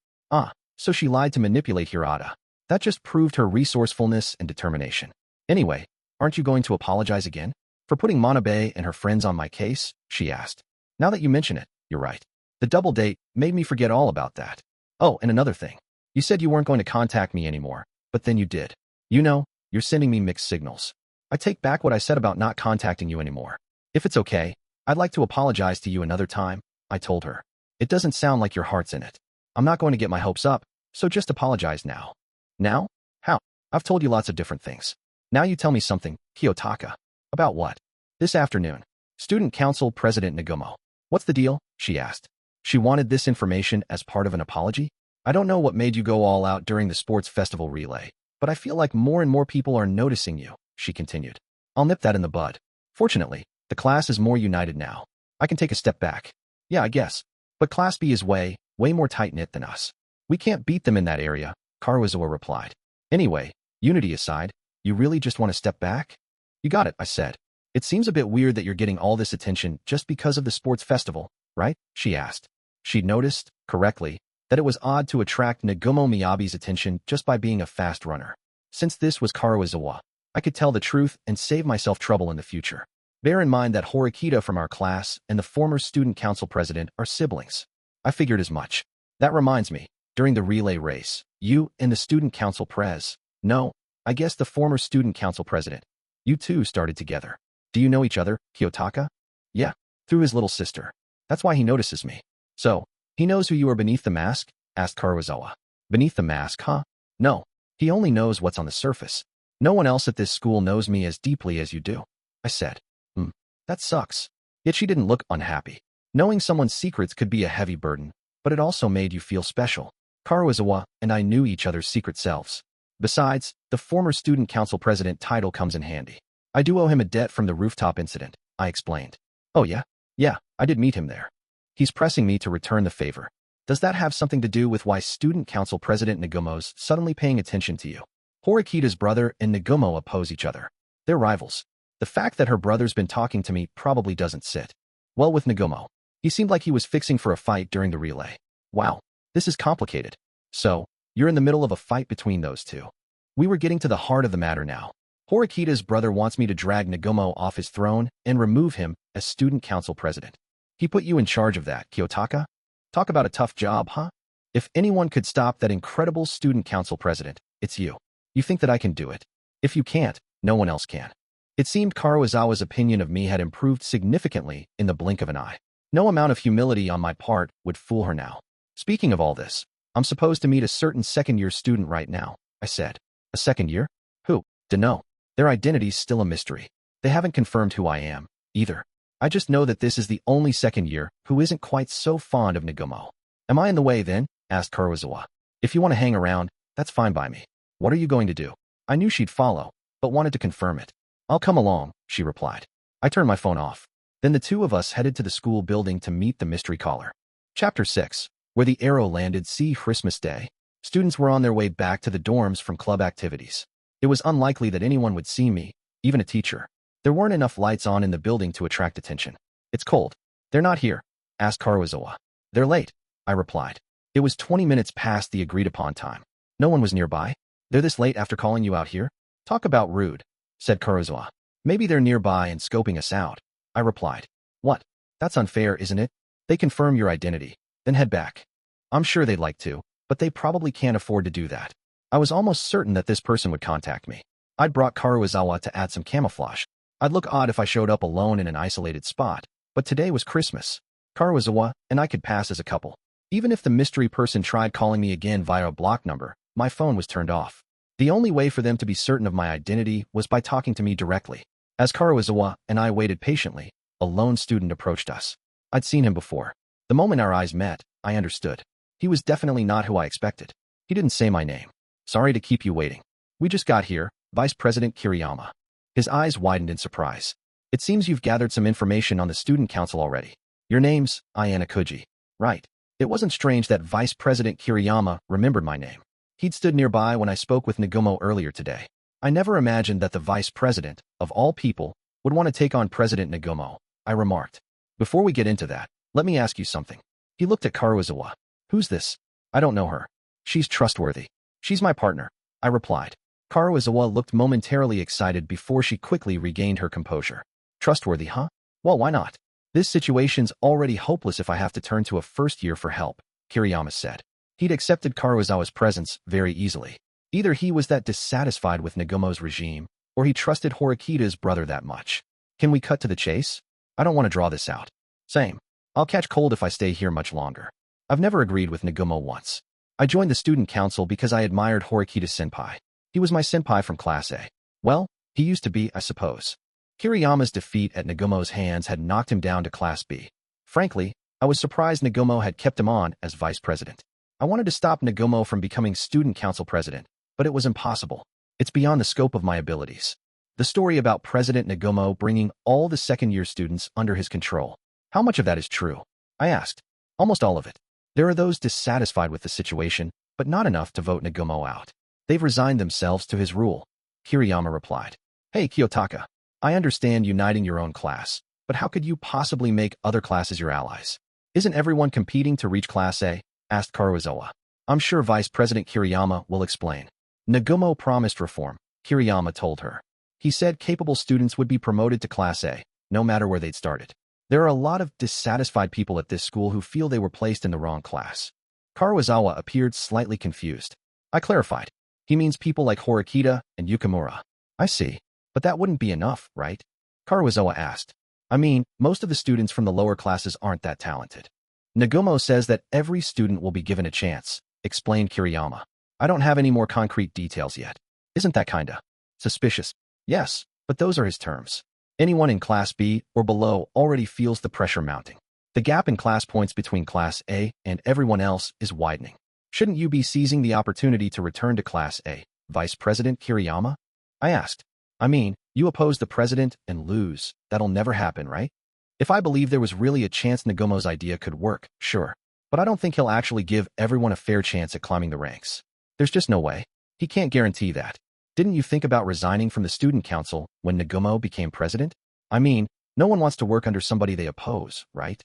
So she lied to manipulate Hirata. That just proved her resourcefulness and determination. Anyway, aren't you going to apologize again? For putting Manabe and her friends on my case? She asked. Now that you mention it, you're right. The double date made me forget all about that. Oh, and another thing. You said you weren't going to contact me anymore, but then you did. You know, you're sending me mixed signals. I take back what I said about not contacting you anymore. If it's okay, I'd like to apologize to you another time, I told her. It doesn't sound like your heart's in it. I'm not going to get my hopes up, so just apologize now. Now? How? I've told you lots of different things. Now you tell me something, Kiyotaka. About what? This afternoon. Student Council President Nagumo. What's the deal? She asked. She wanted this information as part of an apology? I don't know what made you go all out during the sports festival relay, but I feel like more and more people are noticing you, she continued. I'll nip that in the bud. Fortunately, the class is more united now. I can take a step back. Yeah, I guess. But Class B is way more tight-knit than us. We can't beat them in that area, Karuizawa replied. Anyway, unity aside, you really just want to step back? You got it, I said. It seems a bit weird that you're getting all this attention just because of the sports festival, right? She asked. She'd noticed, correctly, that it was odd to attract Nagumo Miyabi's attention just by being a fast runner. Since this was Karuizawa, I could tell the truth and save myself trouble in the future. Bear in mind that Horikita from our class and the former student council president are siblings. I figured as much. That reminds me, during the relay race, you and the student council no, I guess the former student council president, you two started together. Do you know each other, Kiyotaka? Yeah, through his little sister. That's why he notices me. So, he knows who you are beneath the mask? Asked Karuizawa. Beneath the mask, huh? No, he only knows what's on the surface. No one else at this school knows me as deeply as you do, I said. That sucks. Yet she didn't look unhappy. Knowing someone's secrets could be a heavy burden, but it also made you feel special. Karuizawa and I knew each other's secret selves. Besides, the former student council president title comes in handy. I do owe him a debt from the rooftop incident, I explained. Oh yeah? Yeah, I did meet him there. He's pressing me to return the favor. Does that have something to do with why student council president Nagumo's suddenly paying attention to you? Horikita's brother and Nagumo oppose each other. They're rivals. The fact that her brother's been talking to me probably doesn't sit well with Nagumo. He seemed like he was fixing for a fight during the relay. Wow, This is complicated. So, you're in the middle of a fight between those two. We were getting to the heart of the matter now. Horikita's brother wants me to drag Nagumo off his throne and remove him as student council president. He put you in charge of that, Kiyotaka? Talk about a tough job, huh? If anyone could stop that incredible student council president, it's you. You think that I can do it? If you can't, no one else can. It seemed Karuizawa's opinion of me had improved significantly in the blink of an eye. No amount of humility on my part would fool her now. Speaking of all this, I'm supposed to meet a certain second-year student right now, I said. A second year? Who? Dunno. Their identity's still a mystery. They haven't confirmed who I am, either. I just know that this is the only second year who isn't quite so fond of Nagumo. Am I in the way then? Asked Karuizawa. If you want to hang around, that's fine by me. What are you going to do? I knew she'd follow, but wanted to confirm it. I'll come along, she replied. I turned my phone off. Then the two of us headed to the school building to meet the mystery caller. Chapter 6. Where the arrow landed. See Christmas Day. Students were on their way back to the dorms from club activities. It was unlikely that anyone would see me, even a teacher. There weren't enough lights on in the building to attract attention. It's cold. They're not here, asked Karuizawa. They're late, I replied. It was 20 minutes past the agreed-upon time. No one was nearby. They're this late after calling you out here? Talk about rude, said Karuizawa. Maybe they're nearby and scoping us out, I replied. What? That's unfair, isn't it? They confirm your identity, then head back. I'm sure they'd like to, but they probably can't afford to do that. I was almost certain that this person would contact me. I'd brought Karuizawa to add some camouflage. I'd look odd if I showed up alone in an isolated spot, but today was Christmas. Karuizawa and I could pass as a couple. Even if the mystery person tried calling me again via a block number, my phone was turned off. The only way for them to be certain of my identity was by talking to me directly. As Karuizawa and I waited patiently, a lone student approached us. I'd seen him before. The moment our eyes met, I understood. He was definitely not who I expected. He didn't say my name. Sorry to keep you waiting. We just got here, Vice President Kiriyama. His eyes widened in surprise. It seems you've gathered some information on the student council already. Your name's Ayanokouji, right? It wasn't strange that Vice President Kiriyama remembered my name. He'd stood nearby when I spoke with Nagumo earlier today. I never imagined that the Vice President, of all people, would want to take on President Nagumo, I remarked. Before we get into that, let me ask you something. He looked at Karuizawa. Who's this? I don't know her. She's trustworthy. She's my partner, I replied. Karuizawa looked momentarily excited before she quickly regained her composure. Trustworthy, huh? Well, why not? This situation's already hopeless if I have to turn to a first year for help, Kiriyama said. He'd accepted Karuizawa's presence very easily. Either he was that dissatisfied with Nagumo's regime, or he trusted Horikita's brother that much. Can we cut to the chase? I don't want to draw this out. Same. I'll catch cold if I stay here much longer. I've never agreed with Nagumo once. I joined the student council because I admired Horikita's senpai. He was my senpai from Class A. Well, he used to be, I suppose. Kiriyama's defeat at Nagumo's hands had knocked him down to Class B. Frankly, I was surprised Nagumo had kept him on as vice president. I wanted to stop Nagumo from becoming student council president, but it was impossible. It's beyond the scope of my abilities. The story about President Nagumo bringing all the second-year students under his control. How much of that is true? I asked. Almost all of it. There are those dissatisfied with the situation, but not enough to vote Nagumo out. They've resigned themselves to his rule, Kiriyama replied. Hey, Kiyotaka. I understand uniting your own class, but how could you possibly make other classes your allies? Isn't everyone competing to reach Class A? Asked Karuizawa. I'm sure Vice President Kiriyama will explain. Nagumo promised reform, Kiriyama told her. He said capable students would be promoted to Class A, no matter where they'd started. There are a lot of dissatisfied people at this school who feel they were placed in the wrong class. Karuizawa appeared slightly confused. I clarified. He means people like Horikita and Yukimura. I see. But that wouldn't be enough, right? Karuizawa asked. I mean, most of the students from the lower classes aren't that talented. Nagumo says that every student will be given a chance, explained Kiriyama. I don't have any more concrete details yet. Isn't that kinda suspicious? Yes, but those are his terms. Anyone in Class B or below already feels the pressure mounting. The gap in class points between Class A and everyone else is widening. Shouldn't you be seizing the opportunity to return to Class A, Vice President Kiriyama? I asked. I mean, you oppose the president and lose. That'll never happen, right? If I believe there was really a chance Nagumo's idea could work, sure. But I don't think he'll actually give everyone a fair chance at climbing the ranks. There's just no way. He can't guarantee that. Didn't you think about resigning from the student council when Nagumo became president? I mean, no one wants to work under somebody they oppose, right?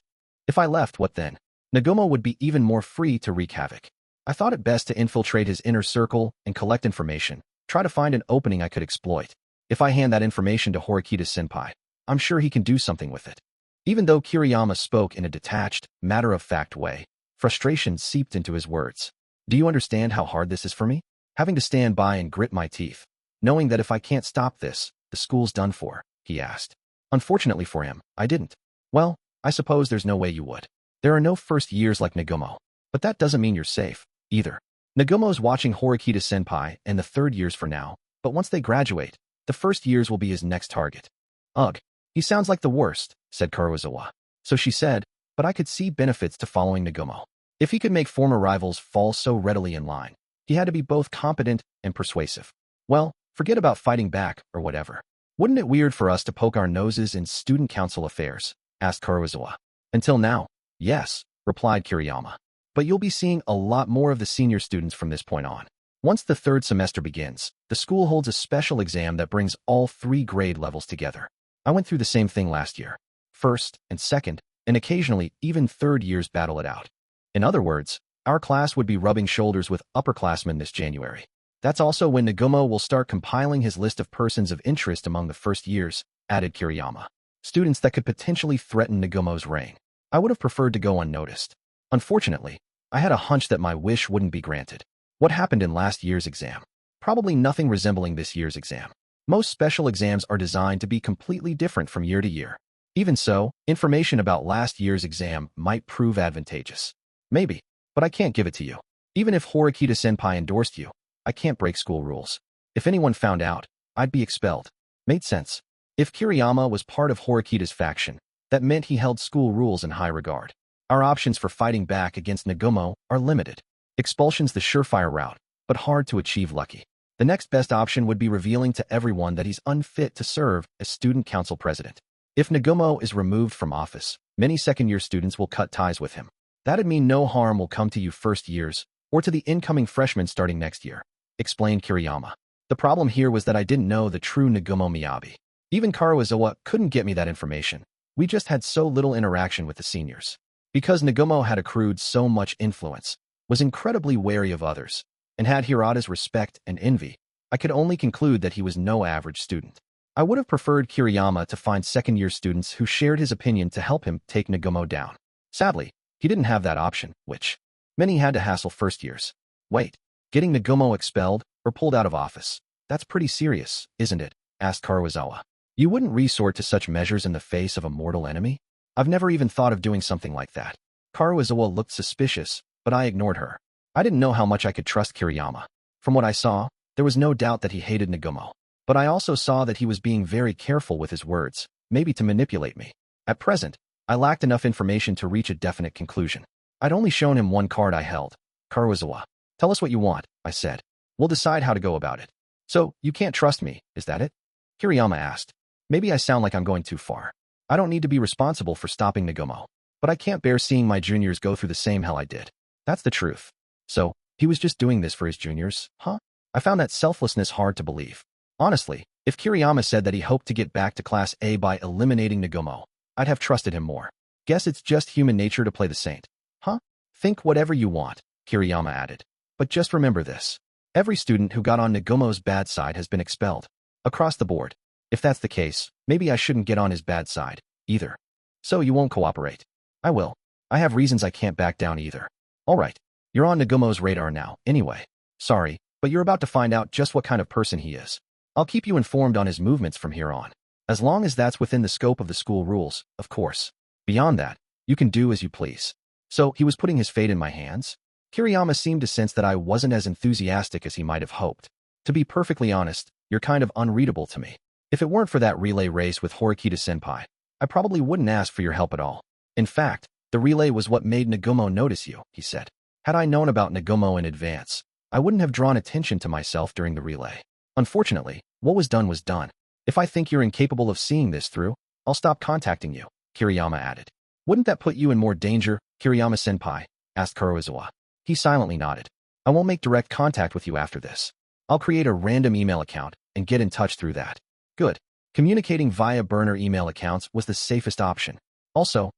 If I left, what then? Nagumo would be even more free to wreak havoc. I thought it best to infiltrate his inner circle and collect information, try to find an opening I could exploit. If I hand that information to Horikita-senpai, I'm sure he can do something with it. Even though Kiriyama spoke in a detached, matter-of-fact way, frustration seeped into his words. Do you understand how hard this is for me? Having to stand by and grit my teeth, knowing that if I can't stop this, the school's done for, he asked. Unfortunately for him, I didn't. Well, I suppose there's no way you would. There are no first years like Nagumo, but that doesn't mean you're safe, either. Nagumo's watching Horikita-senpai and the third years for now, but once they graduate, the first years will be his next target. Ugh, he sounds like the worst, said Karuizawa. So she said, but I could see benefits to following Nagumo. If he could make former rivals fall so readily in line, he had to be both competent and persuasive. Well, forget about fighting back or whatever. Wouldn't it weird for us to poke our noses in student council affairs? Asked Karuizawa. Until now, yes, replied Kiriyama. But you'll be seeing a lot more of the senior students from this point on. Once the third semester begins, the school holds a special exam that brings all 3 grade levels together. I went through the same thing last year. First and second, and occasionally even third years battle it out. In other words, our class would be rubbing shoulders with upperclassmen this January. That's also when Nagumo will start compiling his list of persons of interest among the first years, added Kiriyama. Students that could potentially threaten Nagumo's reign. I would have preferred to go unnoticed. Unfortunately, I had a hunch that my wish wouldn't be granted. What happened in last year's exam? Probably nothing resembling this year's exam. Most special exams are designed to be completely different from year to year. Even so, information about last year's exam might prove advantageous. Maybe, but I can't give it to you. Even if Horikita-senpai endorsed you, I can't break school rules. If anyone found out, I'd be expelled. Made sense. If Kiriyama was part of Horikita's faction, that meant he held school rules in high regard. Our options for fighting back against Nagumo are limited. Expulsion's the surefire route, but hard to achieve lucky. The next best option would be revealing to everyone that he's unfit to serve as student council president. If Nagumo is removed from office, many second-year students will cut ties with him. That'd mean no harm will come to you first years, or to the incoming freshmen starting next year, explained Kiriyama. The problem here was that I didn't know the true Nagumo Miyabi. Even Karuizawa couldn't get me that information. We just had so little interaction with the seniors. Because Nagumo had accrued so much influence, was incredibly wary of others, and had Hirata's respect and envy, I could only conclude that he was no average student. I would have preferred Kiriyama to find second-year students who shared his opinion to help him take Nagumo down. Sadly, he didn't have that option, which many had to hassle first years. Wait, getting Nagumo expelled or pulled out of office? That's pretty serious, isn't it? Asked Karuizawa. You wouldn't resort to such measures in the face of a mortal enemy? I've never even thought of doing something like that. Karuizawa looked suspicious, but I ignored her. I didn't know how much I could trust Kiriyama. From what I saw, there was no doubt that he hated Nagumo. But I also saw that he was being very careful with his words, maybe to manipulate me. At present, I lacked enough information to reach a definite conclusion. I'd only shown him one card I held. Karuizawa, tell us what you want, I said. We'll decide how to go about it. So, you can't trust me, is that it? Kiriyama asked. Maybe I sound like I'm going too far. I don't need to be responsible for stopping Nagumo. But I can't bear seeing my juniors go through the same hell I did. That's the truth. So, he was just doing this for his juniors, huh? I found that selflessness hard to believe. Honestly, if Kiriyama said that he hoped to get back to Class A by eliminating Nagumo, I'd have trusted him more. Guess it's just human nature to play the saint. Huh? Think whatever you want, Kiriyama added. But just remember this. Every student who got on Nagumo's bad side has been expelled. Across the board. If that's the case, maybe I shouldn't get on his bad side, either. So you won't cooperate. I will. I have reasons I can't back down either. Alright, you're on Nagumo's radar now, anyway. Sorry, but you're about to find out just what kind of person he is. I'll keep you informed on his movements from here on. As long as that's within the scope of the school rules, of course. Beyond that, you can do as you please. So, he was putting his fate in my hands? Kiriyama seemed to sense that I wasn't as enthusiastic as he might have hoped. To be perfectly honest, you're kind of unreadable to me. If it weren't for that relay race with Horikita-senpai, I probably wouldn't ask for your help at all. In fact, the relay was what made Nagumo notice you, he said. Had I known about Nagumo in advance, I wouldn't have drawn attention to myself during the relay. Unfortunately, what was done was done. If I think you're incapable of seeing this through, I'll stop contacting you, Kiriyama added. Wouldn't that put you in more danger, Kiriyama-senpai? Asked Karuizawa. He silently nodded. I won't make direct contact with you after this. I'll create a random email account and get in touch through that. Good. Communicating via burner email accounts was the safest option. Also,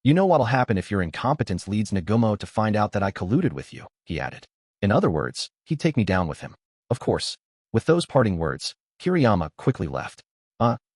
You know what'll happen if your incompetence leads Nagumo to find out that I colluded with you, he added. In other words, he'd take me down with him. Of course. With those parting words, Kiriyama quickly left.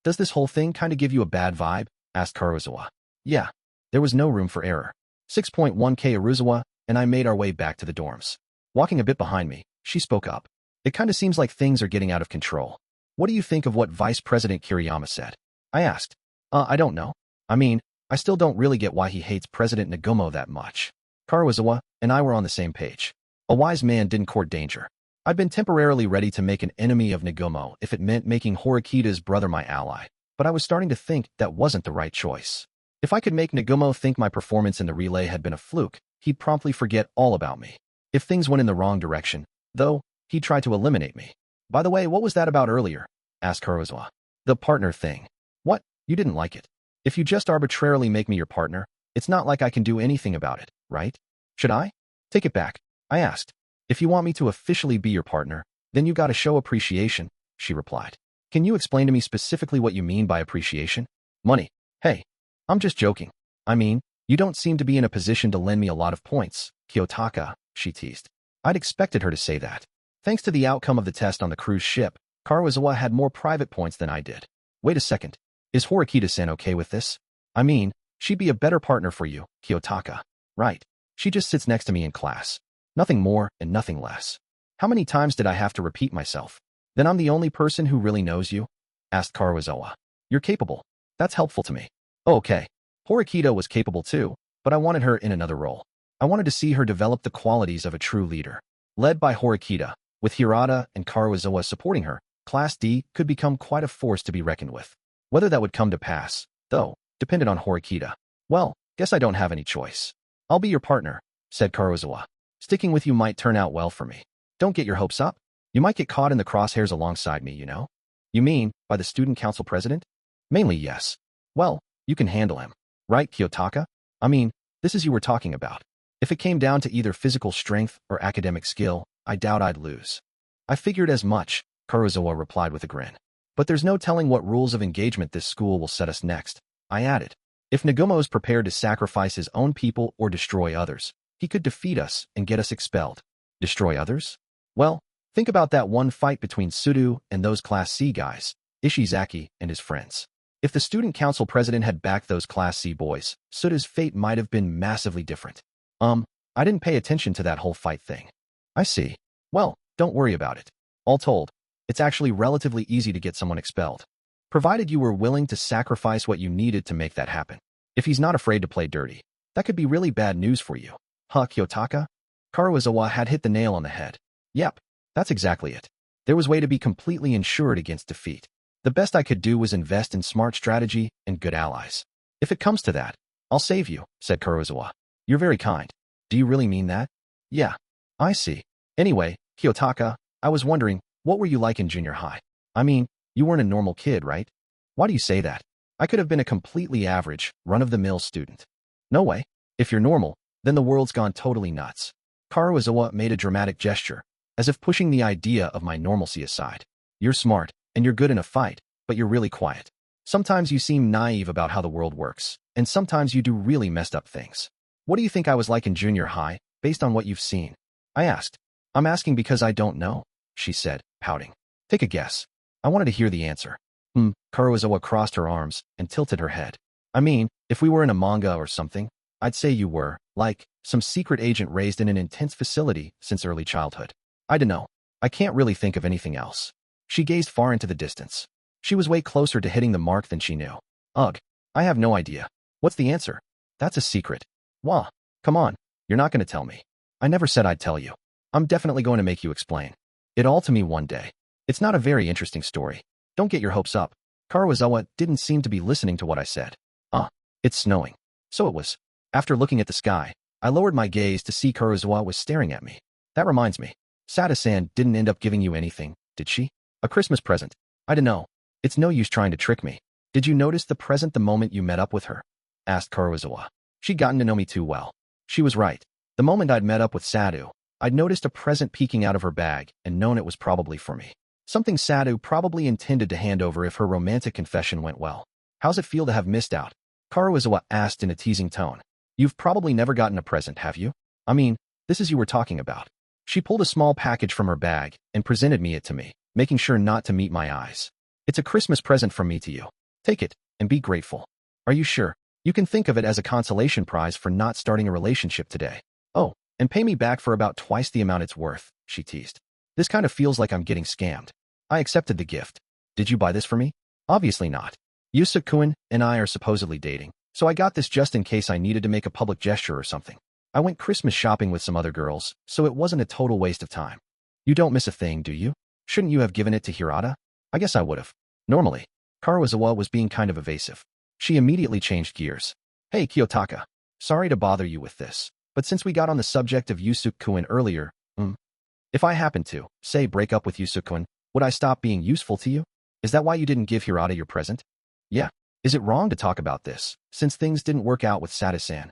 Does this whole thing kinda give you a bad vibe? Asked Karuizawa. Yeah. There was no room for error. 6.1K Aruzawa and I made our way back to the dorms. Walking a bit behind me, she spoke up. It kinda seems like things are getting out of control. What do you think of what Vice President Kiriyama said? I asked. I don't know. I mean, I still don't really get why he hates President Nagumo that much. Karuizawa and I were on the same page. A wise man didn't court danger. I'd been temporarily ready to make an enemy of Nagumo if it meant making Horikita's brother my ally, but I was starting to think that wasn't the right choice. If I could make Nagumo think my performance in the relay had been a fluke, he'd promptly forget all about me. If things went in the wrong direction, though, he'd try to eliminate me. By the way, what was that about earlier? Asked Karuizawa. The partner thing. What? You didn't like it? If you just arbitrarily make me your partner, it's not like I can do anything about it, right? Should I? Take it back, I asked. If you want me to officially be your partner, then you gotta show appreciation, she replied. Can you explain to me specifically what you mean by appreciation? Money. Hey, I'm just joking. I mean, you don't seem to be in a position to lend me a lot of points, Kiyotaka, she teased. I'd expected her to say that. Thanks to the outcome of the test on the cruise ship, Karuizawa had more private points than I did. Wait a second. Is Horikita-san okay with this? I mean, she'd be a better partner for you, Kiyotaka. Right. She just sits next to me in class. Nothing more and nothing less. How many times did I have to repeat myself? Then I'm the only person who really knows you? Asked Karuizawa. You're capable. That's helpful to me. Oh, okay. Horikita was capable too, but I wanted her in another role. I wanted to see her develop the qualities of a true leader. Led by Horikita, with Hirata and Karuizawa supporting her, Class D could become quite a force to be reckoned with. Whether that would come to pass, though, depended on Horikita. Well, guess I don't have any choice. I'll be your partner, said Karuizawa. Sticking with you might turn out well for me. Don't get your hopes up. You might get caught in the crosshairs alongside me, you know? You mean, by the student council president? Mainly yes. Well, you can handle him. Right, Kiyotaka? I mean, this is you were talking about. If it came down to either physical strength or academic skill, I doubt I'd lose. I figured as much, Karuizawa replied with a grin. But there's no telling what rules of engagement this school will set us next, I added. If Nagumo's prepared to sacrifice his own people or destroy others, he could defeat us and get us expelled. Destroy others? Well, think about that one fight between Sudo and those Class C guys, Ishizaki and his friends. If the student council president had backed those Class C boys, Sudo's fate might have been massively different. I didn't pay attention to that whole fight thing. I see. Well, don't worry about it. All told, it's actually relatively easy to get someone expelled, provided you were willing to sacrifice what you needed to make that happen. If he's not afraid to play dirty, that could be really bad news for you. Huh, Kiyotaka? Karuizawa had hit the nail on the head. Yep, that's exactly it. There was a way to be completely insured against defeat. The best I could do was invest in smart strategy and good allies. If it comes to that, I'll save you, said Karuizawa. You're very kind. Do you really mean that? Yeah, I see. Anyway, Kiyotaka, I was wondering, what were you like in junior high? I mean, you weren't a normal kid, right? Why do you say that? I could have been a completely average, run-of-the-mill student. No way. If you're normal, then the world's gone totally nuts. Karuizawa made a dramatic gesture, as if pushing the idea of my normalcy aside. You're smart, and you're good in a fight, but you're really quiet. Sometimes you seem naive about how the world works, and sometimes you do really messed up things. What do you think I was like in junior high, based on what you've seen? I asked. I'm asking because I don't know, she said, pouting. Take a guess. I wanted to hear the answer. Karuizawa crossed her arms and tilted her head. I mean, if we were in a manga or something, I'd say you were, like, some secret agent raised in an intense facility since early childhood. I don't know. I can't really think of anything else. She gazed far into the distance. She was way closer to hitting the mark than she knew. Ugh, I have no idea. What's the answer? That's a secret. Wah, come on, you're not going to tell me. I never said I'd tell you. I'm definitely going to make you explain it all to me one day. It's not a very interesting story. Don't get your hopes up. Karuizawa didn't seem to be listening to what I said. It's snowing. So it was. After looking at the sky, I lowered my gaze to see Karuizawa was staring at me. That reminds me. Sada-san didn't end up giving you anything, did she? A Christmas present. I don't know. It's no use trying to trick me. Did you notice the present the moment you met up with her? Asked Karuizawa. She'd gotten to know me too well. She was right. The moment I'd met up with Sadu, I'd noticed a present peeking out of her bag and known it was probably for me. Something Sadu probably intended to hand over if her romantic confession went well. How's it feel to have missed out? Karuizawa asked in a teasing tone. You've probably never gotten a present, have you? I mean, this is you were talking about. She pulled a small package from her bag and presented it to me, making sure not to meet my eyes. It's a Christmas present from me to you. Take it and be grateful. Are you sure? You can think of it as a consolation prize for not starting a relationship today. Oh, and pay me back for about twice the amount it's worth, she teased. This kind of feels like I'm getting scammed. I accepted the gift. Did you buy this for me? Obviously not. Yusuke-kun and I are supposedly dating, so I got this just in case I needed to make a public gesture or something. I went Christmas shopping with some other girls, so it wasn't a total waste of time. You don't miss a thing, do you? Shouldn't you have given it to Hirata? I guess I would have. Normally. Karuizawa was being kind of evasive. She immediately changed gears. Hey, Kiyotaka. Sorry to bother you with this, but since we got on the subject of Yusuke-kun earlier, if I happened to, say, break up with Yusuke-kun, would I stop being useful to you? Is that why you didn't give Hirata your present? Yeah. Is it wrong to talk about this, since things didn't work out with Sada-san?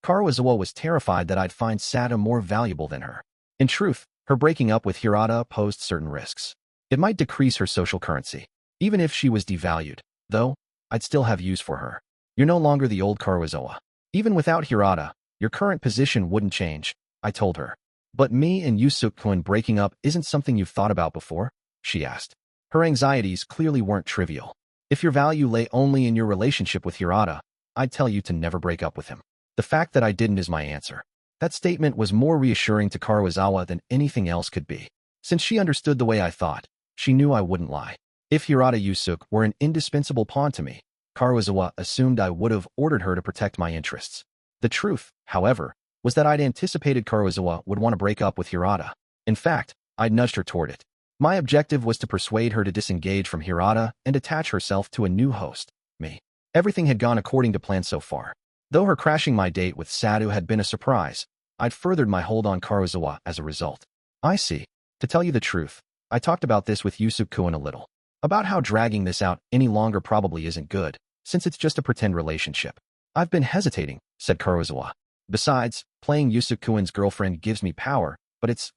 Karuizawa was terrified that I'd find Sada more valuable than her. In truth, her breaking up with Hirata posed certain risks. It might decrease her social currency. Even if she was devalued, though, I'd still have use for her. You're no longer the old Karuizawa. Even without Hirata, your current position wouldn't change, I told her. But me and Yusuke-kun breaking up isn't something you've thought about before? She asked. Her anxieties clearly weren't trivial. If your value lay only in your relationship with Hirata, I'd tell you to never break up with him. The fact that I didn't is my answer. That statement was more reassuring to Karuizawa than anything else could be. Since she understood the way I thought, she knew I wouldn't lie. If Hirata Yusuke were an indispensable pawn to me, Karuizawa assumed I would have ordered her to protect my interests. The truth, however, was that I'd anticipated Karuizawa would want to break up with Hirata. In fact, I'd nudged her toward it. My objective was to persuade her to disengage from Hirata and attach herself to a new host, me. Everything had gone according to plan so far. Though her crashing my date with Sadu had been a surprise, I'd furthered my hold on Karuizawa as a result. I see. To tell you the truth, I talked about this with Yusuke-kun a little. About how dragging this out any longer probably isn't good, since it's just a pretend relationship. I've been hesitating, said Karuizawa. Besides, playing Yusuke-kun's girlfriend gives me power, but it's,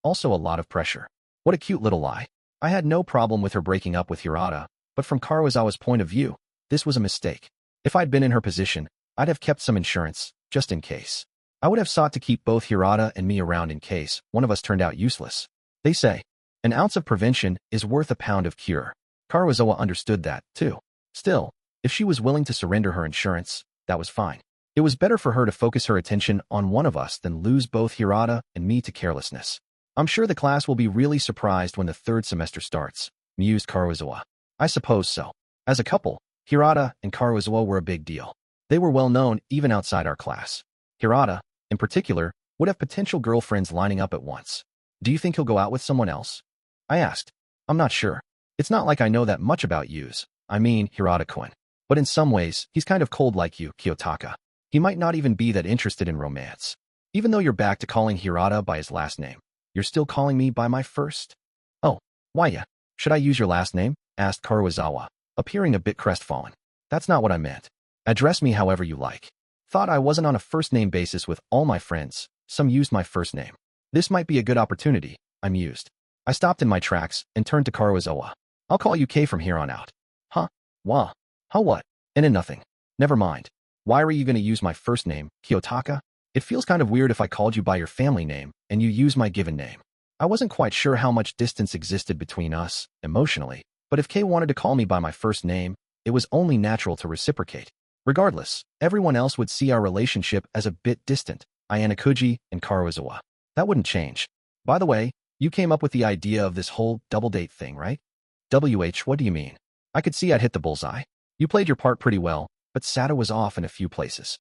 also a lot of pressure. What a cute little lie. I had no problem with her breaking up with Hirata, but from Karuizawa's point of view, this was a mistake. If I'd been in her position, I'd have kept some insurance, just in case. I would have sought to keep both Hirata and me around in case one of us turned out useless. They say, an ounce of prevention is worth a pound of cure. Karuizawa understood that, too. Still, if she was willing to surrender her insurance, that was fine. It was better for her to focus her attention on one of us than lose both Hirata and me to carelessness. I'm sure the class will be really surprised when the third semester starts, mused Karuizawa. I suppose so. As a couple, Hirata and Karuizawa were a big deal. They were well known even outside our class. Hirata, in particular, would have potential girlfriends lining up at once. Do you think he'll go out with someone else? I asked. I'm not sure. It's not like I know that much about yous. I mean, Hirata-kun. But in some ways, he's kind of cold like you, Kiyotaka. He might not even be that interested in romance. Even though you're back to calling Hirata by his last name, you're still calling me by my first? Oh, why yeah? Should I use your last name? Asked Karuizawa, appearing a bit crestfallen. That's not what I meant. Address me however you like. Thought I wasn't on a first-name basis with all my friends. Some used my first name. This might be a good opportunity, I mused. I stopped in my tracks and turned to Karuizawa. I'll call you K from here on out. Huh? Wah. Huh what? And nothing. Never mind. Why are you going to use my first name, Kiyotaka? It feels kind of weird if I called you by your family name and you use my given name. I wasn't quite sure how much distance existed between us, emotionally, but if K wanted to call me by my first name, it was only natural to reciprocate. Regardless, everyone else would see our relationship as a bit distant, Ayanokouji and Karuizawa. That wouldn't change. By the way, you came up with the idea of this whole double date thing, right? What do you mean? I could see I'd hit the bullseye. You played your part pretty well, but Sada was off in a few places.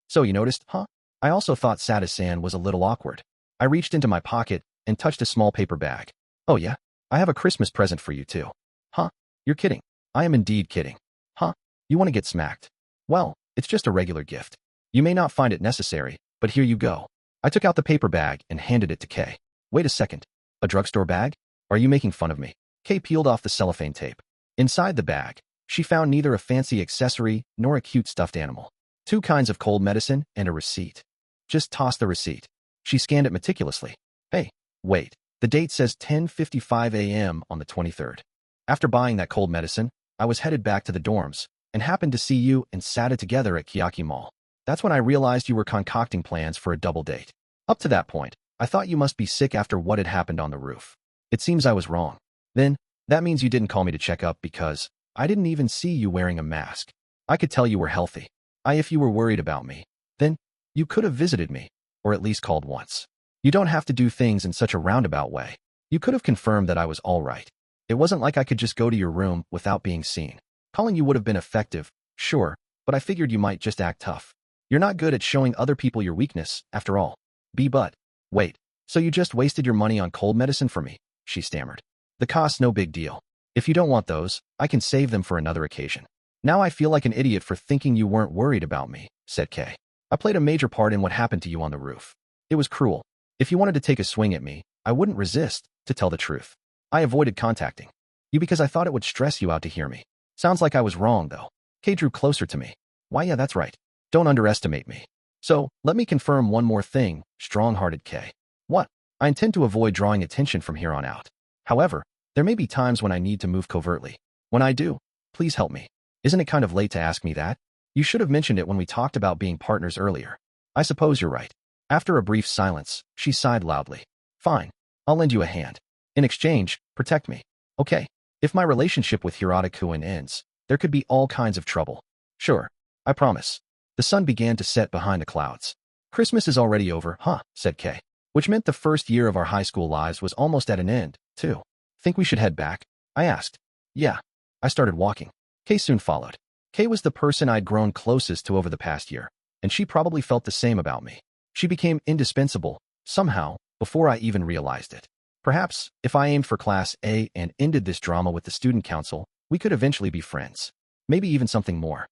So you noticed, huh? I also thought Sada-san was a little awkward. I reached into my pocket and touched a small paper bag. Oh yeah? I have a Christmas present for you too. Huh? You're kidding. I am indeed kidding. Huh? You want to get smacked? Well, it's just a regular gift. You may not find it necessary, but here you go. I took out the paper bag and handed it to Kay. Wait a second. A drugstore bag? Are you making fun of me? Kay peeled off the cellophane tape. Inside the bag, she found neither a fancy accessory nor a cute stuffed animal. 2 kinds of cold medicine and a receipt. Just toss the receipt. She scanned it meticulously. Hey, wait. The date says 10:55 a.m. on the 23rd. After buying that cold medicine, I was headed back to the dorms, and happened to see you and sat it together at Kiyotaka Mall. That's when I realized you were concocting plans for a double date. Up to that point, I thought you must be sick after what had happened on the roof. It seems I was wrong. Then, that means you didn't call me to check up because I didn't even see you wearing a mask. I could tell you were healthy. If you were worried about me, then you could have visited me, or at least called once. You don't have to do things in such a roundabout way. You could have confirmed that I was all right. It wasn't like I could just go to your room without being seen. Calling you would have been effective, sure, but I figured you might just act tough. You're not good at showing other people your weakness, after all. But, wait, so you just wasted your money on cold medicine for me? She stammered. The cost's no big deal. If you don't want those, I can save them for another occasion. Now I feel like an idiot for thinking you weren't worried about me, said Kay. I played a major part in what happened to you on the roof. It was cruel. If you wanted to take a swing at me, I wouldn't resist, to tell the truth. I avoided contacting you because I thought it would stress you out to hear me. Sounds like I was wrong, though. Kay drew closer to me. Why, yeah, that's right. Don't underestimate me. So, let me confirm one more thing, strong-hearted Kay. What? I intend to avoid drawing attention from here on out. However, there may be times when I need to move covertly. When I do, please help me. Isn't it kind of late to ask me that? You should have mentioned it when we talked about being partners earlier. I suppose you're right. After a brief silence, she sighed loudly. Fine. I'll lend you a hand. In exchange, protect me. Okay. If my relationship with Hirata-kun ends, there could be all kinds of trouble. Sure. I promise. The sun began to set behind the clouds. Christmas is already over, huh? Said Kay. Which meant the first year of our high school lives was almost at an end, too. Think we should head back? I asked. Yeah. I started walking. Kay soon followed. Kay was the person I'd grown closest to over the past year, and she probably felt the same about me. She became indispensable, somehow, before I even realized it. Perhaps, if I aimed for Class A and ended this drama with the student council, we could eventually be friends. Maybe even something more.